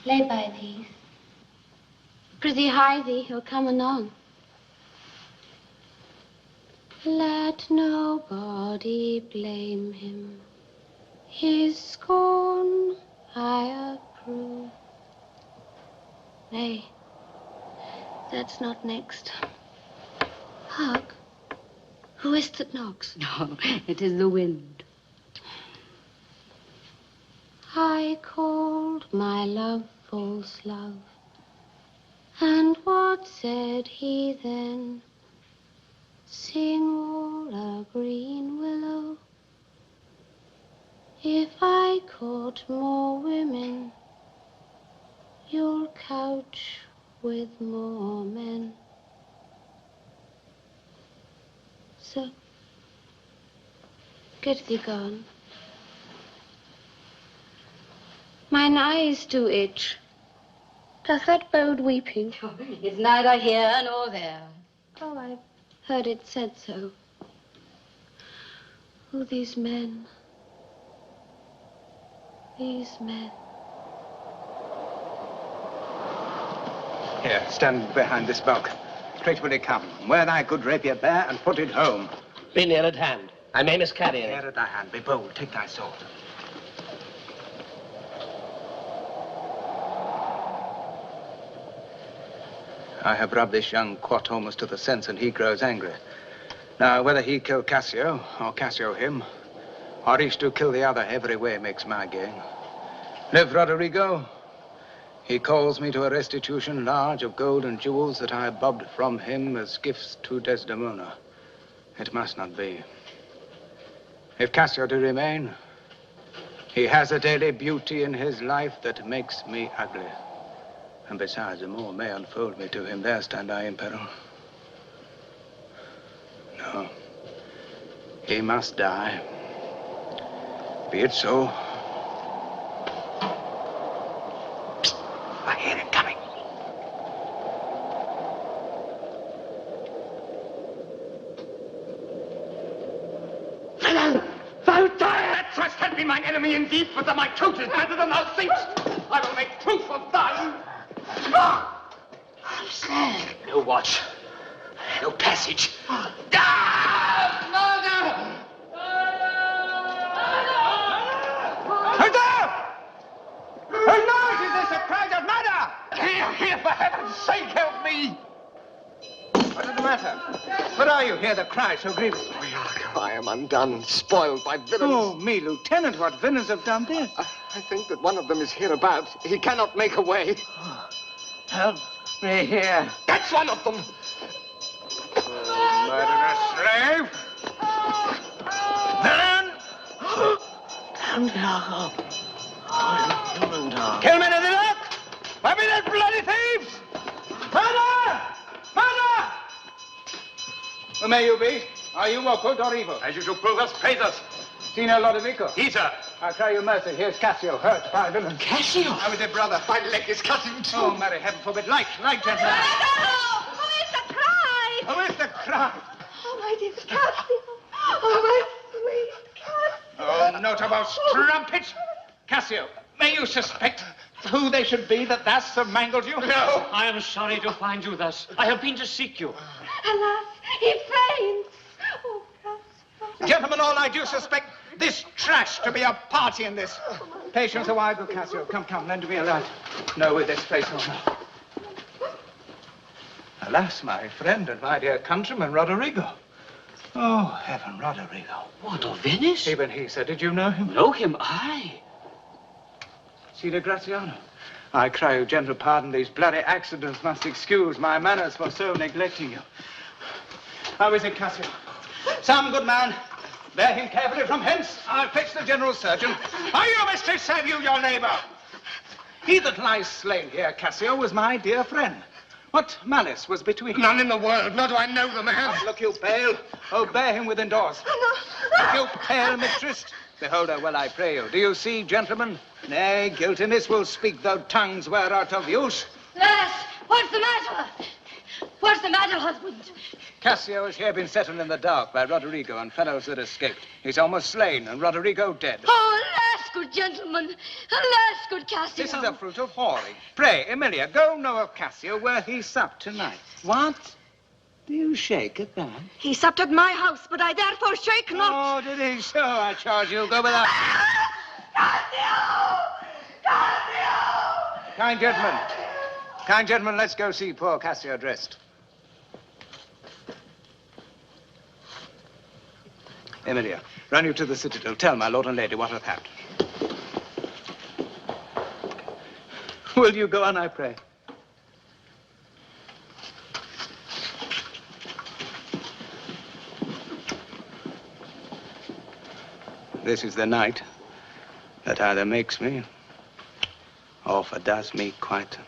Lay by these. Prithee hide thee, he'll come anon. Let nobody blame him, his scorn I approve. Nay, that's not next. Hark, who is't that knocks? No, it is the wind. I called my love false love, and what said he then? Sing all a green willow. If I court more women, you'll couch with more men. So, get thee gone. Mine eyes do itch. Doth that bode weeping? It's neither here nor there. Oh, I've heard it said so. Oh, these men. These men. Here, stand behind this bulk. Straight will he come. Wear thy good rapier bare and put it home. Be near at hand. I may miscarry it. Near at thy hand. Be bold. Take thy sword. I have rubbed this young quat almost to the sense, and he grows angry. Now, whether he kill Cassio, or Cassio him, or each to kill the other, every way makes my gain. Live Roderigo, he calls me to a restitution large of gold and jewels that I bobbed from him as gifts to Desdemona. It must not be. If Cassio do remain, he has a daily beauty in his life that makes me ugly. And besides, the Moor may unfold me to him. There stand I in peril. No. He must die. Be it so. I hear it coming. Villain! Thou die! That trust had been mine enemy indeed, but that my coat is better than thou thinkst. I will make proof of thine. I'm slain. No watch. No passage. Who's there? Whose noise is this? A cry of murder! Here, for heaven's sake, help me! What is the matter? What are you? Hear the cry so grievous. Oh, Iago, I am undone, spoiled by villains. Oh, me, Lieutenant, what villains have done this? I think that one of them is hereabout. He cannot make away. Help me here. That's one of them. Oh, murderous slave! Villain! Damn Iago. Oh, you human dog. Kill men in the look! Where be those bloody thieves? Murder! Murder! Who may you be? Are you or good or evil? As you shall prove us, praise us. Signor Roderigo. He, sir. I cry you mercy. Here's Cassio, hurt by villains. Cassio? How is it, brother? My leg is cutting too. Oh, Mary, heaven forbid. Light, gentlemen. Who is the cry? Who is the cry? Oh, my dear Cassio. Oh, my sweet Cassio. Oh, notable strumpets. Cassio, may you suspect who they should be that thus have mangled you? No. I am sorry to find you thus. I have been to seek you. Alas, he faints. Oh, Cassio. Gentlemen, all I do suspect this trash to be a party in this. Patience a while, good Cassio. Come, lend me a light. Know where this place or not. Alas, my friend and my dear countryman, Roderigo. Oh, heaven, Roderigo. What, of Venice? Even he, sir. Did you know him? Know him? Aye. Sida Graziano. I cry you, gentle pardon. These bloody accidents must excuse my manners for so neglecting you. How is it, Cassio? Some good man. Bear him carefully from hence. I'll fetch the general surgeon. Are you, mistress? Have you your neighbor? He that lies slain here, Cassio, was my dear friend. What malice was between? None in the world, nor do I know the man. Oh, look, you pale. Oh, bear him within doors. Look, you pale, mistress. Behold her well, I pray you. Do you see, gentlemen? Nay, guiltiness will speak, though tongues were out of use. Lass, what's the matter? What's the matter, husband? Cassio has here been settled in the dark by Roderigo and fellows that escaped. He's almost slain, and Roderigo dead. Oh, alas, good gentleman. Alas, good Cassio. This is a fruit of whoring. Pray, Emilia, go know of Cassio where he supped tonight. What? Do you shake at that? He supped at my house, but I therefore shake not. Oh, did he? So I charge you, go without... Kind gentlemen, let's go see poor Cassio dressed. Emilia, run you to the citadel. Tell my lord and lady what hath happened. Will you go on, I pray? This is the night that either makes me or fordoes me quite.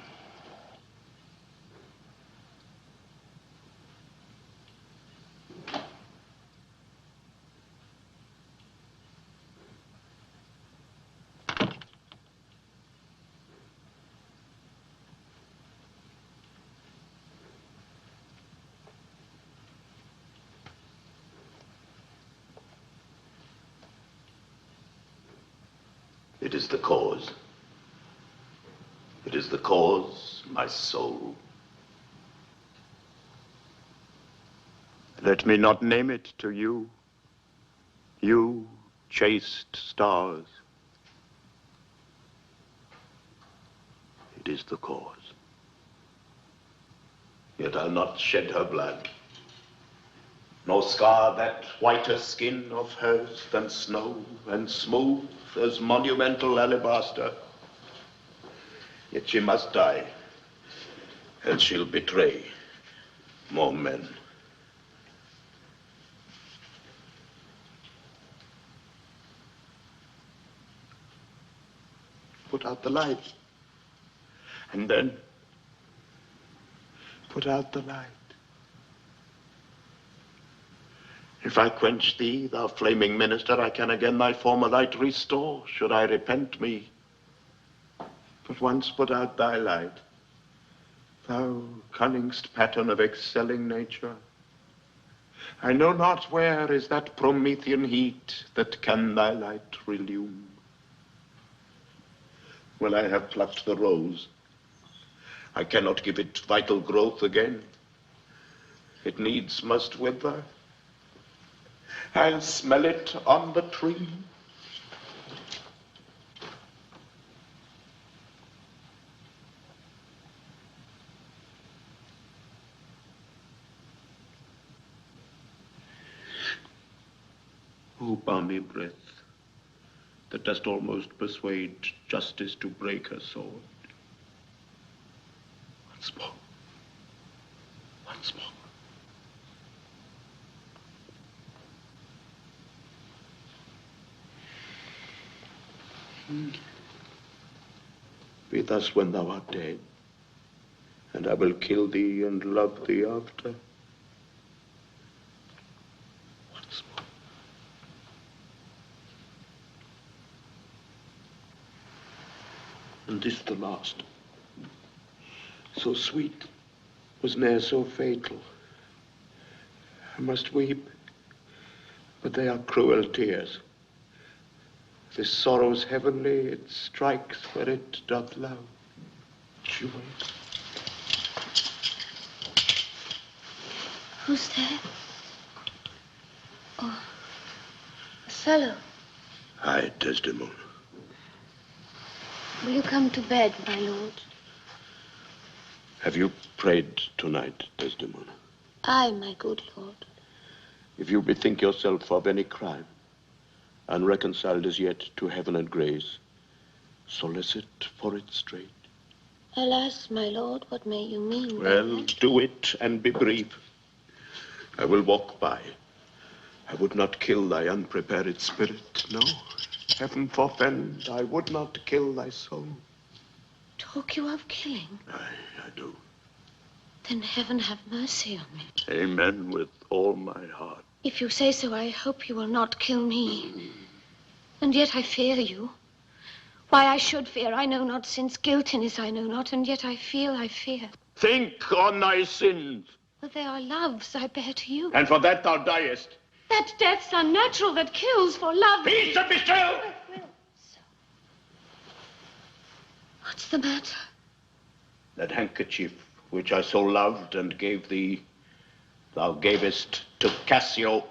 It is the cause. It is the cause, my soul. Let me not name it to you, you chaste stars. It is the cause. Yet I'll not shed her blood, nor scar that whiter skin of hers than snow, and smooth as monumental alabaster. Yet she must die, else she'll betray more men. Put out the light, and then put out the light. If I quench thee, thou flaming minister, I can again thy former light restore, should I repent me. But once put out thy light, thou cunningst pattern of excelling nature, I know not where is that Promethean heat that can thy light relume. When I have plucked the rose, I cannot give it vital growth again. It needs must wither. I'll smell it on the tree. O balmy breath, that dost almost persuade justice to break her sword. Once more. Once more. Be thus when thou art dead, and I will kill thee and love thee after. Once more. And this the last. So sweet, was ne'er so fatal. I must weep, but they are cruel tears. This sorrow's heavenly, it strikes where it doth love. Joy. Who's there? Oh, Othello. Aye, Desdemona. Will you come to bed, my lord? Have you prayed tonight, Desdemona? Aye, my good lord. If you bethink yourself of any crime, unreconciled as yet to heaven and grace, solicit for it straight. Alas, my lord, what may you mean? Well, do it and be brief. I will walk by. I would not kill thy unprepared spirit, no. Heaven forfend, I would not kill thy soul. Talk you of killing? Aye, I do. Then heaven have mercy on me. Amen with all my heart. If you say so, I hope you will not kill me. And yet I fear you. Why I should fear, I know not, since guiltiness I know not, and yet I fear. Think on thy sins. Well, they are loves I bear to you. And for that thou diest. That death's unnatural that kills for love. Peace and be still! What's the matter? That handkerchief which I so loved and gave thee, thou gavest to Cassio.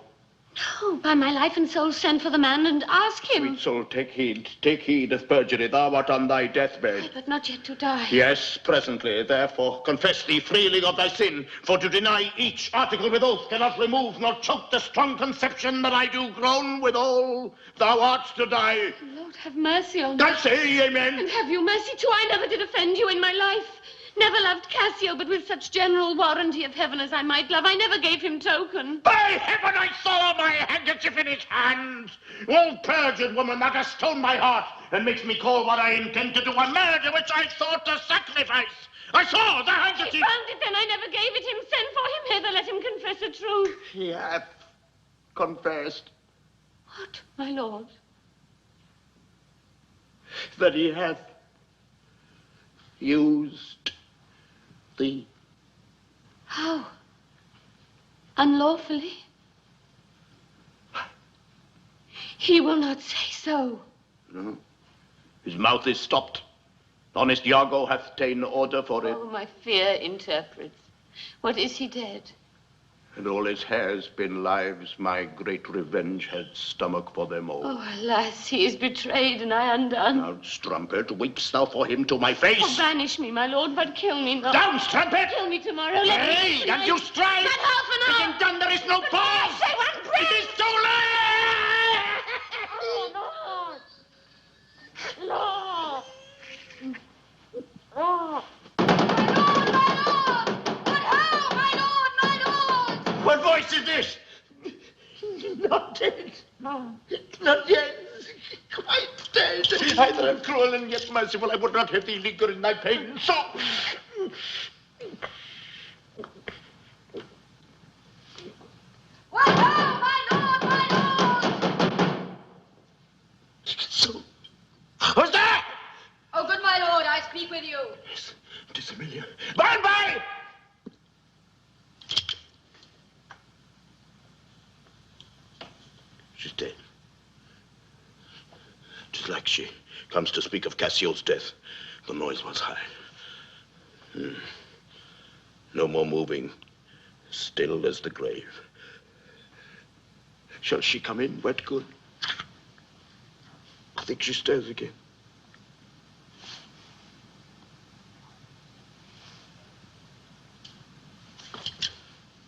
Oh, by my life and soul, send for the man and ask him. Sweet soul, take heed of perjury. Thou art on thy deathbed. But not yet to die. Yes, presently. Therefore, confess thee freely of thy sin. For to deny each article with oath cannot remove nor choke the strong conception that I do groan withal. Thou art to die. Lord, have mercy on me. I say amen. And have you mercy too. I never did offend you in my life. Never loved Cassio, but with such general warranty of heaven as I might love, I never gave him token. By heaven, I saw my handkerchief in his hands. Oh, perjured woman, thou dost stone my heart and makes me call what I intend to do a murder which I thought a sacrifice. I saw the handkerchief. He found it, then I never gave it him. Send for him hither, let him confess the truth. He hath confessed. What, my lord? That he hath used thee. How? Unlawfully? He will not say so. No. His mouth is stopped. Honest Iago hath ta'en order for it. Oh, my fear interprets. What, is he dead? And all his hairs been lives, my great revenge had stomach for them all. Oh, alas, he is betrayed and I undone. Now, strumpet, weepst thou for him to my face? Oh, banish me, my lord, but kill me not. Down, strumpet! Kill me tomorrow. Let me Hey, and you strike! Not half an hour! Being done, there is no pause! I say one breath! It is too late! Oh, Lord! Lord! Oh! What voice is this? Not dead. No. Not yet. Quite dead. Either am cruel and yet merciful. I would not have thee linger in thy pain. So. What ho, my lord, my lord! So. Who's there? Oh, good my lord, I speak with you. Yes, it is Amelia. By! She's dead. 'Tis like she comes to speak of Cassio's death. The noise was high. No more moving, still as the grave. Shall she come in, wet good? I think she stirs again.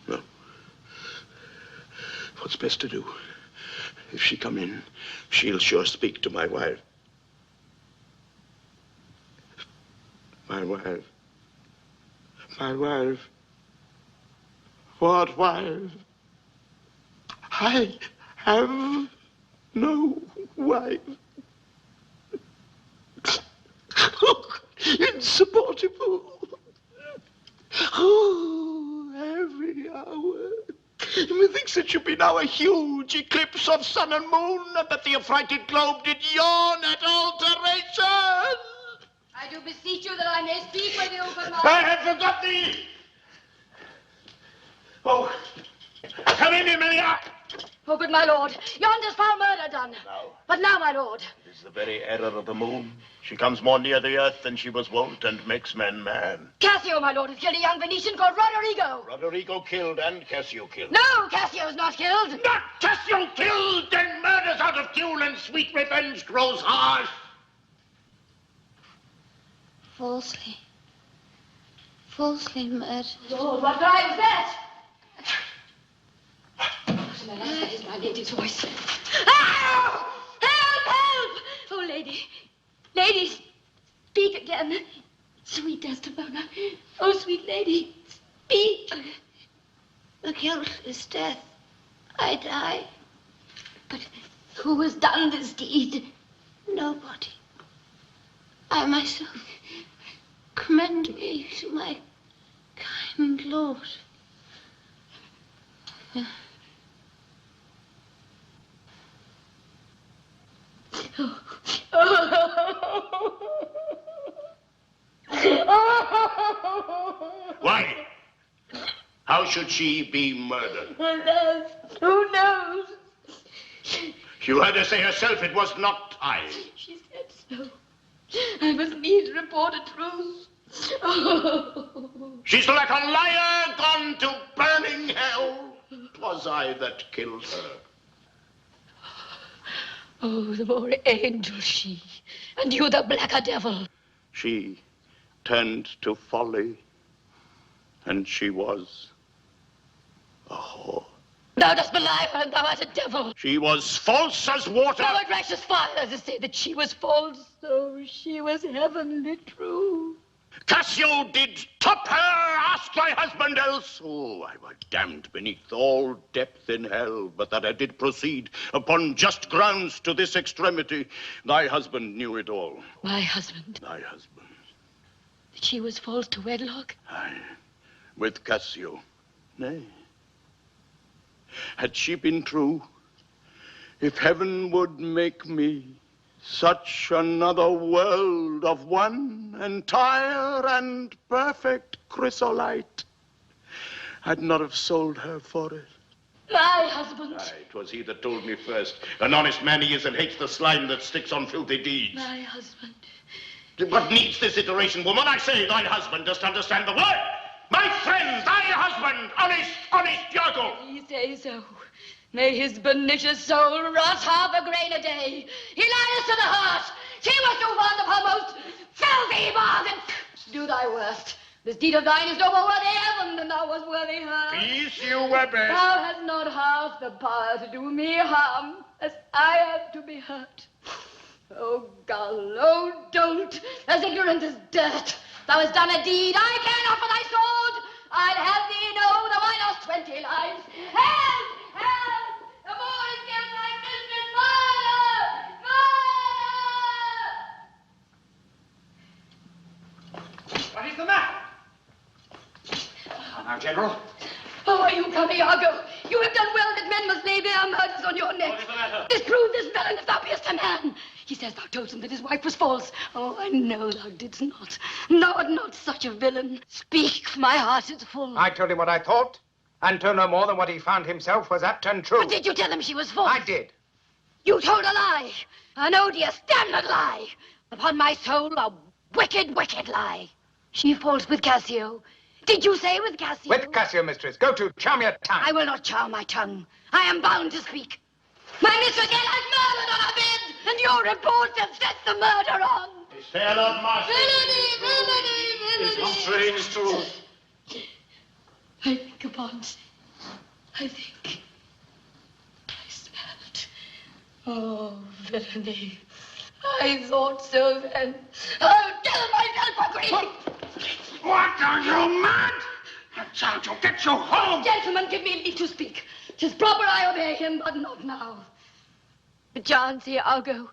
No. What's best to do? If she come in, she'll sure speak to my wife. My wife. My wife. What wife? I have no wife. Insupportable. Oh, every hour. Methinks it should be now a huge eclipse of sun and moon, and that the affrighted globe did yawn at alteration. I do beseech you that I may speak with you, good my I had forgot thee. Oh, come in, Amelia. Oh, good my lord, yonder's foul murder done. Now. But now, my lord. It is the very error of the moon. She comes more near the earth than she was wont, and makes men mad. Cassio, my lord, has killed a young Venetian called Roderigo. Roderigo killed and Cassio killed. No, Cassio's not killed. Not Cassio killed, then murder's out of tune, and sweet revenge grows harsh. Falsely murdered. Lord, what drives that? That is my lady's voice. Ah! Help, help! Oh, lady, lady, speak again. Sweet Desdemona. Oh, sweet lady, speak. The guilt is death. I die. But who has done this deed? Nobody. I myself commend me to my kind lord. Why? How should she be murdered? Alas, who knows? You heard her say herself it was not I. She said so. I must needs report a truth. Oh. She's like a liar gone to burning hell. 'Twas I that killed her. Oh, the more angel she, and you the blacker devil. She turned to folly, and she was a whore. Thou dost belie her, and thou art a devil. She was false as water. Thou art righteous father to say that she was false, though she was heavenly true. Cassio did top her, ask thy husband else. Oh, I were damned beneath all depth in hell, but that I did proceed upon just grounds to this extremity. Thy husband knew it all. My husband? Thy husband. That she was false to wedlock? Aye, with Cassio. Nay. Had she been true, if heaven would make me such another world of one entire and perfect chrysolite, I'd not have sold her for it. My husband. Aye, 'twas he that told me first. An honest man he is and hates the slime that sticks on filthy deeds. My husband. What needs this iteration, woman? I say thine husband dost understand the word. My friend, thy husband, honest Iago. Ye say so. May his pernicious soul rot half a grain a day. He lies to the heart. She was too fond of her most filthy bargain. Do thy worst. This deed of thine is no more worthy heaven than thou wast worthy her. Peace, you were best. Thou hast not half the power to do me harm, as I have to be hurt. Oh, gull, oh, dolt, as ignorant as dirt. Thou hast done a deed I care not for thy sword. I'd have thee know, though I lost 20 lives. Help! Help! The Moors give thy mistress murder! Murder! What is the matter? Now, General. Oh, are you come, Iago? You have done well that men must lay their murders on your neck. What is the matter? Disprove this villain if thou be'st a man. He says thou told him that his wife was false. Oh, I know thou didst not. Thou art not such a villain. Speak, for my heart is full. I told him what I thought, and told no more than what he found himself was apt and true. But did you tell him she was false? I did. You told a lie. An odious, damned lie. Upon my soul, a wicked, wicked lie. She false with Cassio. Did you say with Cassio? With Cassio, mistress. Go to, charm your tongue. I will not charm my tongue. I am bound to speak. My mistress here lies murdered on her bed, and your report has set the murder on. Say not, master. Villainy, It's not strange truth. I think upon it. I think. I smelled. Oh, villainy. I thought so then. I'll kill myself for grief. What, are you mad? That child shall get you home. Gentlemen, give me leave to speak. 'Tis proper I obey him, but not now. Perchance, Iago,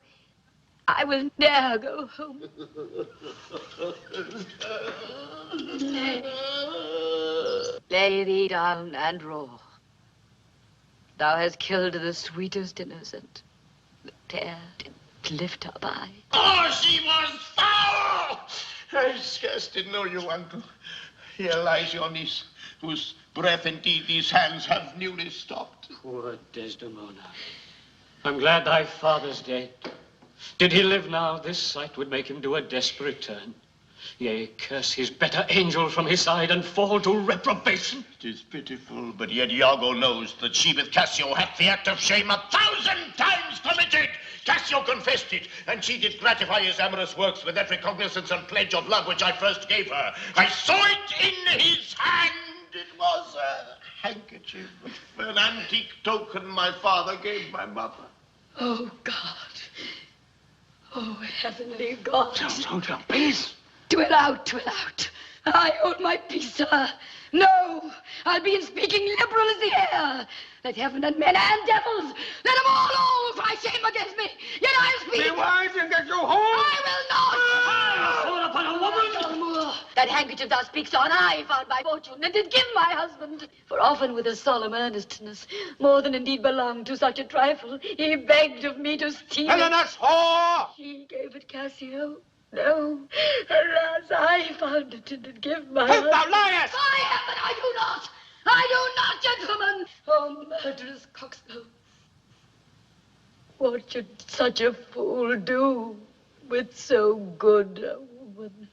I will ne'er go home. Lay thee down and roar. Thou hast killed the sweetest innocent. The tear did lift up eye. Oh, she was foul! I scarce did know you, uncle. Here lies your niece, whose breath indeed these hands have newly stopped. Poor Desdemona. I'm glad thy father's dead. Did he live now, this sight would make him do a desperate turn. Yea, curse his better angel from his side and fall to reprobation. 'Tis pitiful, but yet Iago knows that she with Cassio hath the act of shame 1,000 times committed. Cassio confessed it, and she did gratify his amorous works with that recognizance and pledge of love which I first gave her. I saw it in his hand. It was a handkerchief, an antique token my father gave my mother. Oh, God. Oh, heavenly God. Don't, please. Twill out. I hold my peace, sir. No, I'll be in speaking liberal as the air. Let heaven and men and devils, let them all cry shame against me. Yet I'll speak. Be wise and get you home. I will not. Fall upon a woman. Moor, that handkerchief thou speakst on, I found my fortune and did give my husband. For often with a solemn earnestness, more than indeed belonged to such a trifle, he begged of me to steal Helenus, whore! She gave it Cassio. No, alas, I found it and did give my Thou liest! I am, but I do not. I do not, gentlemen! Oh, murderous coxcomb. What should such a fool do with so good a woman?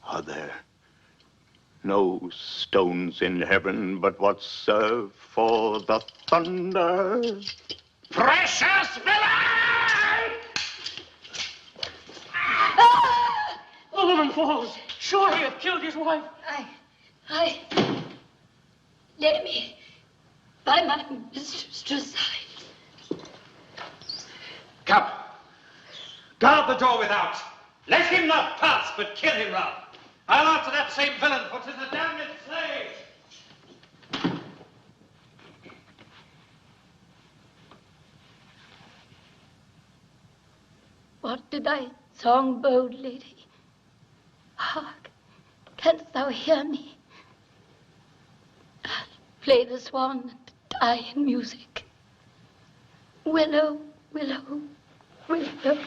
Are there no stones in heaven but what serve for the thunder? Precious villain! The woman falls. Sure he hath killed his wife. Let me by my mistress' side. Come. Guard the door without. Let him not pass, but kill him rather. I'll answer that same villain, for 'tis a damned slave. What did thy song bode, lady? Hark, canst thou hear me? I'll play the swan and die in music. Willow, willow, willow.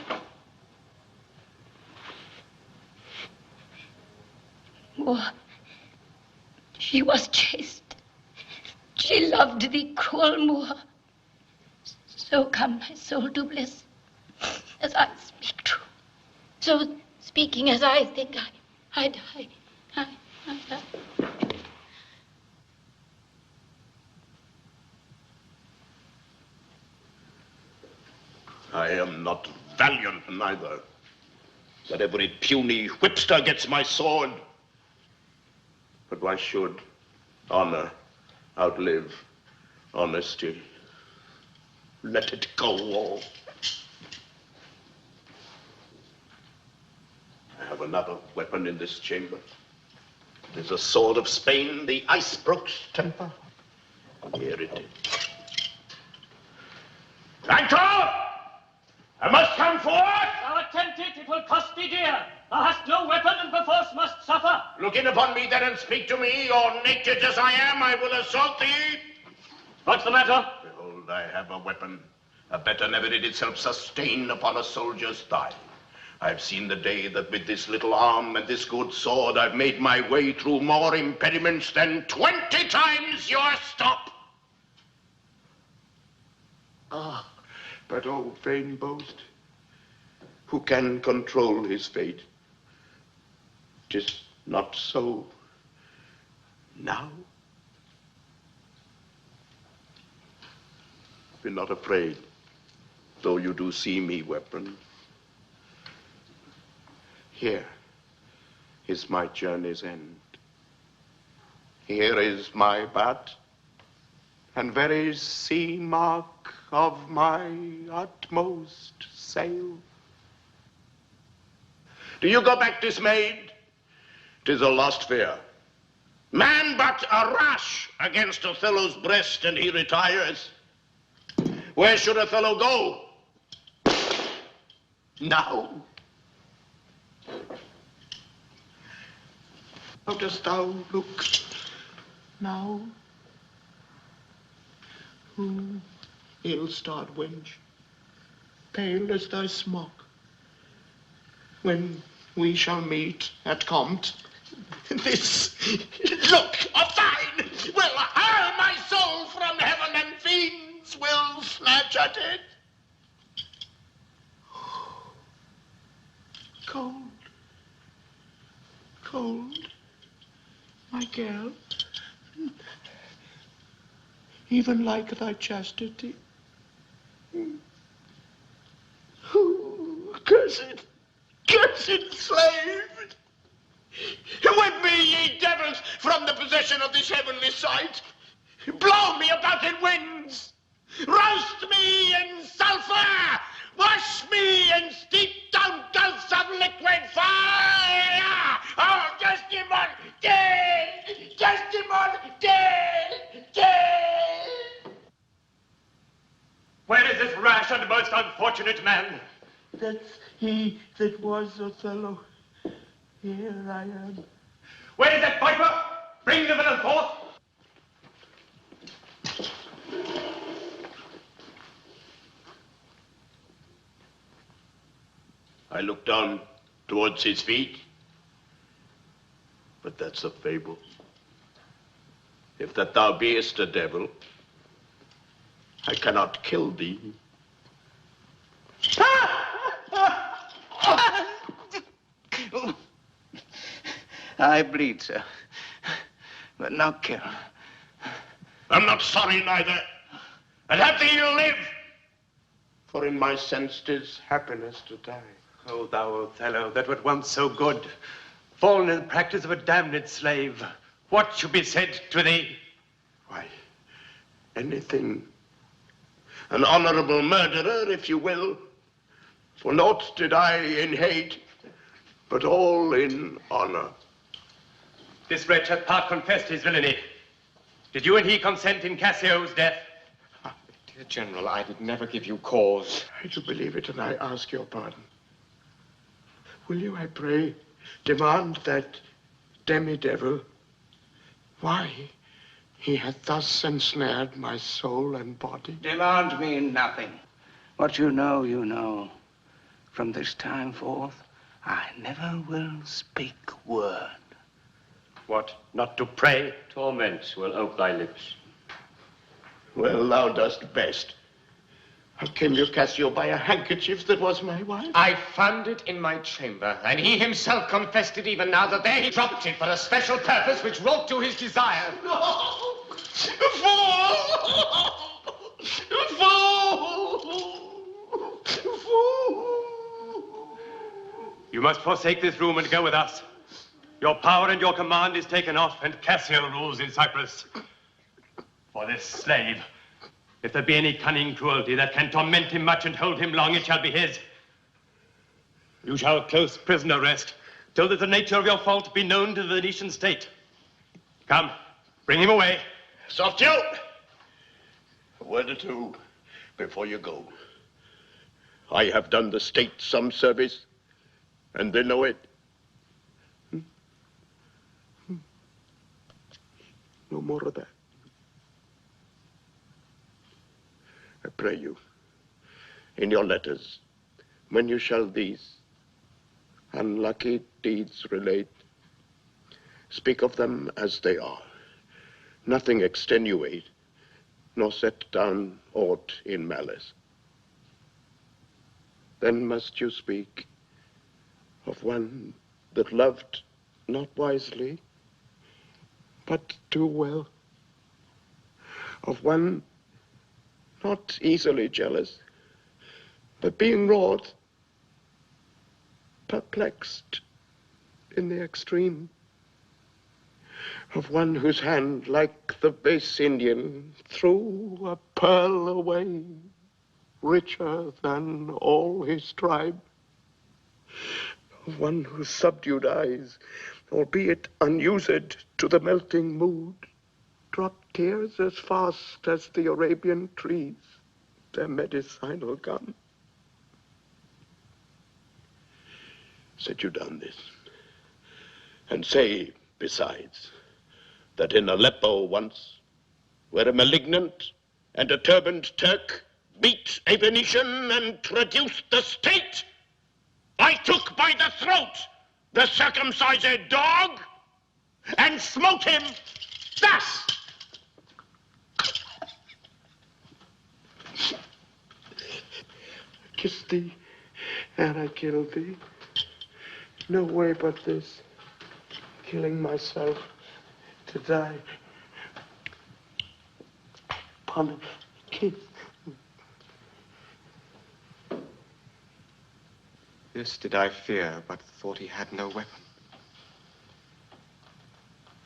Moor, she was chaste. She loved thee, cruel Moor. So come my soul to bliss, as I speak true. So speaking as I think, I die. I die. I am not valiant neither, that every puny whipster gets my sword. But why should honor outlive honesty? Let it go all. I have another weapon in this chamber. It is a sword of Spain, the ice-brook's temper. Here it is. Franco! I must come forward! Thou attempt it, it will cost thee dear. Thou hast no weapon and perforce must suffer. Look in upon me then and speak to me, or naked as I am, I will assault thee. What's the matter? Behold, I have a weapon. A better never did itself sustain upon a soldier's thigh. I've seen the day that with this little arm and this good sword I've made my way through more impediments than 20 times your stop. Ah, but oh, vain boast, who can control his fate? 'Tis not so now. Be not afraid, though you do see me weapon. Here is my journey's end. Here is my bat, and very sea mark of my utmost sail. Do you go back dismayed? 'Tis a lost fear. Man but a rash against Othello's breast, and he retires. Where should Othello go? Now. How dost thou look now? Who, ill-starred wench, pale as thy smock, when we shall meet at Compt, this look of thine will hurl my soul from heaven, and fiends will snatch at it. Cold, cold, my girl, even like thy chastity. Cursed, cursed slave! Whip me, ye devils, from the possession of this heavenly sight. Blow me about in winds. Roast me in sulphur. Wash me in steep down gulfs of liquid fire. Oh, Desdemona, dead! Desdemona, dead! Dead! Where is this rash and most unfortunate man? That's he that was Othello. Here I am. Where is that viper? Bring the villain forth. I look down towards his feet. But that's a fable. If that thou beest a devil, I cannot kill thee. I bleed, sir, but not kill. I'm not sorry neither. I'd have thee to live. For in my sense 'tis happiness to die. O thou Othello, that wert once so good, fallen in the practice of a damned slave, what should be said to thee? Why, anything. An honorable murderer, if you will. For naught did I in hate, but all in honor. This wretch hath part confessed his villainy. Did you and he consent in Cassio's death? Dear General, I would never give you cause. I do believe it, and I ask your pardon. Will you, I pray, demand that demi-devil why he hath thus ensnared my soul and body? Demand me nothing. What you know. From this time forth, I never will speak word. What, not to pray? Torments will ope thy lips. Well, thou dost best. How came you, Cassio, by a handkerchief that was my wife? I found it in my chamber, and he himself confessed it even now that there he dropped it for a special purpose which wrought to his desire. No! Fool! Fool! You must forsake this room and go with us. Your power and your command is taken off, and Cassio rules in Cyprus. For this slave, if there be any cunning cruelty that can torment him much and hold him long, it shall be his. You shall close prison arrest till that the nature of your fault be known to the Venetian state. Come, bring him away. Soft you! A word or two before you go. I have done the state some service, and they know it. No more of that. I pray you, in your letters, when you shall these unlucky deeds relate, speak of them as they are, nothing extenuate, nor set down aught in malice. Then must you speak of one that loved not wisely, but too well, of one not easily jealous, but being wrought, perplexed in the extreme, of one whose hand, like the base Indian, threw a pearl away, richer than all his tribe, of one whose subdued eyes, albeit unused to the melting mood, drop tears as fast as the Arabian trees, their medicinal gum. Set you down this, and say, besides, that in Aleppo once, where a malignant and a turbaned Turk beat a Venetian and traduced the state, I took by the throat the circumcised dog and smote him thus. Kiss thee, and I kill thee. No way but this, killing myself to die upon a kiss. This did I fear, but thought he had no weapon.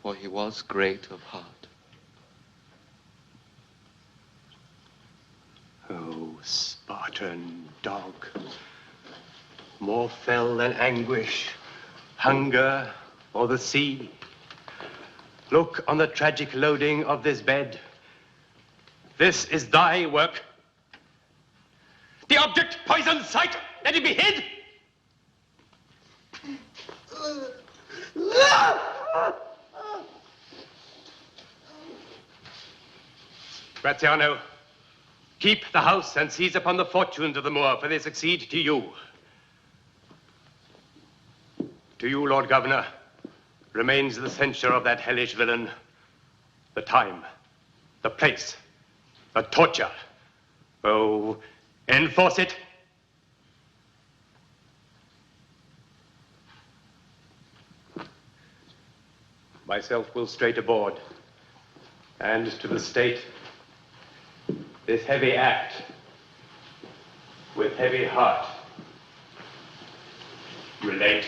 For he was great of heart. Oh, Spartan dog, more fell than anguish, hunger, or the sea. Look on the tragic loading of this bed. This is thy work. The object, poisoned sight, let it be hid. Graziano, keep the house and seize upon the fortunes of the Moor, for they succeed to you. To you, Lord Governor, remains the censure of that hellish villain, the time, the place, the torture. Oh, enforce it. Myself will straight aboard, and to the state this heavy act with heavy heart relate.